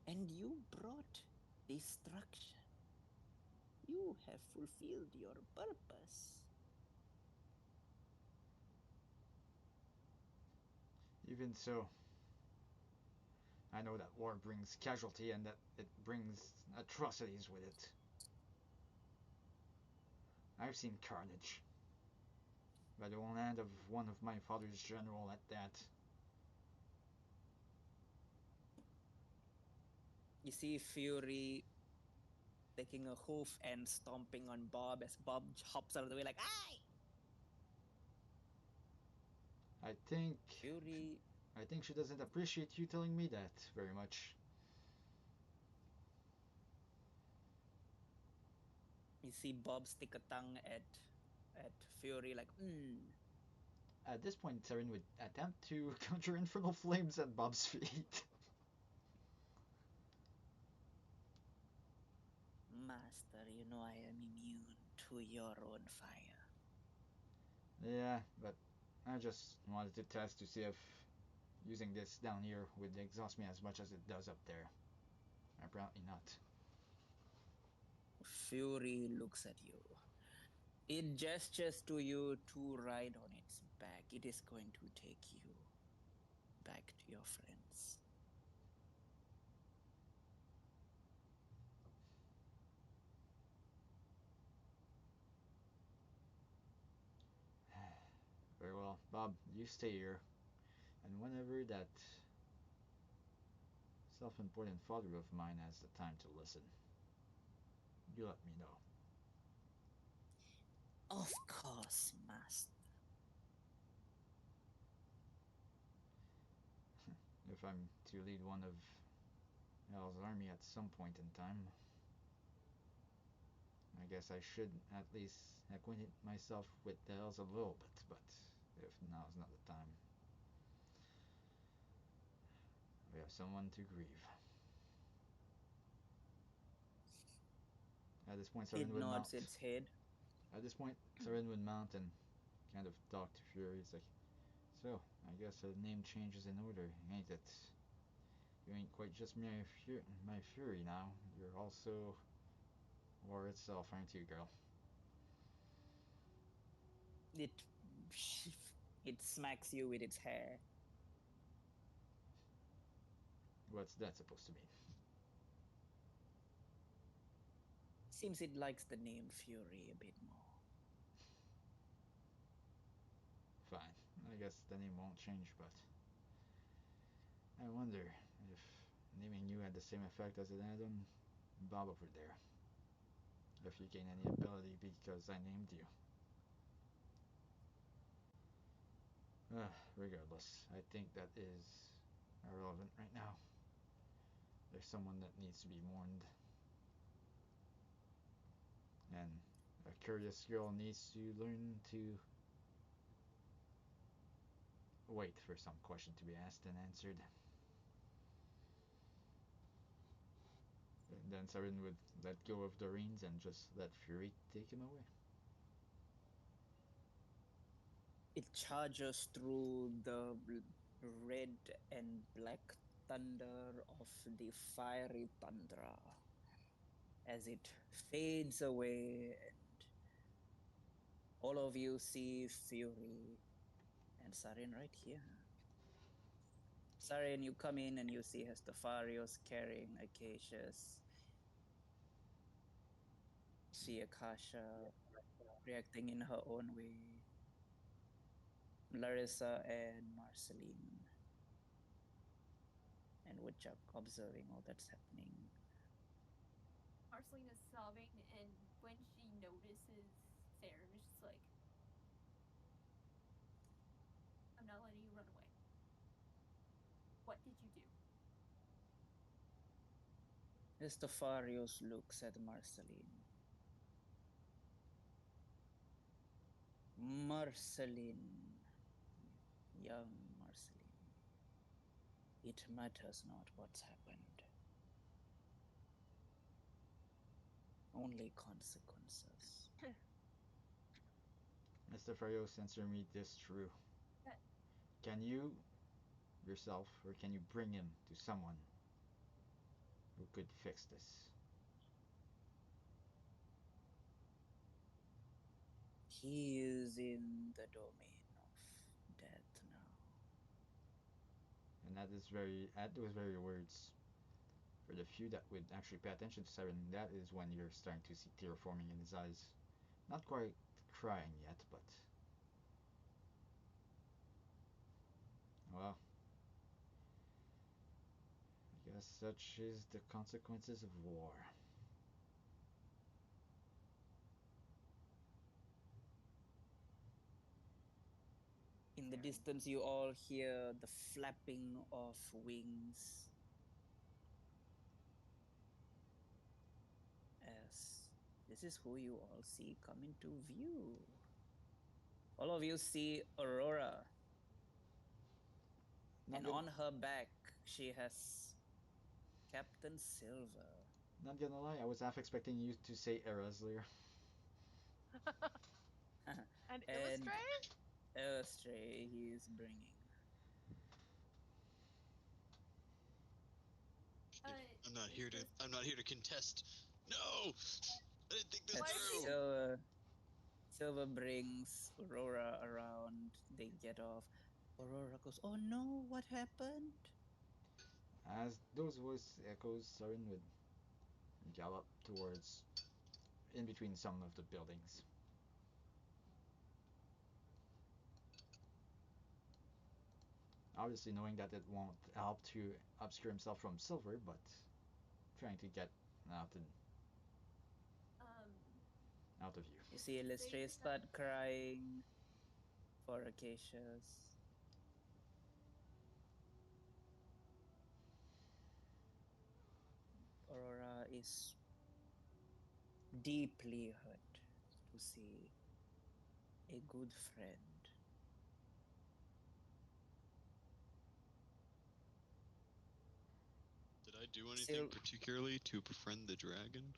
And you brought destruction. You have fulfilled your purpose. Even so, I know that war brings casualty and that it brings atrocities with it. I've seen carnage. By the hand of one of my father's general at that. You see Fury taking a hoof and stomping on Bob as Bob hops out of the way like, "Aye!" I think Fury, I think she doesn't appreciate you telling me that very much. you see Bob stick a tongue at Fury like, At this point, Seren would attempt to conjure infernal flames at Bob's feet. Master, you know I am immune to your own fire. Yeah, but I just wanted to test to see if using this down here would exhaust me as much as it does up there. Apparently not. Fury looks at you. It gestures to you to ride on its back. It is going to take you back to your friends. Well, Bob, you stay here, and whenever that self-important father of mine has the time to listen, you let me know. Of course, master. If I'm to lead one of Al's army at some point in time, I guess I should at least acquaint myself with the elves a little bit, but if now's not the time, we have someone to grieve. At this point, It Saren would mount. nods its head. At this point, Saren would mount and kind of talk to Fury. He's like, so, I guess the name change is in order, ain't it? You ain't quite just my Fury now. You're also war itself, aren't you, girl? It it smacks you with its hair. What's that supposed to mean? Seems it likes the name Fury a bit more. Fine. I guess the name won't change, but I wonder if naming you had the same effect as it had on Bob over there. If you gain any ability because I named you. Regardless, I think that is irrelevant right now. There's someone that needs to be mourned. And a curious girl needs to learn to wait for some question to be asked and answered. And then Saren would let go of the reins and just let Fury take him away. It charges through the red and black thunder of the fiery tundra as it fades away, and all of you see Fury and Sarin right here. Sarin, you come in and you see Hestafarios carrying Acacius. See Akasha reacting in her own way. Larissa and Marceline and Woodchuck observing all that's happening. Marceline is sobbing, and when she notices Saren, is just like, I'm not letting you run away. What did you do? Estefarios looks at Marceline. Marceline, young Marceline, it matters not what's happened. Only consequences. Mr. Farios, answer me this true. That Can you yourself, or can you bring him to someone who could fix this? He is in the domain of death now. And those very words, for the few that would actually pay attention to Siren, that is when you're starting to see tear forming in his eyes. Not quite crying yet, but well, I guess such is the consequences of war. In the distance, you all hear the flapping of wings as this is who you all see come into view. All of you see Aurora, Not and gonna, on her back, she has Captain Silver. not gonna lie, I was half expecting you to say Eraslier. And And illustrate? Elstray he is bringing. I'm not is here to. this I'm not here to contest. No, I didn't think this Why is he- through. Silver brings Aurora around. They get off. Aurora goes, "Oh no, what happened?" As those voice echoes, Siren would gallop towards in between some of the buildings. obviously knowing that it won't help to obscure himself from Silver, but trying to get out and Um, out of you. You see Illustrae start crying for Acacius. Aurora is deeply hurt to see a good friend. Did I do anything Still, particularly to befriend the dragon?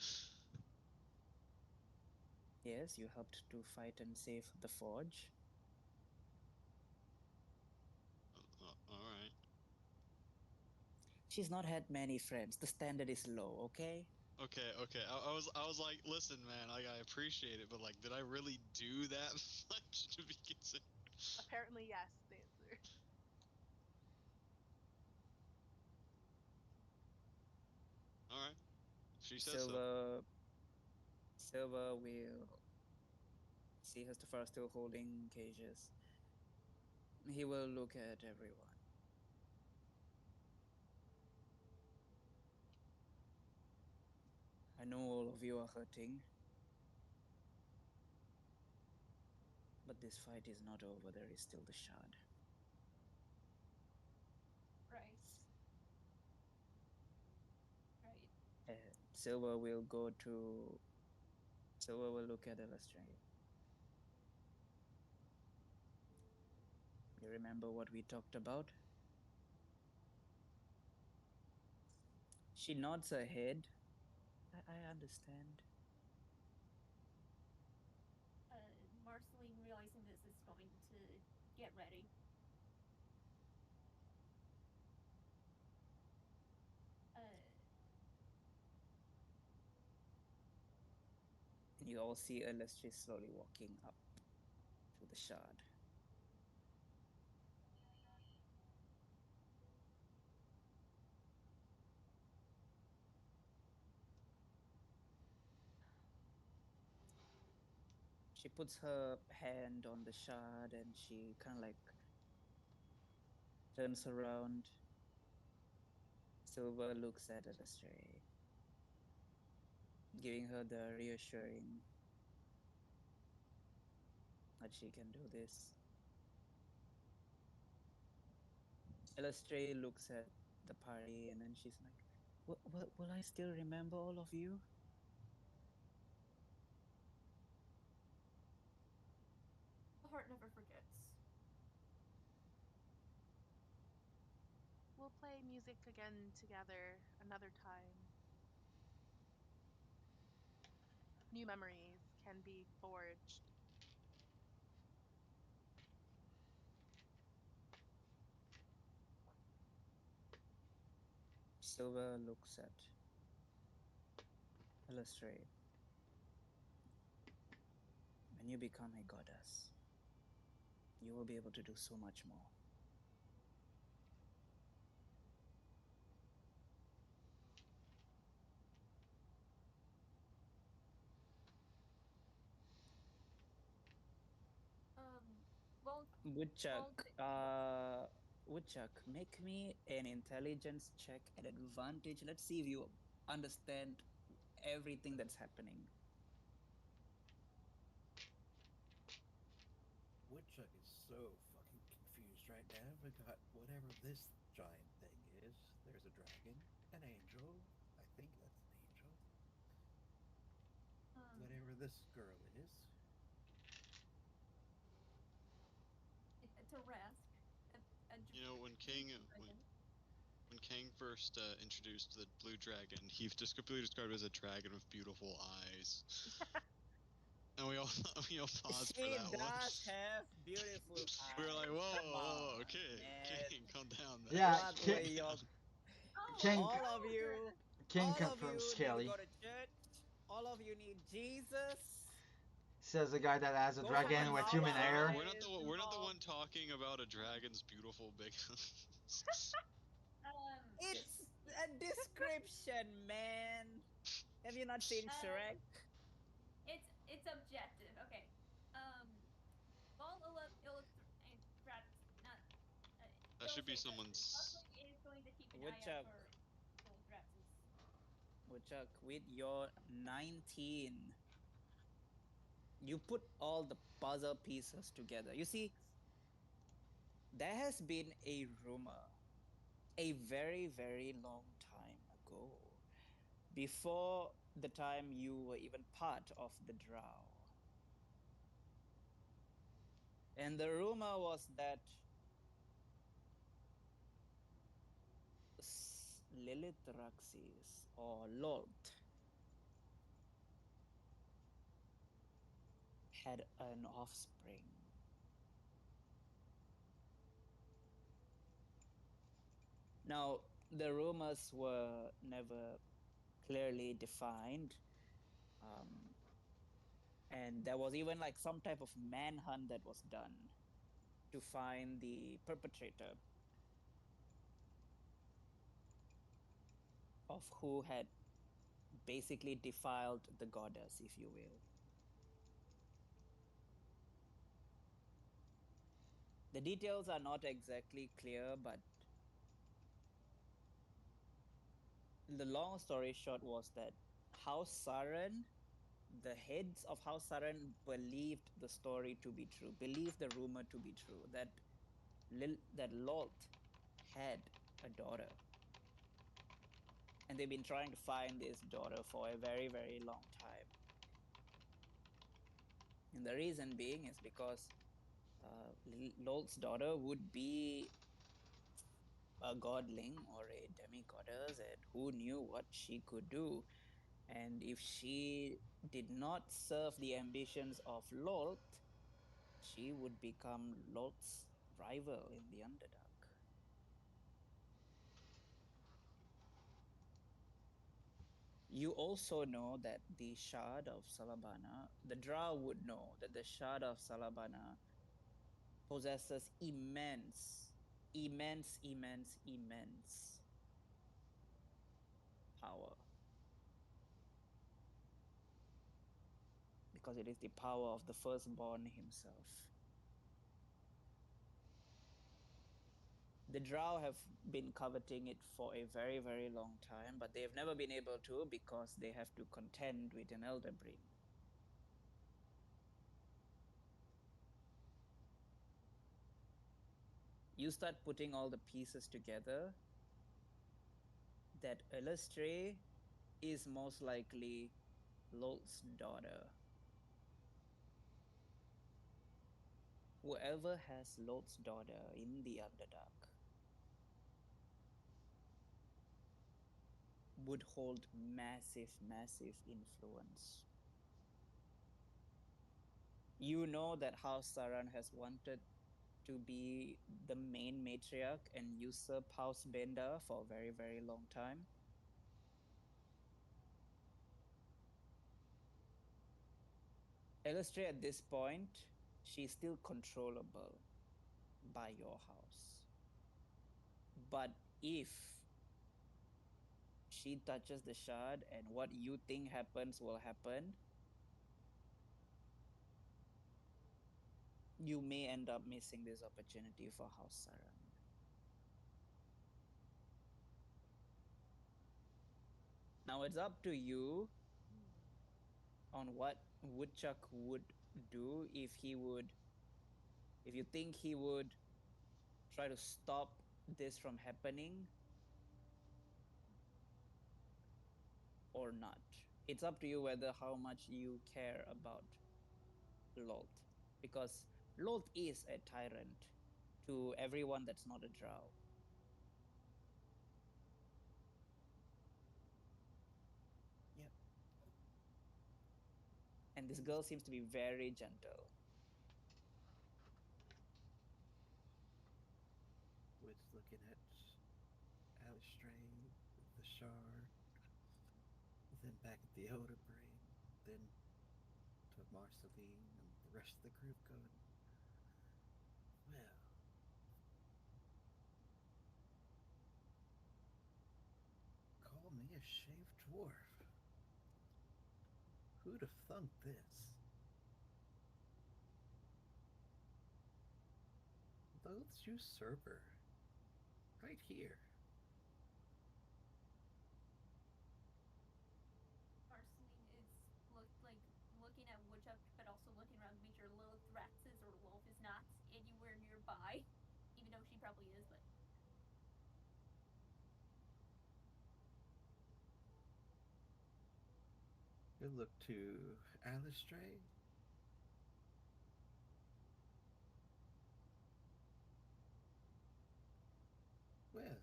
yes, you helped to fight and save the forge. All right. She's not had many friends. The standard is low, okay? Okay. I was like, listen, man, like I appreciate it, but like, did I really do that much to be considered? Apparently, yes, the answer. All right. She says so. Silver will see Hustafar still holding cages. He will look at everyone. I know all of you are hurting. But this fight is not over. There is still the shard. right. Right. Silver will go to. Silver will look at Illustrae. You remember what we talked about? She nods her head. I understand. Marceline, realizing this, is going to get ready. And you all see Illustrae slowly walking up to the shard. She puts her hand on the shard and she kind of like turns around. Silver looks at Illustrae, giving her the reassuring that she can do this. Illustrae looks at the party and then she's like, will I still remember all of you? The heart never forgets. We'll play music again together another time. New memories can be forged. Silver looks at Illustrae. When you become a goddess, you will be able to do so much more. Well, Woodchuck, Woodchuck, make me an intelligence check at advantage. Let's see if you understand everything that's happening. Woodchuck is so fucking confused right now. We got whatever this giant thing is. There's a dragon, an angel. I think that's an angel. Whatever this girl is. it's a Rask. You know, when Kang first introduced the blue dragon, he just completely described it as a dragon with beautiful eyes. And we all paused for She that does one. have beautiful eyes. We were like, Come whoa, on, okay, man. Kang, calm down. Yeah, What King, were your... Oh, King, All of you, King all of confirms you need to Skelly. go to church. All of you need Jesus. Says the guy that has a Go have dragon a with We're, human hair. we're not the involved. one talking about a dragon's beautiful big. It's a description, man. Have you not seen Shrek? it's objective. Okay. Vol not should be say that someone's. Ludwig is going to keep an eye Woodchuck. out for gold dresses. Woodchuck, with your 19, you put all the puzzle pieces together. You see, there has been a rumor a very, very long time ago, before the time you were even part of the drow. And the rumor was that Lilith Raxis or Lolt had an offspring. Now, the rumors were never clearly defined. And there was even like some type of manhunt that was done to find the perpetrator of who had basically defiled the goddess, if you will. The details are not exactly clear, but the long story short was that House Saran, the heads of House Saran believed the story to be true, believed the rumor to be true, that that Lolt had a daughter. And they've been trying to find this daughter for a very, very long time. And the reason being is because Lolt's daughter would be a godling or a demigoddess, and who knew what she could do. And if she did not serve the ambitions of Lolt, she would become Lolt's rival in the Underdark. You also know that the Shard of Salabana, the Drow would know that the Shard of Salabana possesses immense, immense, immense, immense power. Because it is the power of the firstborn himself. The Drow have been coveting it for a very, very long time, but they have never been able to because they have to contend with an Elder Brain. You start putting all the pieces together, that Illustre is most likely Lolt's daughter. Whoever has Lolt's daughter in the Underdark would hold massive, massive influence. You know that House Saran has wanted to be the main matriarch and usurp House Benda for a very, very long time. Illustre at this point, she's still controllable by your house. But if she touches the shard and what you think happens will happen, you may end up missing this opportunity for House Saran. Now it's up to you on what Woodchuck would do if you think he would try to stop this from happening or not. It's up to you whether how much you care about Loth, because Loth is a tyrant to everyone that's not a drow. Yep. And this girl seems to be very gentle. Wood's looking at Alistrain, the Shard, then back at the Elder Brain, then to Marceline and the rest of the group going, well, call me a shaved dwarf. Who'd have thunk this? Loth's usurper right here. Marceline is looking at Woodchuck, but also looking around to make sure Lilith Thraxis or Wolf is not anywhere nearby, even though she probably is. But You look to Alistray. Well,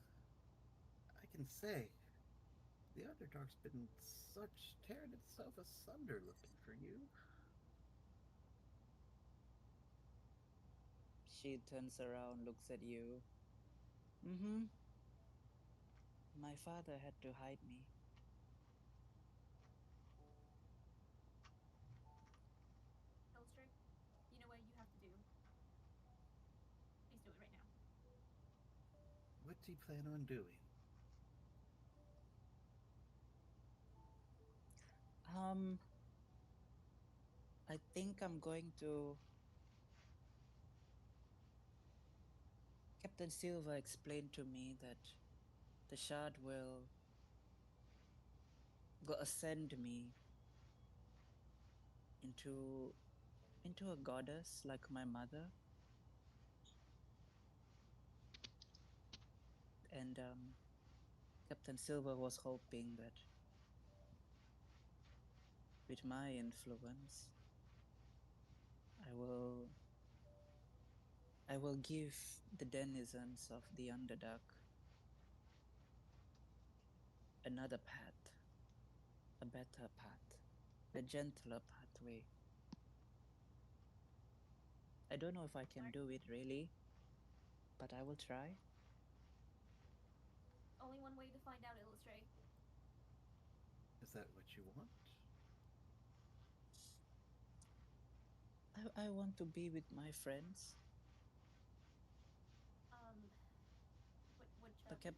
I can say the Underdark's been such tearing itself asunder looking for you. She turns around, looks at you. Mm-hmm. My father had to hide me. Illustrate, you know what you have to do. Please do it right now. What do you plan on doing? Um, I think I'm going to. Captain Silver explained to me that the shard will ascend me into a goddess like my mother, and Captain Silver was hoping that with my influence, I will give the denizens of the Underdark another path, a better path, a gentler pathway. I don't know if I can do it really, but I will try. Only one way to find out, Illustrate. Is that what you want? I want to be with my friends. Woodchuck.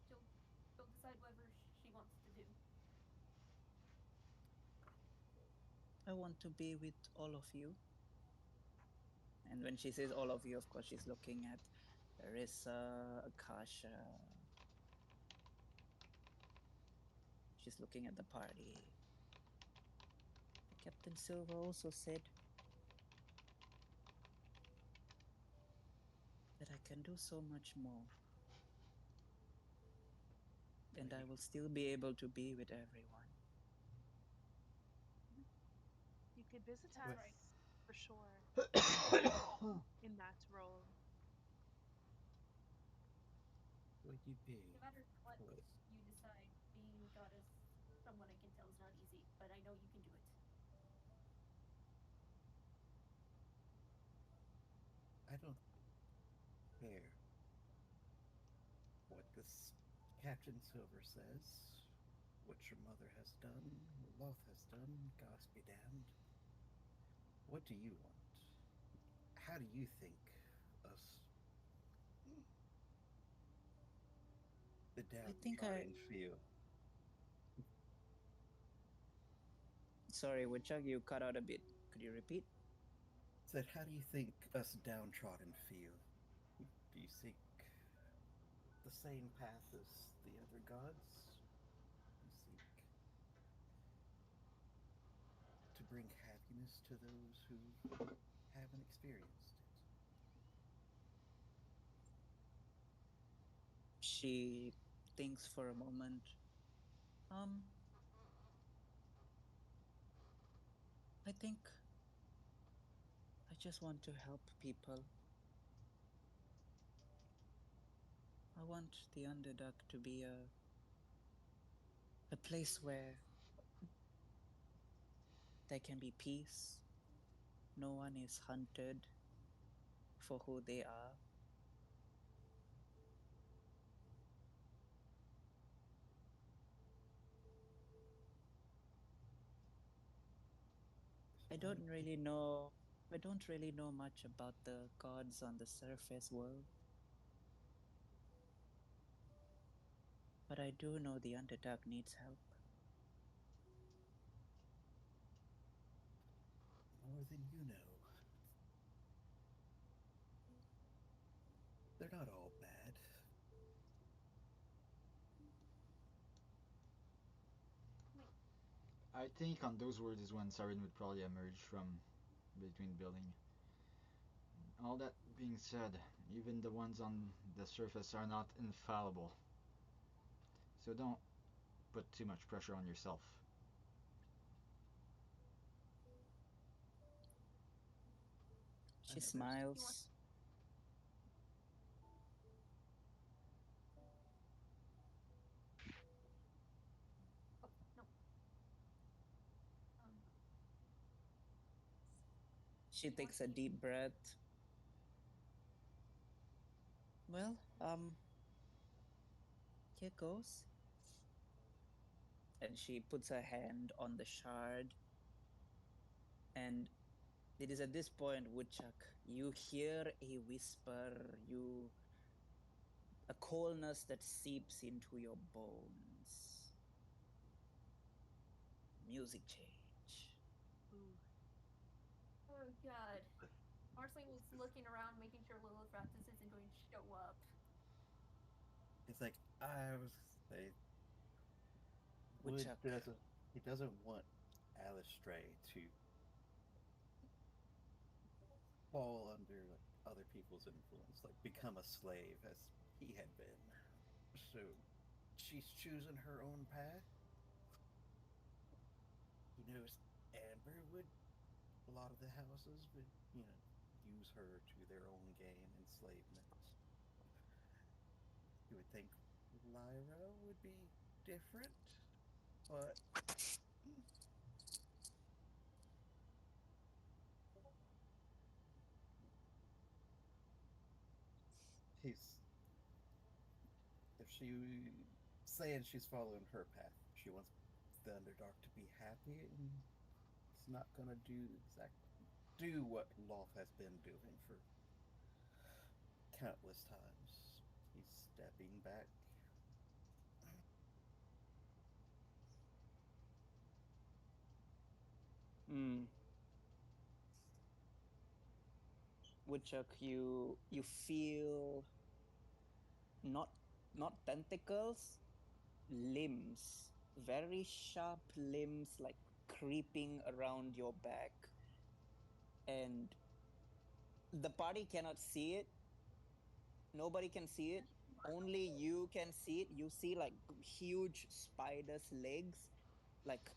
But She'll decide whatever she wants to do. I want to be with all of you. And when she says all of you, of course, she's looking at Arissa, Akasha. She's looking at the party. Captain Silver also said that I can do so much more. And I will still be able to be with everyone. You could visit That's us right. for sure in that role. Would you be? No matter what Wait, you decide, being goddess, from what I can tell, is not easy, but I know you can do it. I don't care what this Captain Silver says, what your mother has done, Loth has done, gods be damned. What do you want? How do you think us, the I think downtrodden, feel? Sorry, Woodchuck, you cut out a bit. Could you repeat? Said, how do you think us downtrodden feel? Do you seek the same path as the other gods? You seek to bring happiness to those who haven't experienced it. She thinks for a moment. Um, I think I just want to help people. I want the Underdark to be a place where there can be peace. No one is hunted for who they are. I don't really know. I don't really know much about the gods on the surface world, but I do know the Underdark needs help. More than you know. they're not all bad. I think on those words is when Siren would probably emerge from between the building. All that being said, even the ones on the surface are not infallible. So don't put too much pressure on yourself. She never- smiles. Oh no. Um, She takes a deep breath. Well, here goes. And she puts her hand on the shard. And it is at this point, Woodchuck, you hear a whisper, a coldness that seeps into your bones. Music change. Ooh. oh god. Marceline was looking around, making sure Lilith Raptus isn't going to show up. It's like I was say Wood Woodchuck. doesn't want Alistray to fall under like other people's influence, like become a slave as he had been. So she's choosing her own path. He knows Amber would a lot of the houses would, use her to their own gain, enslavement. You would think Lyra would be different, but he's if she saying she's following her path, she wants the Underdark to be happy, and he's not gonna do what Loth has been doing for countless times. He's stepping back. Hmm. Woodchuck, you feel not not tentacles, limbs, very sharp limbs like creeping around your back, and the party cannot see it. Nobody can see it. Only you can see it. You see like huge spiders' legs, like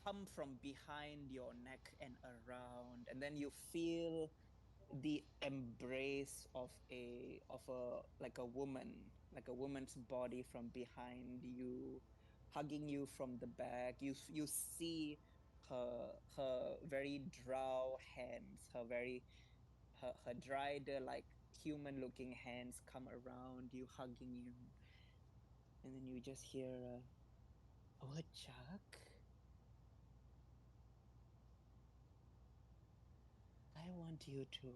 come from behind your neck and around, and then you feel the embrace of a like a woman's body from behind you, hugging you from the back. You see her very drow hands, her dried like human looking hands come around you, hugging you, and then you just hear oh, Chuck, I want you to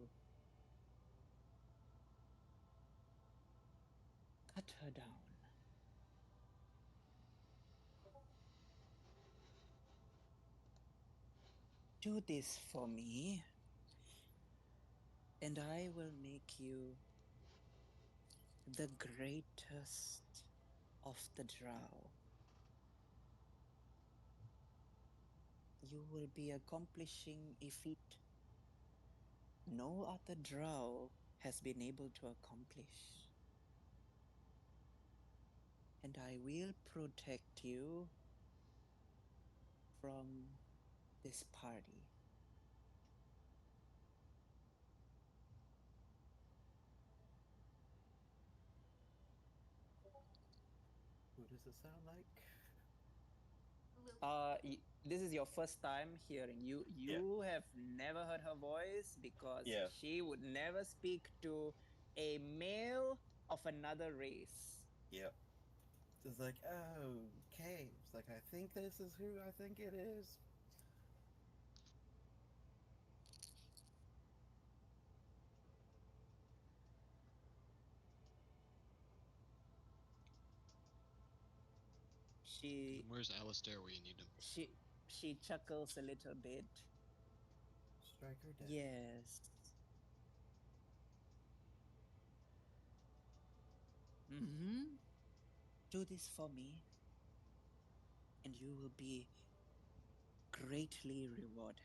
cut her down. Do this for me, and I will make you the greatest of the drow. You will be accomplishing a feat no other drow has been able to accomplish. And I will protect you from this party. Who does it sound like? This is your first time hearing you. You have never heard her voice because Yeah. she would never speak to a male of another race. Yep. It's like, oh, okay. It's like, I think this is who I think it is. She Where's Alistair where you need him? she chuckles a little bit. Strike her down. Yes. Mm-hmm. Do this for me, and you will be greatly rewarded.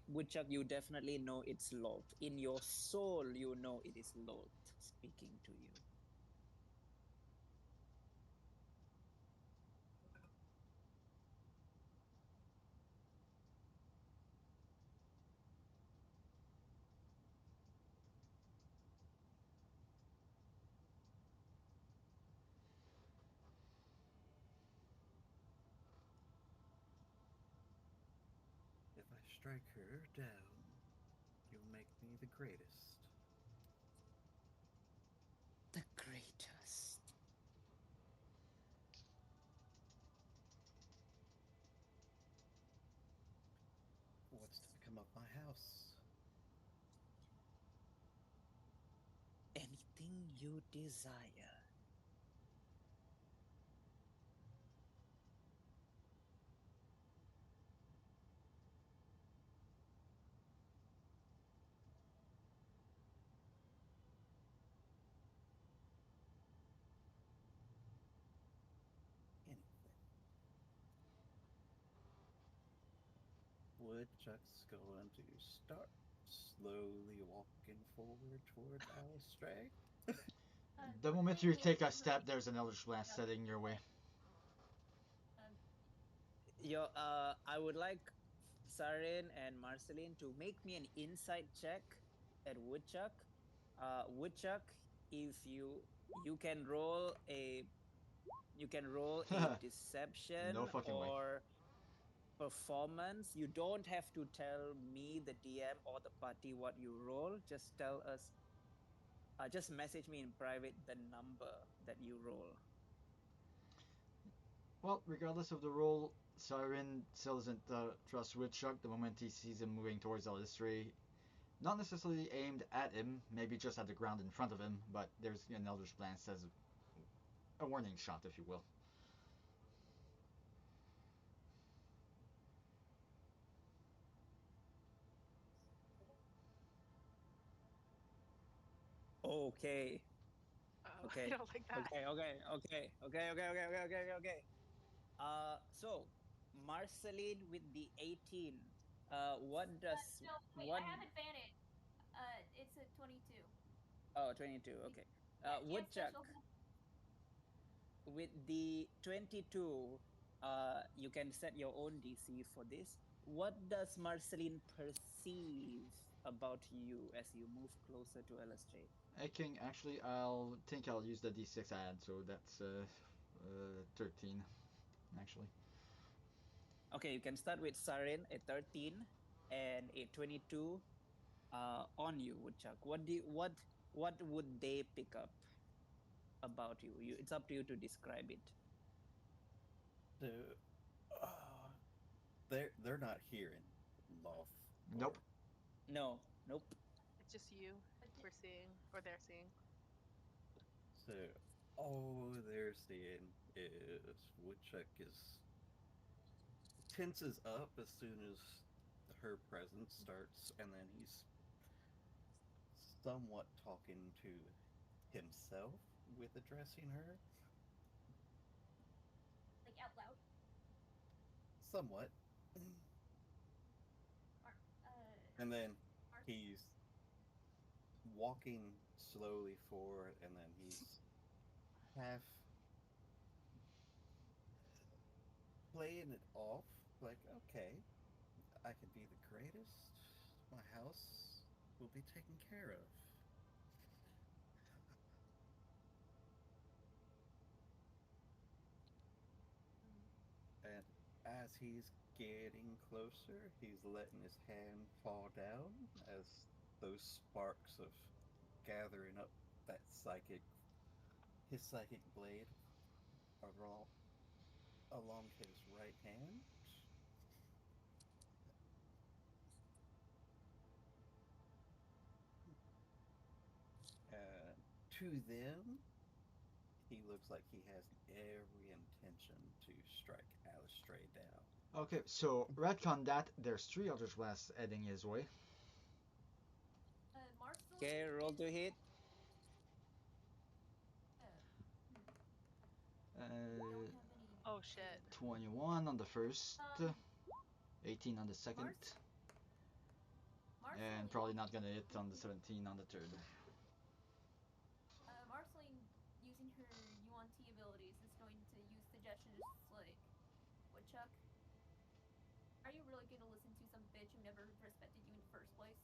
Woodchuck, you definitely know it's Lot. In your soul, you know it is Lot speaking to you. If I strike her down, you'll make me the greatest. The greatest. What's to become of my house? Anything you desire. Anything. Woodchuck's going to start slowly walking forward towards Alistray. The moment you take a step, there's an Eldritch Blast heading your way. Um, I would like Sarin and Marceline to make me an insight check at Woodchuck. Woodchuck, if you can roll a No deception fucking way. or performance. You don't have to tell me, the DM, or the party what you roll. Just tell us. Just message me in private the number that you roll. Well, regardless of the roll, Siren still doesn't trust Woodchuck the moment he sees him moving towards Alistray. Not necessarily aimed at him, maybe just at the ground in front of him, but there's an Eldritch Blast as a warning shot, if you will. Okay. Oh, I Okay. don't like that. Okay. So Marceline with the 18. What does no, wait, what? I have advantage. It's a 22. Oh, 22. Okay. Yeah, she has Woodchuck special. with the 22. You can set your own DC for this. What does Marceline perceive about you as you move closer to LSJ? Actually, I'll use the D6 add, so that's 13 actually. Okay, you can start with Sarin, a 13, and a 22 on you, Woodchuck. What would they pick up about you? It's up to you to describe it. So, uh, they're not hearing Loth. Nope. No, nope. It's just you we're seeing, or they're seeing. So all they're seeing is Woodchuck is tenses up as soon as her presence starts, and then he's somewhat talking to himself with addressing her. Like out loud. Somewhat. Mar- And then Mar- he's walking slowly forward, and then he's half playing it off like, okay, I can be the greatest. My house will be taken care of. And as he's getting closer, he's letting his hand fall down as those sparks of gathering up that his psychic blade along, along his right hand. And to them, he looks like he has every intention to strike Alistray down. Okay, so retcon that. There's 3 Eldritch Blasts heading his way. Marceline. Okay, roll to hit. I Uh, don't have any. Oh shit. 21 on the first, Um, 18 on the second, Marceline and is probably not gonna hit on the 17 on the third. Marceline, using her UNT abilities, is going to use suggestion just like, Woodchuck, are you really going to listen to some bitch who never respected you in the first place?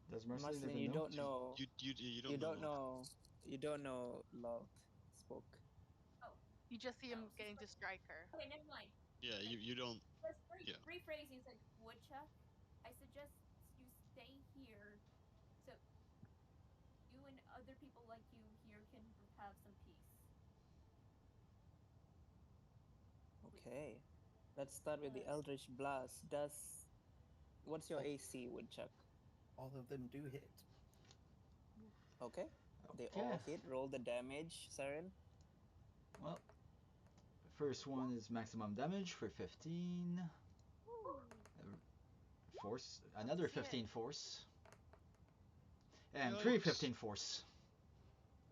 Does Marceline Marceline, even you know? don't know. You You don't don't know. know. You don't know Lord spoke. Oh, You just see him Oh, so getting to it's strike her. okay, never mind. Yeah, you don't. Let's Yeah. rephrasing. It's like, Woodchuck, I suggest you stay here so you and other people like you here can have some peace. Okay. Let's start with the Eldritch Blast. What's your Oh. AC, Woodchuck? All of them do hit. Okay. They Okay. all hit. Roll the damage, Saren. Well, first one is maximum damage for 15. Force. Another See it. 15 force. And Yikes. 3 15 force.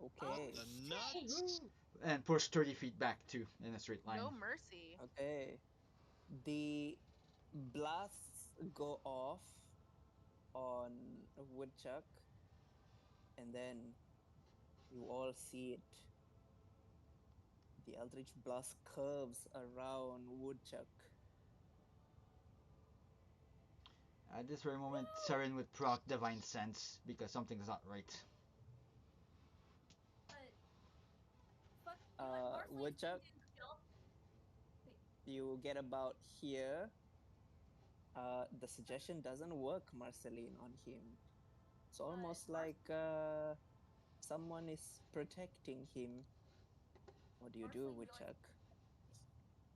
Okay. The nuts. And push 30 feet back too in a straight line. No mercy. Okay. The blasts go off on Woodchuck, and then you all see it. The Eldritch Blast curves around Woodchuck. At this very moment, Saren would proc Divine Sense because something's not right. Fuck, you know what? Marceline's going Woodchuck, to jump. you get about here. The suggestion doesn't work, Marceline, on him. It's almost like someone is protecting him. What do you do, Marceline's Woodchuck?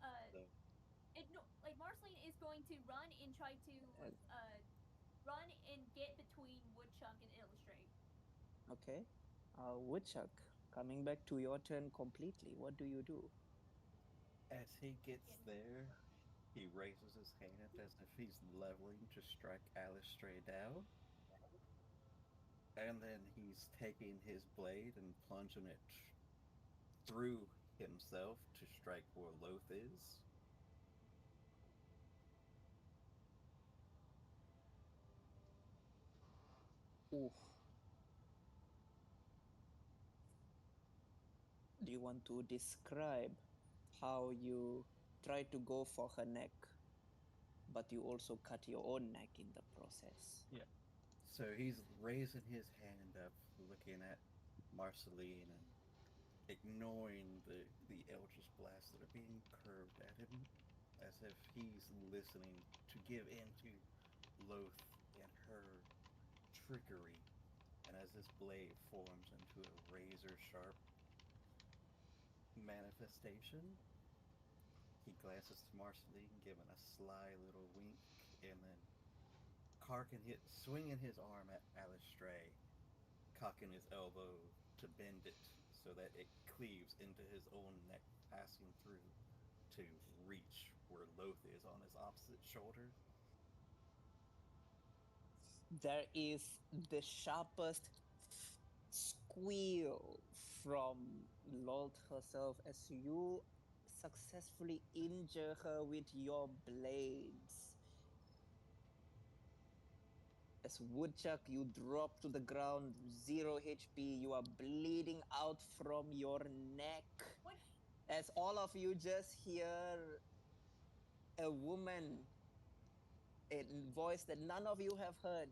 Like Marceline is going to run and try to run and get between Woodchuck and Illustrate. Okay. Woodchuck, coming back to your turn completely. What do you do? As he gets there, he raises his hand as if he's leveling to strike Alistair down. And then he's taking his blade and plunging it through himself to strike where Loth is. Oof. Do you want to describe how you try to go for her neck, but you also cut your own neck in the process? Yeah. So he's raising his hand up, looking at Marceline and ignoring the Eldritch blasts that are being curved at him, as if he's listening to give in to Loth and her trickery. And as this blade forms into a razor sharp manifestation, he glances to Marceline, giving a sly little wink, and then swinging his arm at Alistrae, cocking his elbow to bend it so that it cleaves into his own neck, passing through to reach where Loth is on his opposite shoulder. There is the sharpest squeal from Lolt herself as you successfully injure her with your blades. As Woodchuck, you drop to the ground, 0 HP. You are bleeding out from your neck. What? As all of you just hear a woman, a voice that none of you have heard.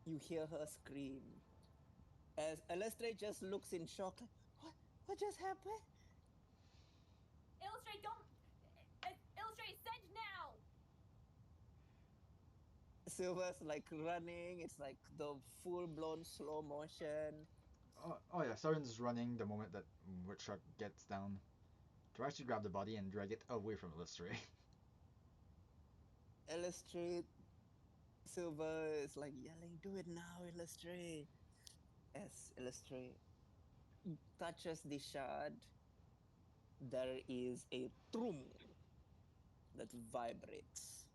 You hear her scream. As Illustrate just looks in shock, like, what just happened? Illustrate, don't. Illustrate, send now. Silver's like running. It's like the full-blown slow motion. Oh yeah, Saren's running the moment that Woodchuck gets down. Tries to grab the body and drag it away from Illustrae. Illustrate, Silver is like yelling, "Do it now, Illustrate!" As Illustrate touches the shard, there is a thrum that vibrates.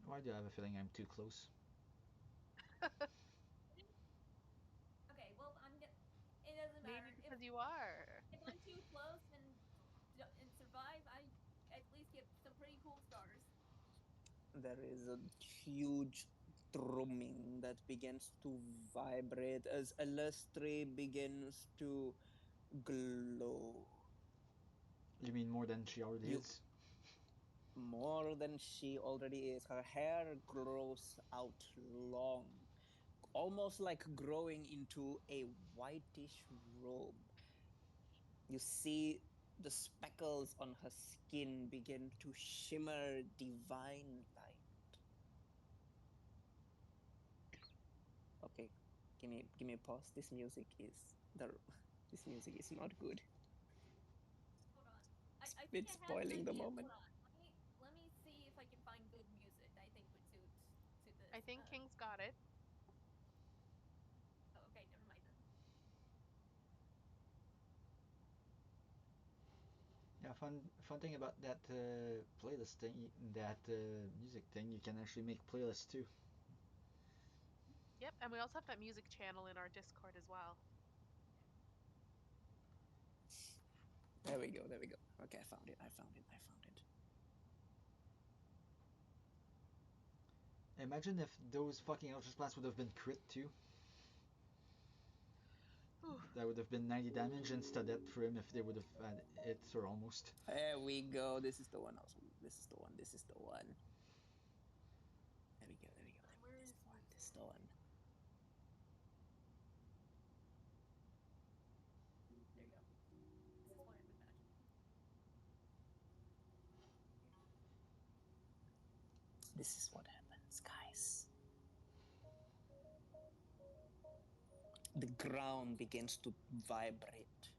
Why do I have a feeling I'm too close? Okay, well, it doesn't Maybe matter because you are. if I'm too close and survive. I at least get some pretty cool scars. There is a huge drumming that begins to vibrate as Elustre begins to glow. You mean more than she already You is? more than she already is. Her hair grows out long, almost like growing into a whitish robe. You see the speckles on her skin begin to shimmer divine light. Okay, give me a pause. This music is not good. Hold on. I think It's I have an spoiling the idea. moment. Hold on. Let me see if I can find good music that I think would suit this. I think King's got it. Oh, okay, never mind then. Yeah, fun thing about that playlist thing, that music thing, you can actually make playlists too. Yep, and we also have that music channel in our Discord as well. There we go. There we go. Okay, I found it. I found it. I found it. Imagine if those fucking Eldritch Blasts would have been crit too. Whew. That would have been 90 damage instead of for him if they would have had it or almost. There we go. This is the one. Also, this is the one. This is the one. There we go. There we go. Where This is is the one. music? This is the one. There you go. This is what I'm imagining. This is what happens, guys. The ground begins to vibrate.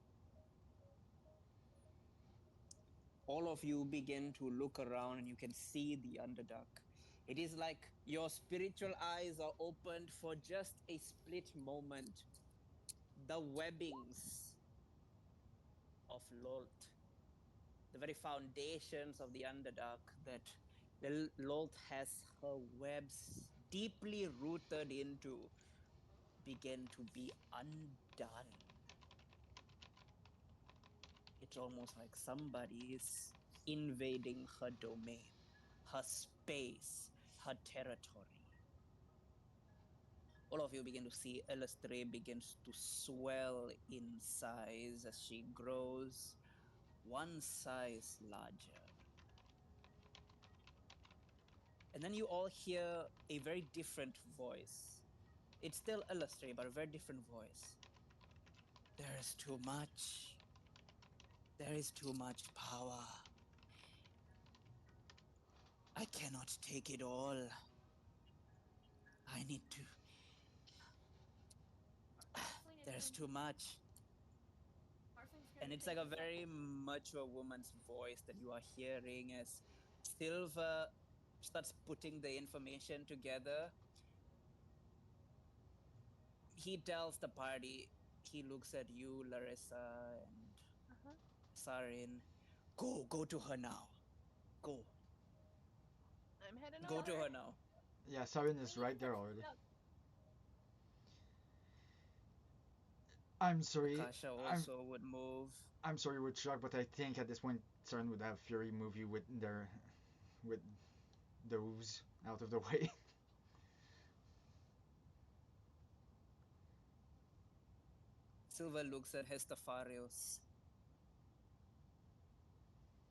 All of you begin to look around and you can see the Underdark. It is like your spiritual eyes are opened for just a split moment. The webbings of Lolt, the very foundations of the Underdark that the Lolt has her webs deeply rooted into, begin to be undone. It's almost like somebody is invading her domain, her space, her territory. All of you begin to see Elustre begins to swell in size as she grows one size larger. And then you all hear a very different voice. It's still Elustre, but a very different voice. There is too much. There is too much power. I cannot take it all. I need to. Arsene is There's going too to much. Arsene's going And to it's like take a a second. very mature woman's voice that you are hearing as Silver starts putting the information together. He tells the party, he looks at you, Larissa, and Uh-huh. Sarin. Go to her now. Go. I'm heading Go to over. her now. Yeah, Siren We is need to right there catch this already. up. I'm sorry. Akasha I'm also would move. I'm sorry, Woodchuck, but I think at this point Siren would have Fury move you with those out of the way. Silver looks at Hestafarios.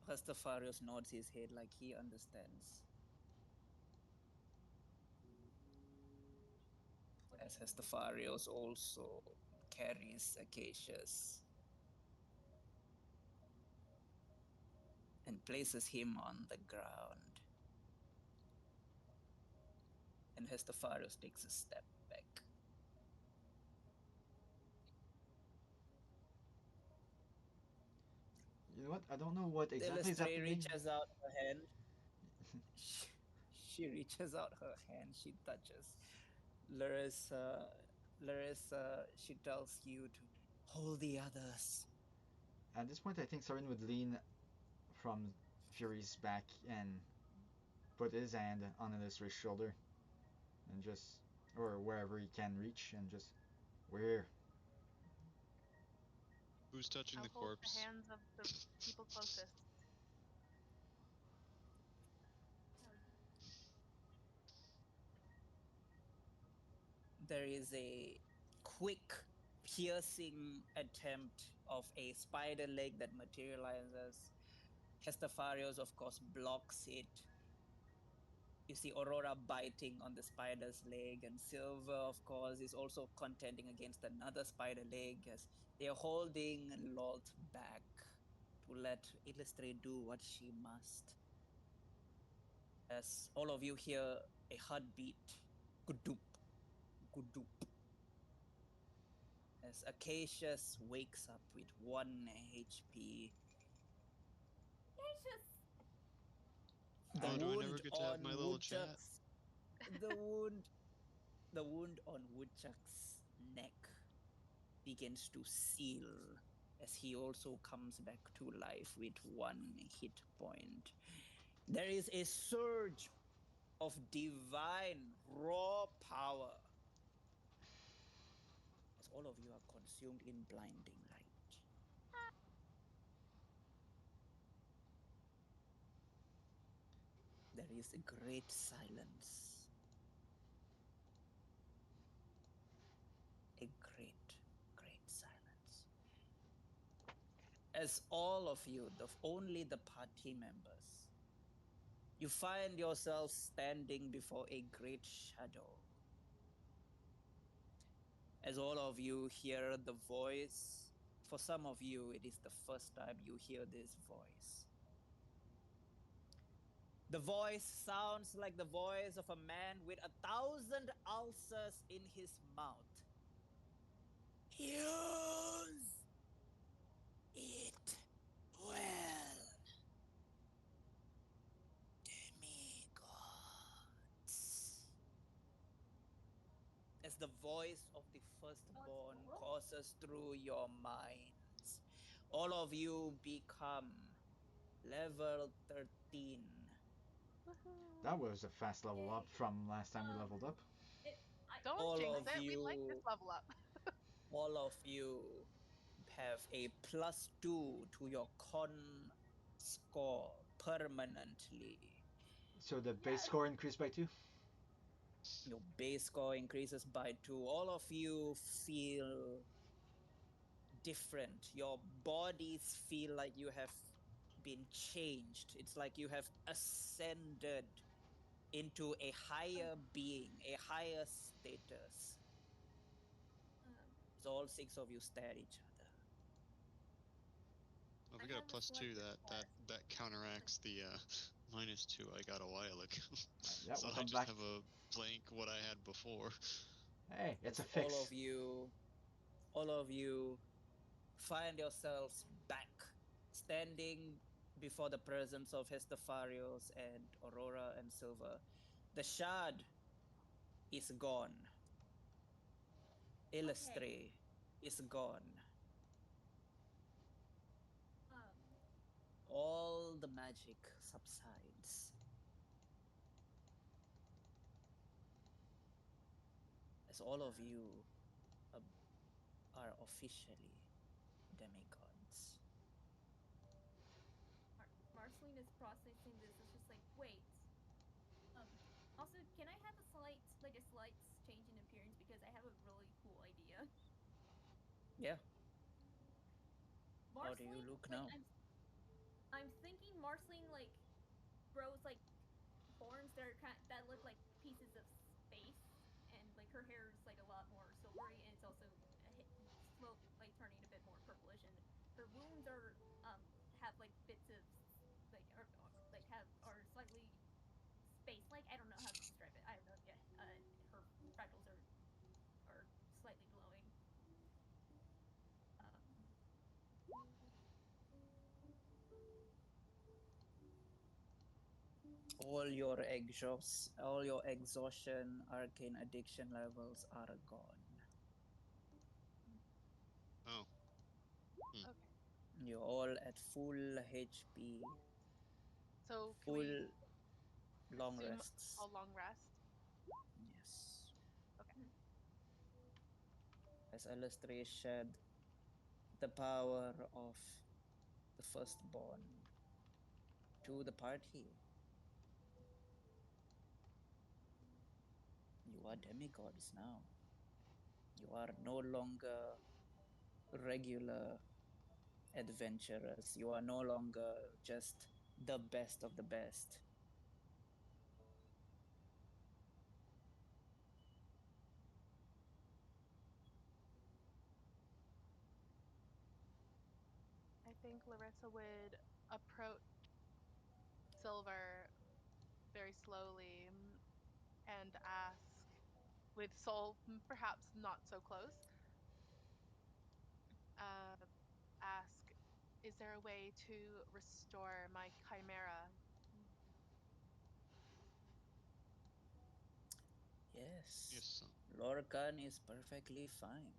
Hestafarios nods his head like he understands. What do As you need me to do? Hestafarios also carries Acacius and places him on the ground. And Hestafarios takes a step back. You know what? I don't know what exactly is Illustrator happening. reaches out her hand. She reaches out her hand. She touches Larissa, Larissa, she tells you to hold the others. At this point, I think Sarin would lean from Fury's back and put his hand on Illustra's shoulder and just, or wherever he can reach, and just, we're here. Who's touching I'll the hold the corpse? hands of the people closest. Um, There is a quick, piercing attempt of a spider leg that materializes. Hestafarios, of course, blocks it. You see Aurora biting on the spider's leg, and Silver, of course, is also contending against another spider leg as they are holding Lolt back to let Illustrate do what she must. As all of you hear a heartbeat, gudoop, gudoop, as Acacius wakes up with 1 HP. Cassius! The Oh, do I never wound get to have on my little chat? Woodchuck's the wound on Woodchuck's neck begins to seal as he also comes back to life with 1 hit point. There is a surge of divine raw power as all of you are consumed in blinding light. There is a great silence. A great, great silence. As all of you, only the party members, you find yourself standing before a great shadow. As all of you hear the voice, for some of you, it is the first time you hear this voice. The voice sounds like the voice of a man with 1,000 ulcers in his mouth. Use it well, demigods. As the voice of the firstborn courses through your minds, all of you become level 13. That was a fast level up Yay. from last time we leveled up. Don't All jinx of it. We like this you, level up. all of you have a +2 to your con score permanently. So the base Yes. score increased by 2. Your base score increases by 2. All of you feel different. Your bodies feel like you have been changed. It's like you have ascended into a higher being, a higher status. As all 6 of you stare at each other. Well, if I we got a have a slight +2, that counteracts the -2 I got a while ago. Yeah, So we'll I come just back. have a blank what I had before. Hey, it's a As all fix. of you find yourselves back standing before the presence of Hestafarios and Aurora and Silver. The shard is gone. Illustre is gone. All the magic subsides. As all of you are officially demigods. Marceline is processing this. It's just like, wait. Also, can I have a slight change in appearance because I have a really cool idea. Yeah. Marceline, How do you look like, now? I'm thinking Marceline like grows like horns that are that look like pieces of space, and like her hair is like a lot more silvery, and it's also slow like turning a bit more purplish, and her wounds are have like bits of like like have are slightly space like. I don't know how to describe it. I don't know. Yeah, her freckles are slightly glowing. All your exhaustion, arcane addiction levels are gone. You're all at full HP, So can we full long assume a rests. long rest? Yes. Okay. As Illustrator shared, the power of the firstborn to the party. You are demigods now. You are no longer regular adventurers. You are no longer just the best of the best. I think Larissa would approach Silver very slowly and ask, with Soul perhaps not so close, uh, ask, is there a way to restore my chimera? Yes, Yes. Lorcan is perfectly fine.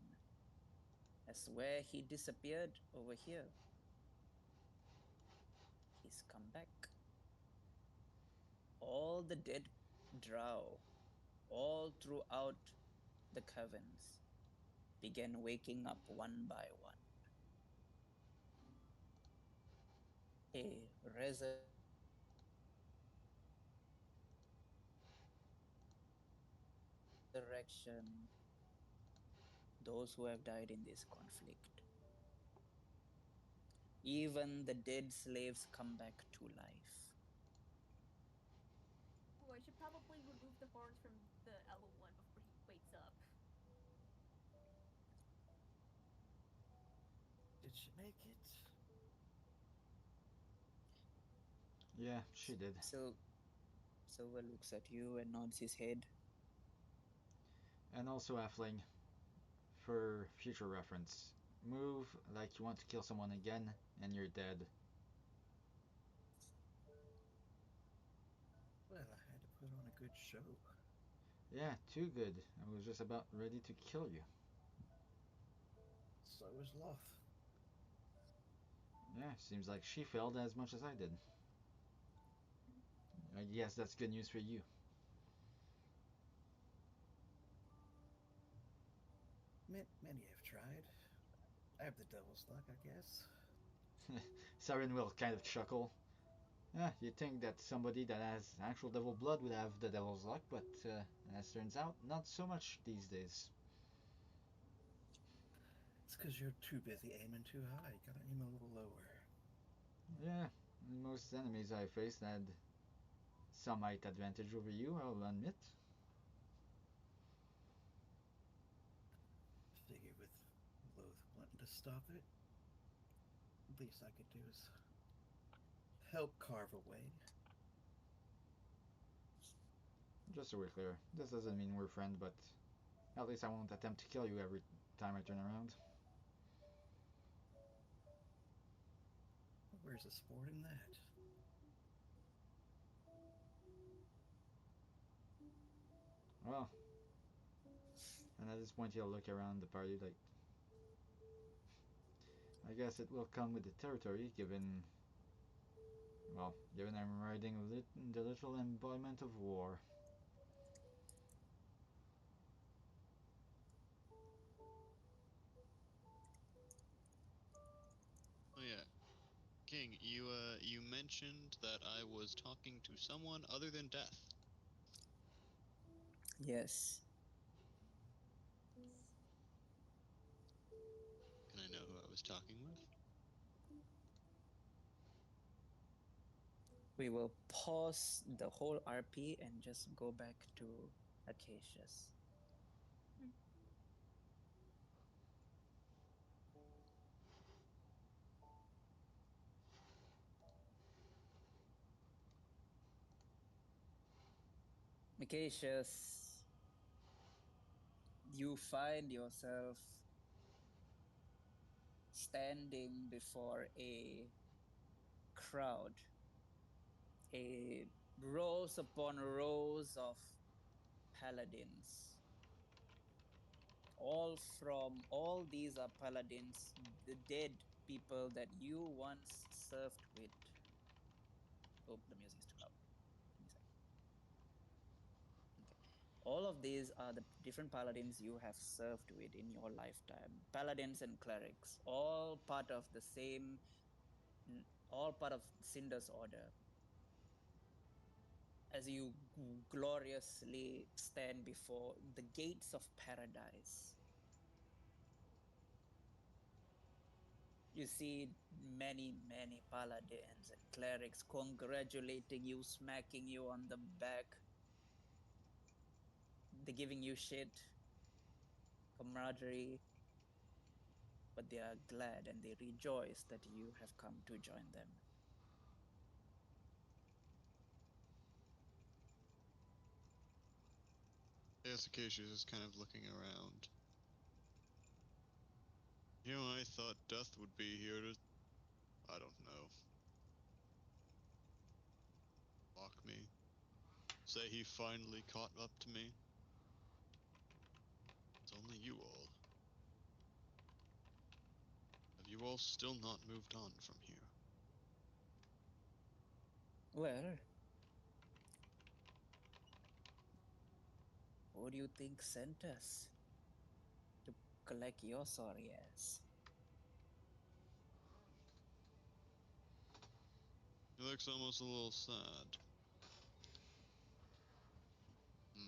I swear he disappeared over here. He's come back. All the dead drow, all throughout the caverns, began waking up one by one. A resurrection, those who have died in this conflict. Even the dead slaves come back to life. Oh, I should probably remove the horns from the Elo one before he wakes up. Did she make it? Yeah, she did. Silver looks at you and nods his head. And also, Affling, for future reference, move like you want to kill someone again, and you're dead. Well, I had to put on a good show. Yeah, too good. I was just about ready to kill you. So was Loth. Yeah, seems like she failed as much as I did. I guess that's good news for you. Many have tried. I have the devil's luck, I guess. Saren will kind of chuckle. Yeah, you'd think that somebody that has actual devil blood would have the devil's luck, but as turns out, not so much these days. It's because you're too busy aiming too high. You gotta aim a little lower. Yeah, most enemies I faced had some height advantage over you, I'll admit. Figure with Loth wanting to stop it, least I could do is help carve away. Just so we're clear, this doesn't mean we're friends, but at least I won't attempt to kill you every time I turn around. Where's the sport in that? Well, and at this point he'll look around the party like, I guess it will come with the territory, given I'm riding the literal embodiment of war. Oh yeah, King, you mentioned that I was talking to someone other than death. Yes, Can I know who I was talking with? we will pause the whole RP and just go back to Acacius. Acacius, you find yourself standing before a crowd, a rows upon rows of paladins. All these are paladins, the dead people that you once served with. Oh, the music is too loud. Give me a sec. Okay. All of these are the different paladins you have served with in your lifetime. Paladins and clerics, all part of the same, all part of Cinder's order. As you gloriously stand before the gates of paradise, you see many, many paladins and clerics congratulating you, smacking you on the back. They're giving you shit, camaraderie, but they are glad and they rejoice that you have come to join them. Yes, Acacius is kind of looking around. You know, I thought Death would be here to, I don't know, mock me. Say he finally caught up to me. It's only you all. Have you all still not moved on from here? Well, who do you think sent us to collect your sorry ass? He looks almost a little sad. Hmm.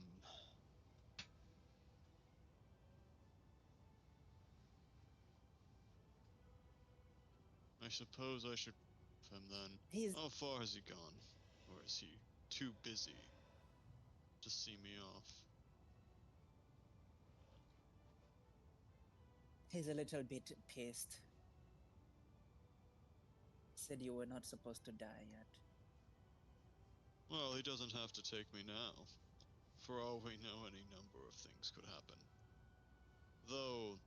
I suppose I should him then. He's How far has he gone? Or is he too busy to see me off? he's a little bit pissed. Said you were not supposed to die yet. Well, he doesn't have to take me now. For all we know, any number of things could happen. Though,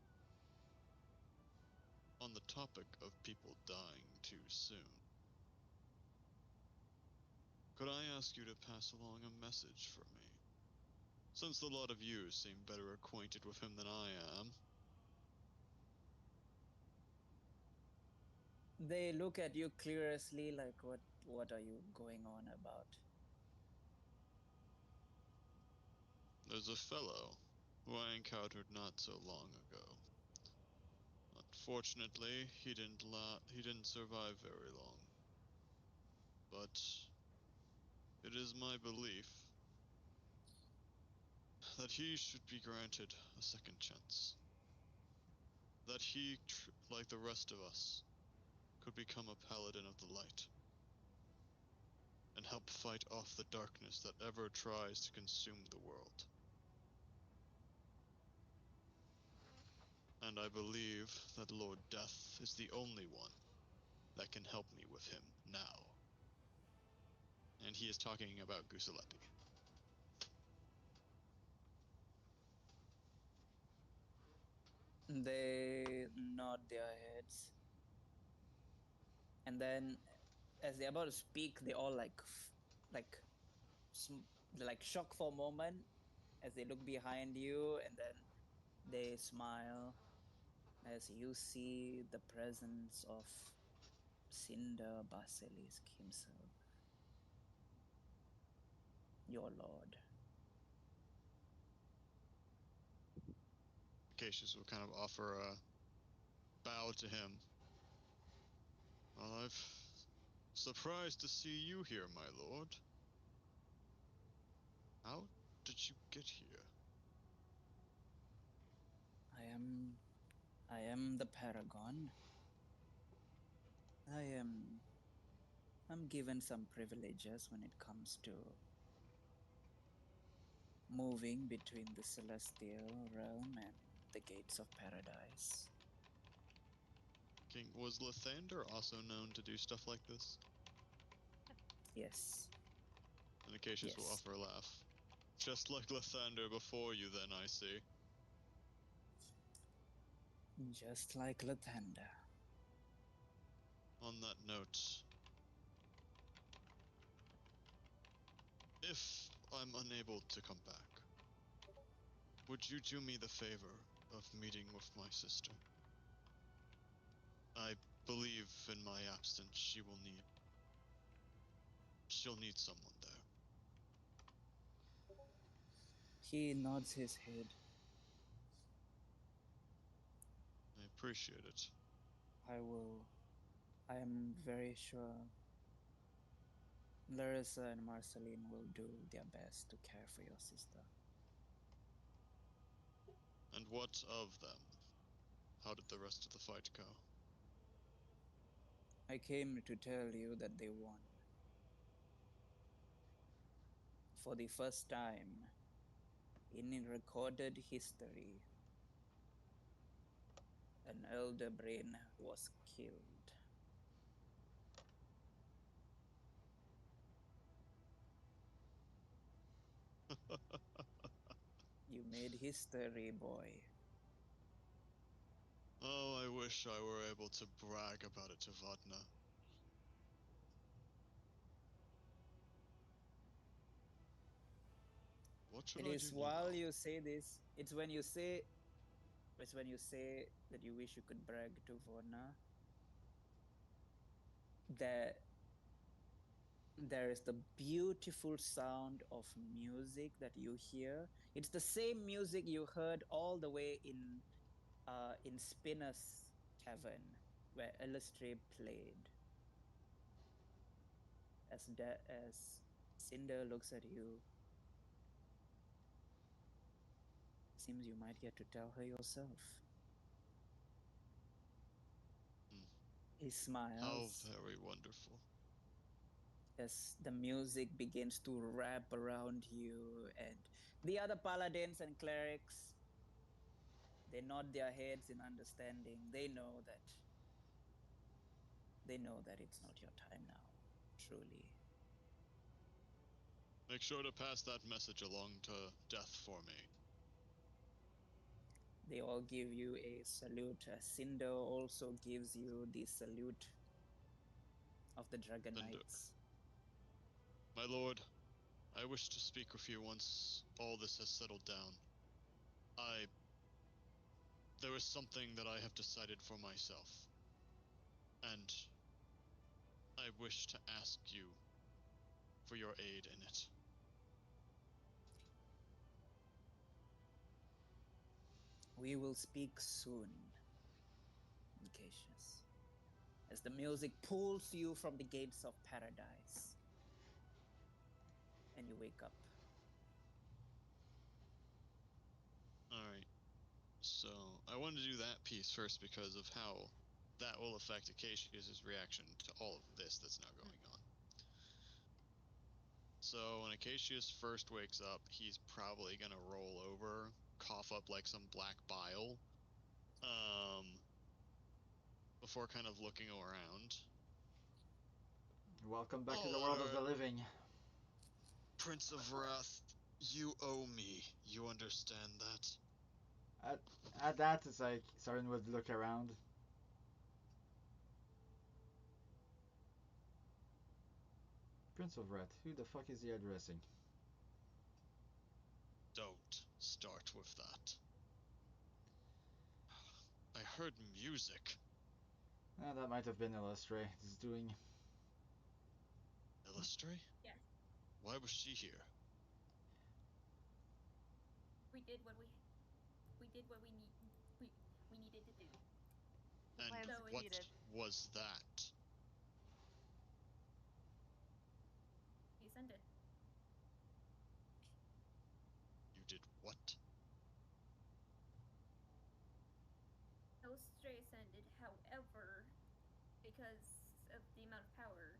on the topic of people dying too soon, could I ask you to pass along a message for me? Since the lot of you seem better acquainted with him than I am. They look at you curiously like, what are you going on about? There's a fellow who I encountered not so long ago. Unfortunately, he didn't survive very long. But it is my belief that he should be granted a second chance. That he, like the rest of us, could become a paladin of the light and help fight off the darkness that ever tries to consume the world. And I believe that Lord Death is the only one that can help me with him now. And he is talking about Gusilepi. They nod their heads. And then, as they're about to speak, they all like, like shock for a moment as they look behind you, and then they smile as you see the presence of Cinder Basilisk himself, your lord. Acacius will kind of offer a bow to him. Well, I'm surprised to see you here, my lord. How did you get here? I am the Paragon. I'm given some privileges when it comes to moving between the celestial realm and the gates of paradise. King, was Lathander also known to do stuff like this? Yes, And Acacius will yes. offer a laugh. Just like Lathander before you, then, I see. Just like Lathander. On that note, if I'm unable to come back, would you do me the favor of meeting with my sister? I believe in my absence she'll need someone there. He nods his head. I appreciate it. I will. I am very sure Larissa and Marceline will do their best to care for your sister. And what of them? How did the rest of the fight go? I came to tell you that they won. For the first time in recorded history, an elder brain was killed. You made history, boy. Oh, I wish I were able to brag about it to Vodna. What should It I is do while now? you say this, it's when you say that you wish you could brag to Vorna that there is the beautiful sound of music that you hear. It's the same music you heard all the way in Spinner's Tavern, where Illustre played. As Cinder looks at you, seems you might get to tell her yourself. Hmm. He How smiles very wonderful. as the music begins to wrap around you, and the other paladins and clerics, they nod their heads in understanding. They know that it's not your time now, truly. Make sure to pass that message along to Death for me. They all give you a salute. Cinder also gives you the salute of the Dragon Cinder. Knights. My lord, I wish to speak with you once all this has settled down. There is something that I have decided for myself, and I wish to ask you for your aid in it. We will speak soon, Cassius, as the music pulls you from the gates of paradise, and you wake up. Alright, so I wanted to do that piece first because of how that will affect Acacius's reaction to all of this that's now going on. So when Acacius first wakes up, he's probably gonna roll over, cough up like some black bile, before kind of looking around. Welcome back to Oh, the world of the living. Prince of Wrath, you owe me. You understand that? At that, it's like Saren would look around. Prince of Rat, who the fuck is he addressing? Don't start with that. I heard music. That might have been Illustra's doing. Illustre? Yes. Why was she here? We did what we needed to do. The And plan So what succeeded. was that? he sent it. You did what? No stray sent it. However, because of the amount of power,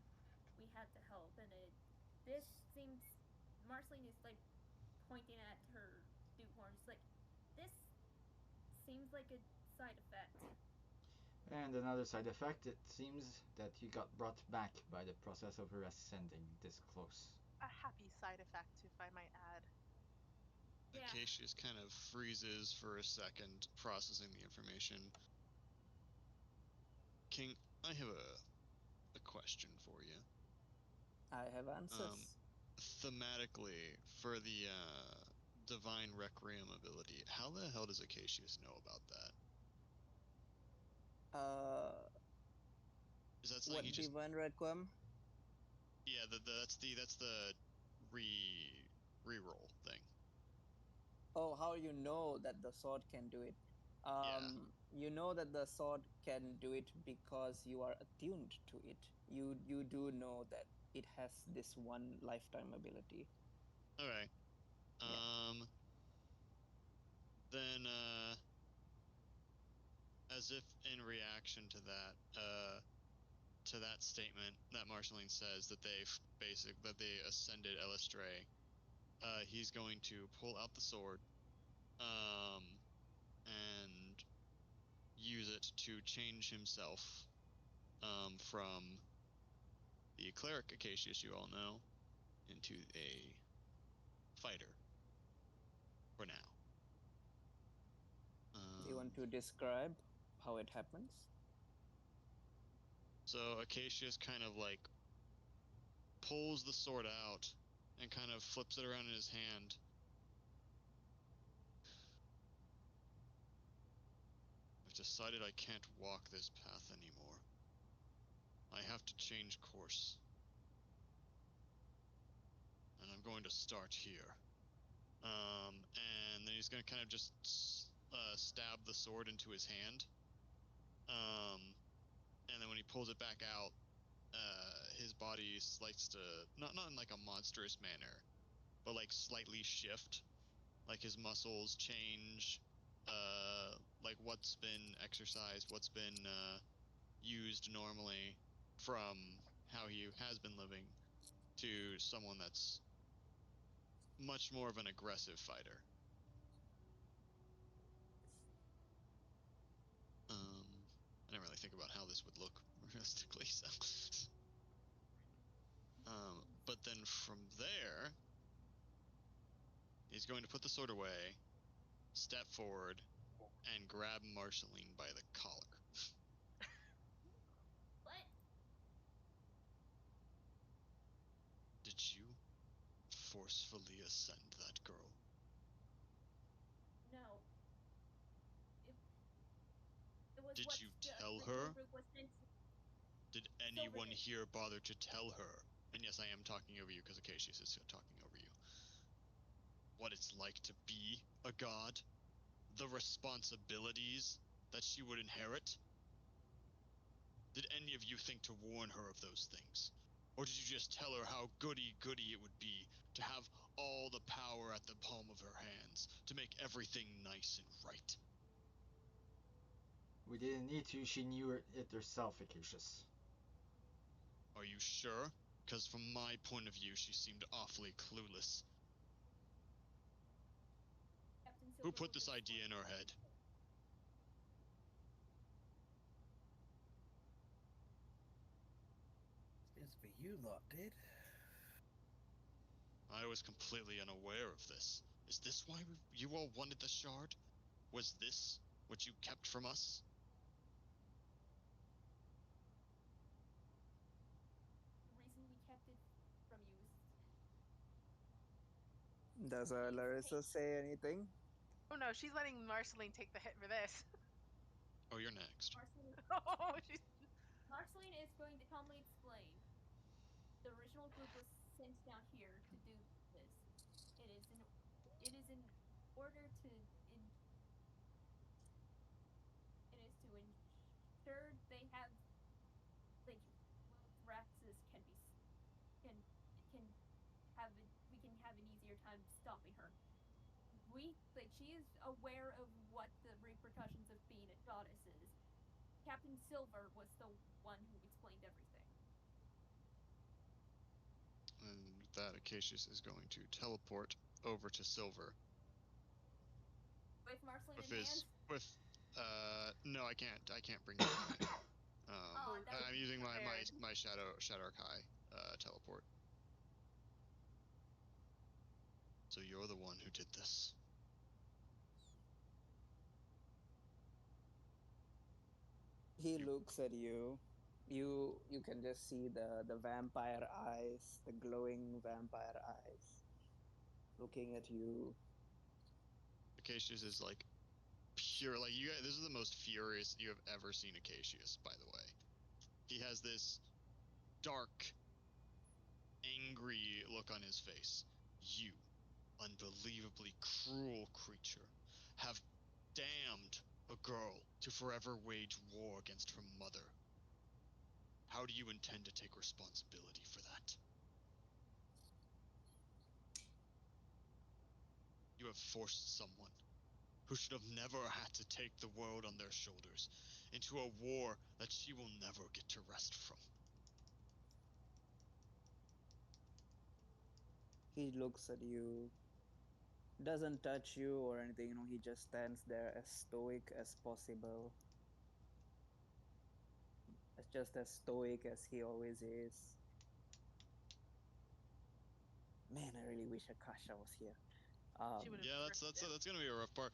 we had to help, and this seems. Marceline is like pointing at her dew horns, like this seems like a side effect. And another side effect, it seems that you got brought back by the process of her ascending this close. A happy side effect, if I might add. Yeah. Acacius kind of freezes for a second, processing the information. King, I have a question for you. I have answers. Thematically, for the Divine Requiem ability, how the hell does Acacius know about that? Uh, Is that something What he just? divine requiem? Yeah, that's the re-roll thing. Oh, how you know that the sword can do it? You know that the sword can do it because you are attuned to it. You do know that it has this one lifetime ability. Okay. Yeah. Then as if in reaction to that statement that Marceline says that they ascended Elestray, he's going to pull out the sword, and use it to change himself, from the cleric Acacius you all know into a fighter for now. Do you want to describe how it happens? So Acacius kind of like pulls the sword out and kind of flips it around in his hand. I've decided I can't walk this path anymore. I have to change course. And I'm going to start here. And then he's going to kind of just stab the sword into his hand. And then when he pulls it back out, his body likes to, not in like a monstrous manner, but like slightly shift. Like his muscles change, like what's been exercised, what's been used normally from how he has been living to someone that's much more of an aggressive fighter. I didn't really think about how this would look realistically, so. But then from there, he's going to put the sword away, step forward, and grab Marceline by the collar. What? Did you forcefully ascend that girl? No. It was Did what you the tell original her? group was sent to. Did Silver anyone did. here bother to tell her? And yes, I am talking over you because Acacius is talking over you. What it's like to be a god? The responsibilities that she would inherit? Did any of you think to warn her of those things? Or did you just tell her how goody-goody it would be to have all the power at the palm of her hands, to make everything nice and right? We didn't need to. She knew it herself, Acacius. Are you sure? Because from my point of view, she seemed awfully clueless. Captain Who Silver put was this idea in her explaining. head? Seems to be you lot did. I was completely unaware of this. Is this why you all wanted the shard? Was this what you kept from us? The reason we kept it from you is Does it's Larissa hate. say anything? Oh no, she's letting Marceline take the hit for this. Oh, you're next. Oh, she's. Marceline is going to calmly explain. The original group was sent down here to do this. It is in order to it is to ensure they have like Thraxus can have we can have an easier time stopping her. She is aware of what the repercussions of being a goddess is. Captain Silver was the one who explained everything. And with that, Acacius is going to teleport over to Silver. With Marceline With in his, hand? no, I can't bring you in. That would I'm be using my weird. Shadow Kai teleport. So you're the one who did this. He looks at you. You can just see the vampire eyes, the glowing vampire eyes, looking at you. Acacius is like pure, like you guys. This is the most furious you have ever seen Acacius, by the way. He has this dark, angry look on his face. You, unbelievably cruel creature, have damned a girl to forever wage war against her mother. How do you intend to take responsibility for that? You have forced someone who should have never had to take the world on their shoulders into a war that she will never get to rest from. He looks at you, doesn't touch you or anything, he just stands there as stoic as possible. As just as stoic as he always is. Man, I really wish Akasha was here. She would have. Yeah, that's gonna be a rough part.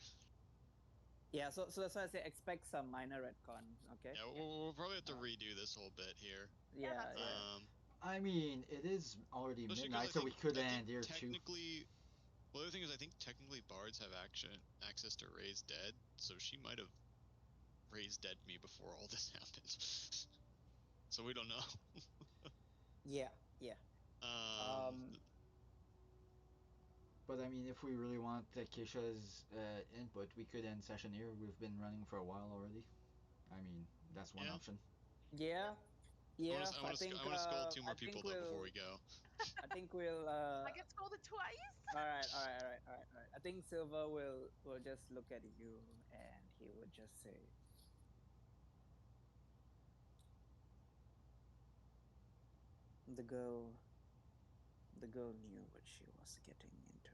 Yeah, so that's why I say expect some minor retcon, okay? Yeah, we'll probably have to Um, redo this whole bit here. Yeah, that's fine. I mean, it is already Especially 'cause midnight, I so we think- could I end think here too. technically, well, the other thing is, I think technically bards have access to raise dead, so she might have raised dead me before all this happened. So we don't know. yeah. Um, But I mean, if we really want Keisha's input, we could end session here. We've been running for a while already. I mean, that's one Yeah. option. yeah. I want to scold two more I think people though before we go. I think we'll I get scolded twice. all right. I think Silver will just look at you and he would just say, the girl knew what she was getting into.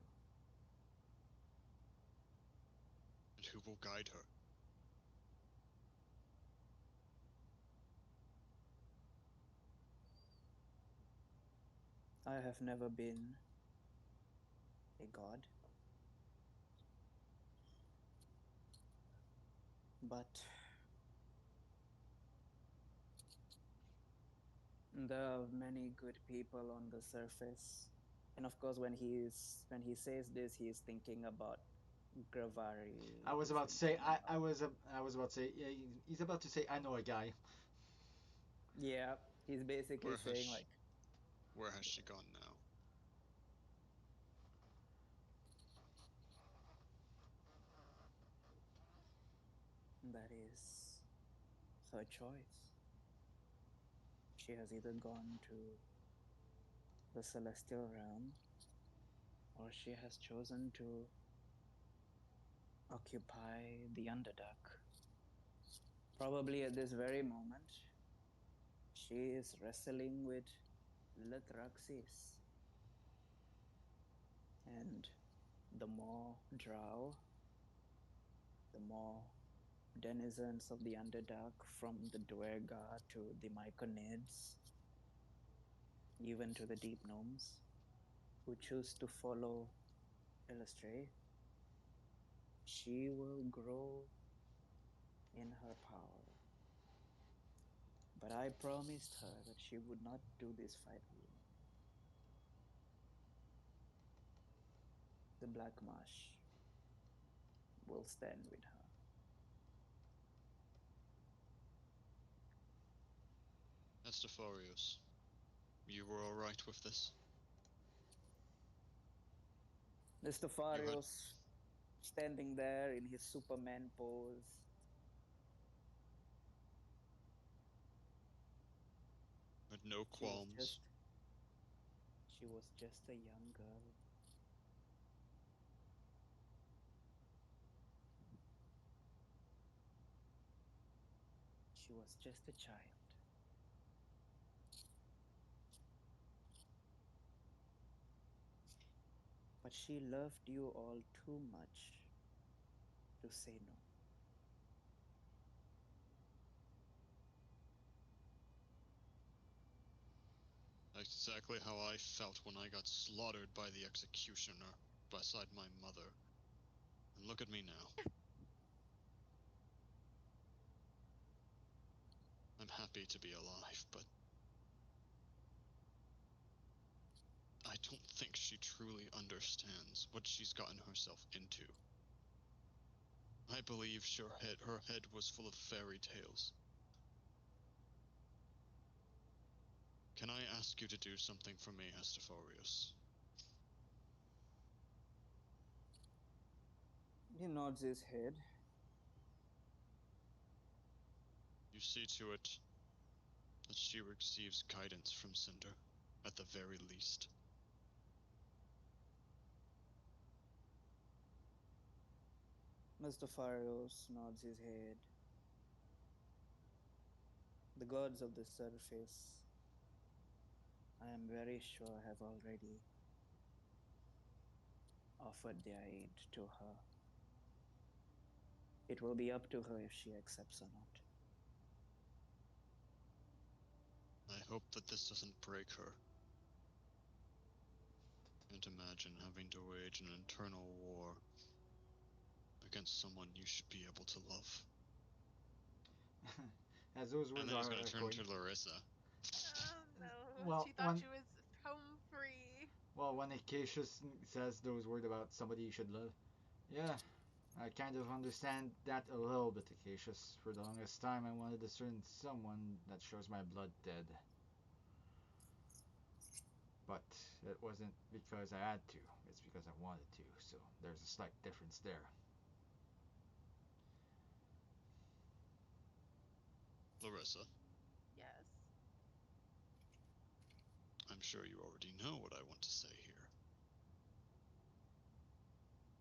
And who will guide her? I have never been a god, but there are many good people on the surface. And of course, when he says this, he is thinking about Gravari. I was he's about to say, thinking about- I was about to say, yeah, he's about to say, I know a guy. Yeah, he's basically saying like, Where has she gone now? that is her choice. She has either gone to the celestial realm or she has chosen to occupy the Underdark. Probably at this very moment, she is wrestling with Lathraxis. And the more drow, the more denizens of the Underdark, from the Duergar to the Myconids, even to the Deep Gnomes, who choose to follow Illustray, she will grow in her power. But I promised her that she would not do this fight alone. The Black Marsh will stand with her. Estefarius, you were alright with this? Estefarius standing there in his Superman pose. Had no qualms? She was just a young girl. She was just a child. But she loved you all too much to say no. That's exactly how I felt when I got slaughtered by the executioner beside my mother. And look at me now. I'm happy to be alive, but I don't think she truly understands what she's gotten herself into. I believe her head was full of fairy tales. can I ask you to do something for me, Hestaforius? He nods his head. You see to it that she receives guidance from Cinder, at the very least. Mr. Farios nods his head. The gods of the surface, I am very sure, have already offered their aid to her. It will be up to her if she accepts or not. I hope that this doesn't break her. Can't imagine having to wage an internal war against someone you should be able to love. As those And words then he's are gonna turn echoing. to Larissa. Oh no. Well, She thought when she was home free. when Acacius says those words about somebody you should love, yeah, I kind of understand that a little bit, Acacius. For the longest time, I wanted a certain someone that shows my blood dead. But it wasn't because I had to, it's because I wanted to, so there's a slight difference there. Larissa, Yes. I'm sure you already know what I want to say here.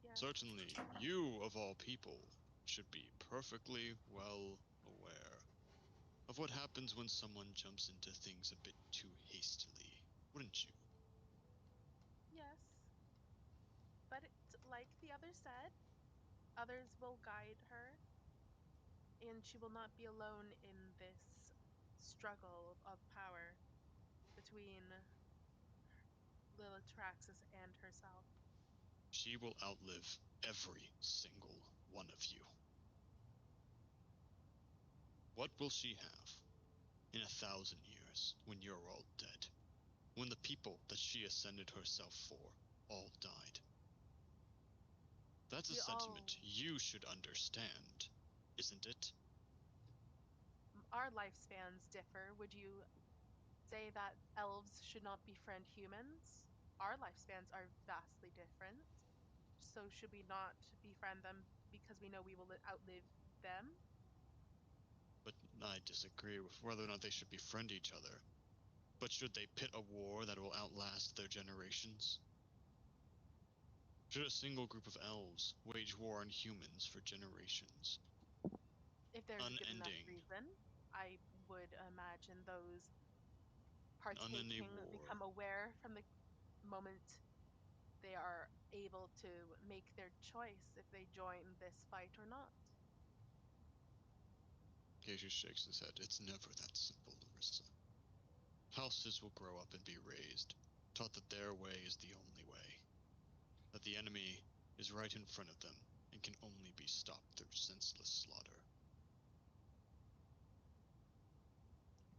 Yes. Certainly, you, of all people, should be perfectly well aware of what happens when someone jumps into things a bit too hastily, wouldn't you? Yes. But like the others said, others will guide her, and she will not be alone in this struggle of power between Lilitraxis and herself. She will outlive every single one of you. What will she have in 1,000 years when you're all dead? When the people that she ascended herself for all died? That's a We all, sentiment you should understand, isn't it? our lifespans differ. Would you say that elves should not befriend humans? Our lifespans are vastly different. So should we not befriend them because we know we will outlive them? But I disagree with whether or not they should befriend each other. But should they pit a war that will outlast their generations? Should a single group of elves wage war on humans for generations? If there's a good enough Unending, reason, I would imagine those an unending partaking war. become aware from the moment they are able to make their choice if they join this fight or not. Cassius shakes his head. It's never that simple, Larissa. Houses will grow up and be raised, taught that their way is the only way, that the enemy is right in front of them and can only be stopped through senseless slaughter.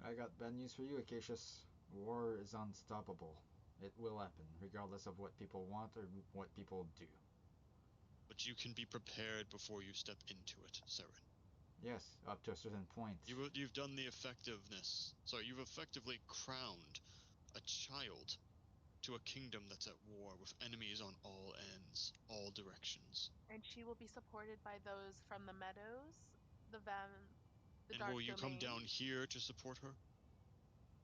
I got bad news for you, Acacius. War is unstoppable. It will happen, regardless of what people want or what people do. But you can be prepared before you step into it, Seren. Yes, up to a certain point. You've done the effectiveness. Sorry, you've effectively crowned a child to a kingdom that's at war with enemies on all ends, all directions. And she will be supported by those from the meadows, the the And dark will you come domain. down here to support her?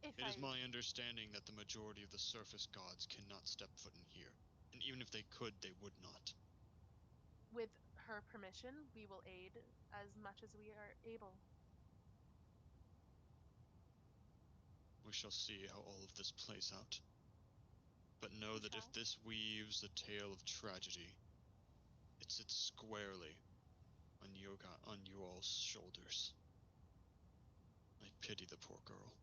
If It is I, my understanding that the majority of the surface gods cannot step foot in here, and even if they could, they would not. with her permission, we will aid as much as we are able. We shall see how all of this plays out. But know We that if shall. this weaves a tale of tragedy, it sits squarely on you all's shoulders. I pity the poor girl.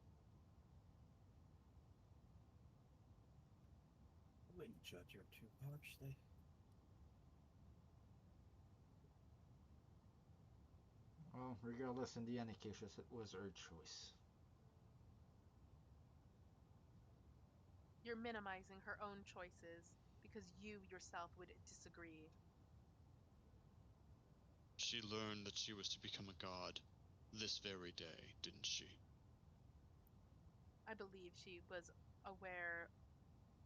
I wouldn't judge her too harshly. Well, regardless, in the end, Acacius, it was her choice. You're minimizing her own choices because you yourself would disagree. She learned that she was to become a god this very day, didn't she? I believe she was aware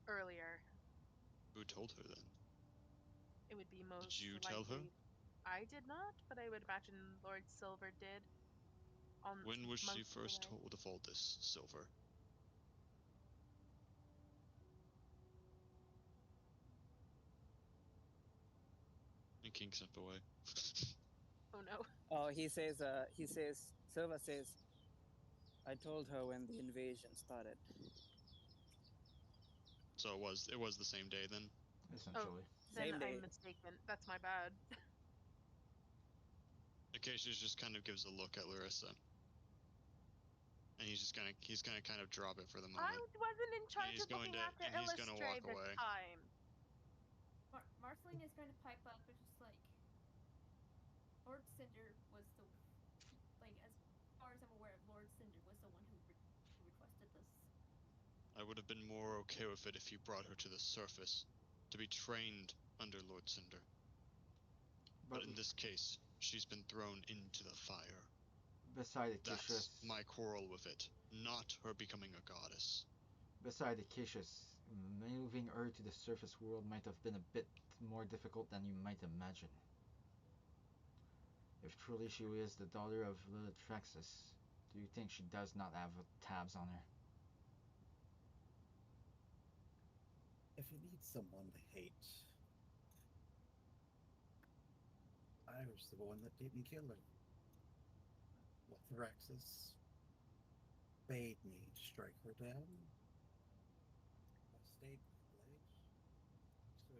earlier. Who told her then? It would be most Did you likely. tell her? I did not, but I would imagine Lord Silver did. On When was she months first away. told of all this, Silver? And King step away. Oh no. Oh, he says, Silva says, I told her when the invasion started. So it was the same day then? Essentially. Then Same day. I'm mistaken. That's my bad. Acacius just kind of gives a look at Larissa. And he's gonna kind of drop it for the I moment. wasn't in charge he's of looking going to- after and he's gonna walk Illustrate at the away. time. Marceline is going to pipe up and just like, Lord Cinder was the, like, as far as I'm aware, Lord Cinder was the one who requested this. I would have been more okay with it if you brought her to the surface to be trained under Lord Cinder. But in this case, she's been thrown into the fire. beside That's Acacius, my quarrel with it, not her becoming a goddess. beside Acacius, moving her to the surface world might have been a bit more difficult than you might imagine. If truly she is the daughter of Lilitraxus, do you think she does not have tabs on her? If you need someone to hate, I was the one that didn't kill her. Lithraxis bade me to strike her down. I stayed with the blade. So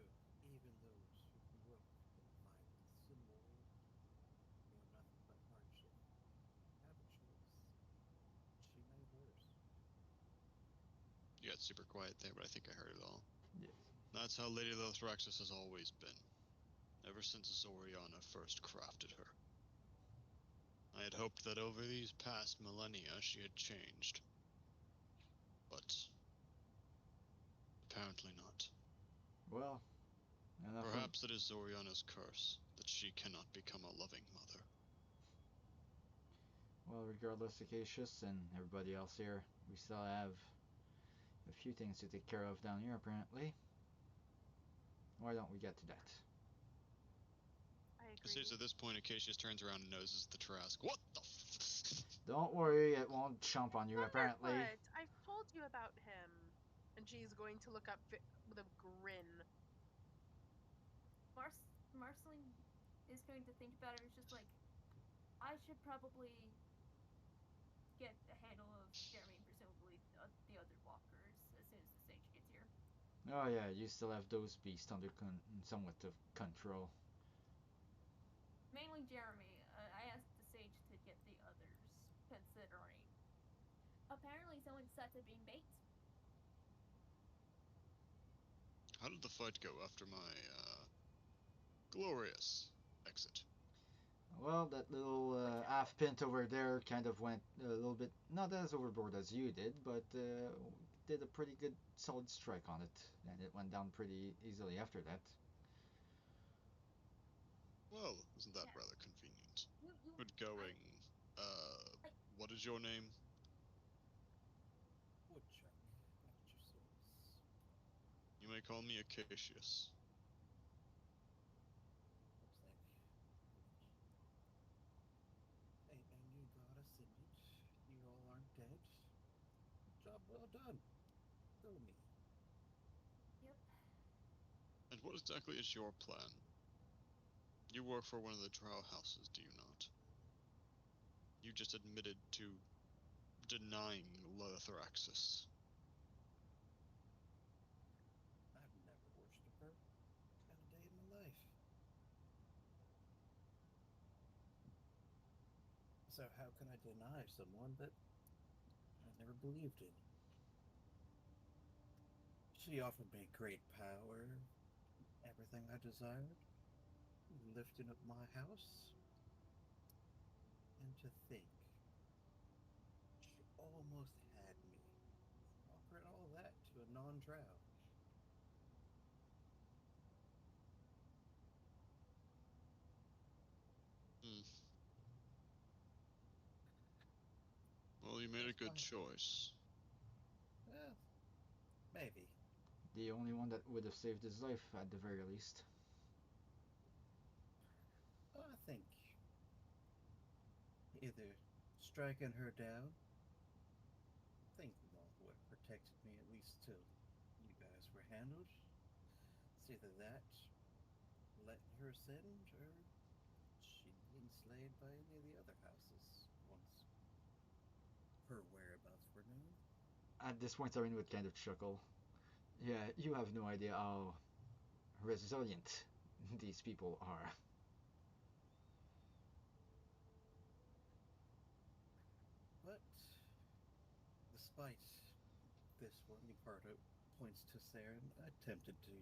even those who grew up in violence and war know nothing but hardship have a choice. She made hers. You got super quiet there, but I think I heard it all. Yes. That's how Lady Lithraxis has always been, ever since Zoriana first crafted her. I had hoped that over these past millennia she had changed. But apparently not. Well, enough of Perhaps it is Zoriana's curse that she cannot become a loving mother. Well, regardless, Acacius and everybody else here, we still have a few things to take care of down here, apparently. Why don't we get to that? I It agree. seems at this point Acacius turns around and noses the Trask. What the f- Don't worry, it won't chomp on you, apparently. Thunderfoot, I've told you about him. And she's going to look up with a grin. Marceline is going to think about it. It's just like, I should probably get a handle of Jeremy and presumably the other walkers as soon as the sage gets here. Oh yeah, you still have those beasts under somewhat of control. Mainly Jeremy. I asked the sage to get the others, considering apparently someone decided to being bait. How did the fight go after my, glorious exit? Well, that little half pint over there kind of went a little bit, not as overboard as you did, but did a pretty good solid strike on it, and it went down pretty easily after that. Well, isn't that Yeah. rather convenient? You Good going. What is your name? Woodchuck, at your service. You may call me Acacius. Looks like a new goddess image. You all aren't dead. Job well done. Go me. Yep. And what exactly is your plan? You work for one of the drow houses, do you not? You just admitted to denying Lithraxis. I've never worshipped her. Not a day in my life. So how can I deny someone that I never believed in? She offered me great power, everything I desired, lifting up my house. And to think, she almost had me, offering all that to a non-drow. Hmm. Well, you made a That's good why choice. The only one that would have saved his life at the very least. I think either striking her down, thinking of what protected me at least till you guys were handled. It's either that, letting her ascend, or she being slayed by any of the other houses once her whereabouts were known. At this point, Irene would kind of chuckle. Yeah, you have no idea how resilient these people are. But despite this one, he points to Saren, attempted to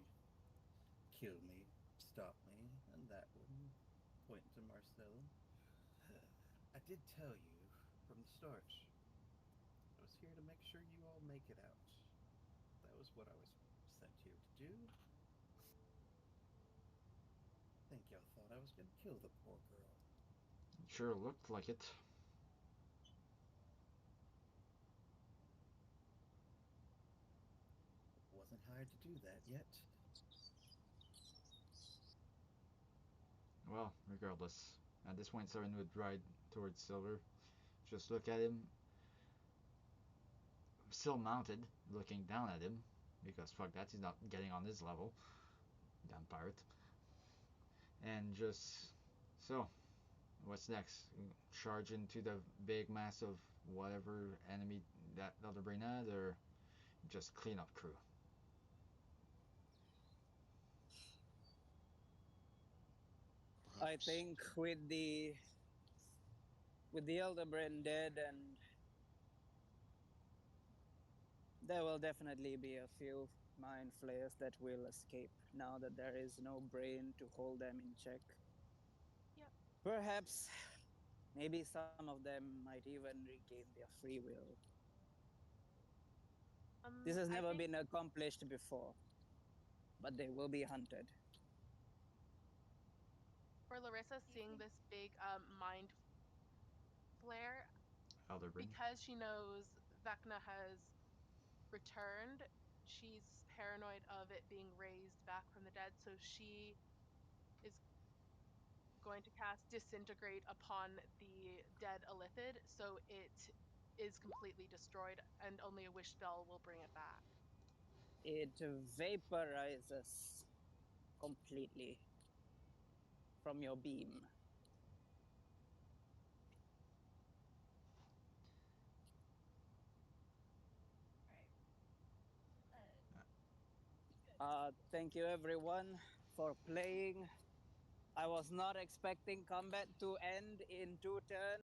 kill me, stop me, and that one, pointing to Marcellin. I did tell you from the start, I was here to make sure you all make it out. That was what I was sent here to do. Think y'all thought I was gonna kill the poor girl. Sure looked like it. Wasn't hired to do that yet. Well, regardless. At this point, Saren would ride towards Silver. Just look at him, still mounted, looking down at him. Because fuck that, he's not getting on his level. Damn pirate. And just. So, what's next? Charge into the big mass of whatever enemy that other brain had, or just clean up crew? I Perhaps. think with the elder brain dead, and there will definitely be a few mind flayers that will escape now that there is no brain to hold them in check. Yep. Perhaps, maybe some of them might even regain their free will. This has I never think been accomplished before, but they will be hunted. for Larissa, Do you seeing think this big mind flare, Elder brain. because she knows Vecna has returned, she's paranoid of it being raised back from the dead, so she is going to cast Disintegrate upon the dead Elithid, so it is completely destroyed, and only a wish spell will bring it back. It vaporizes completely from your beam. right? Thank you everyone for playing. I was not expecting combat to end in 2 turns.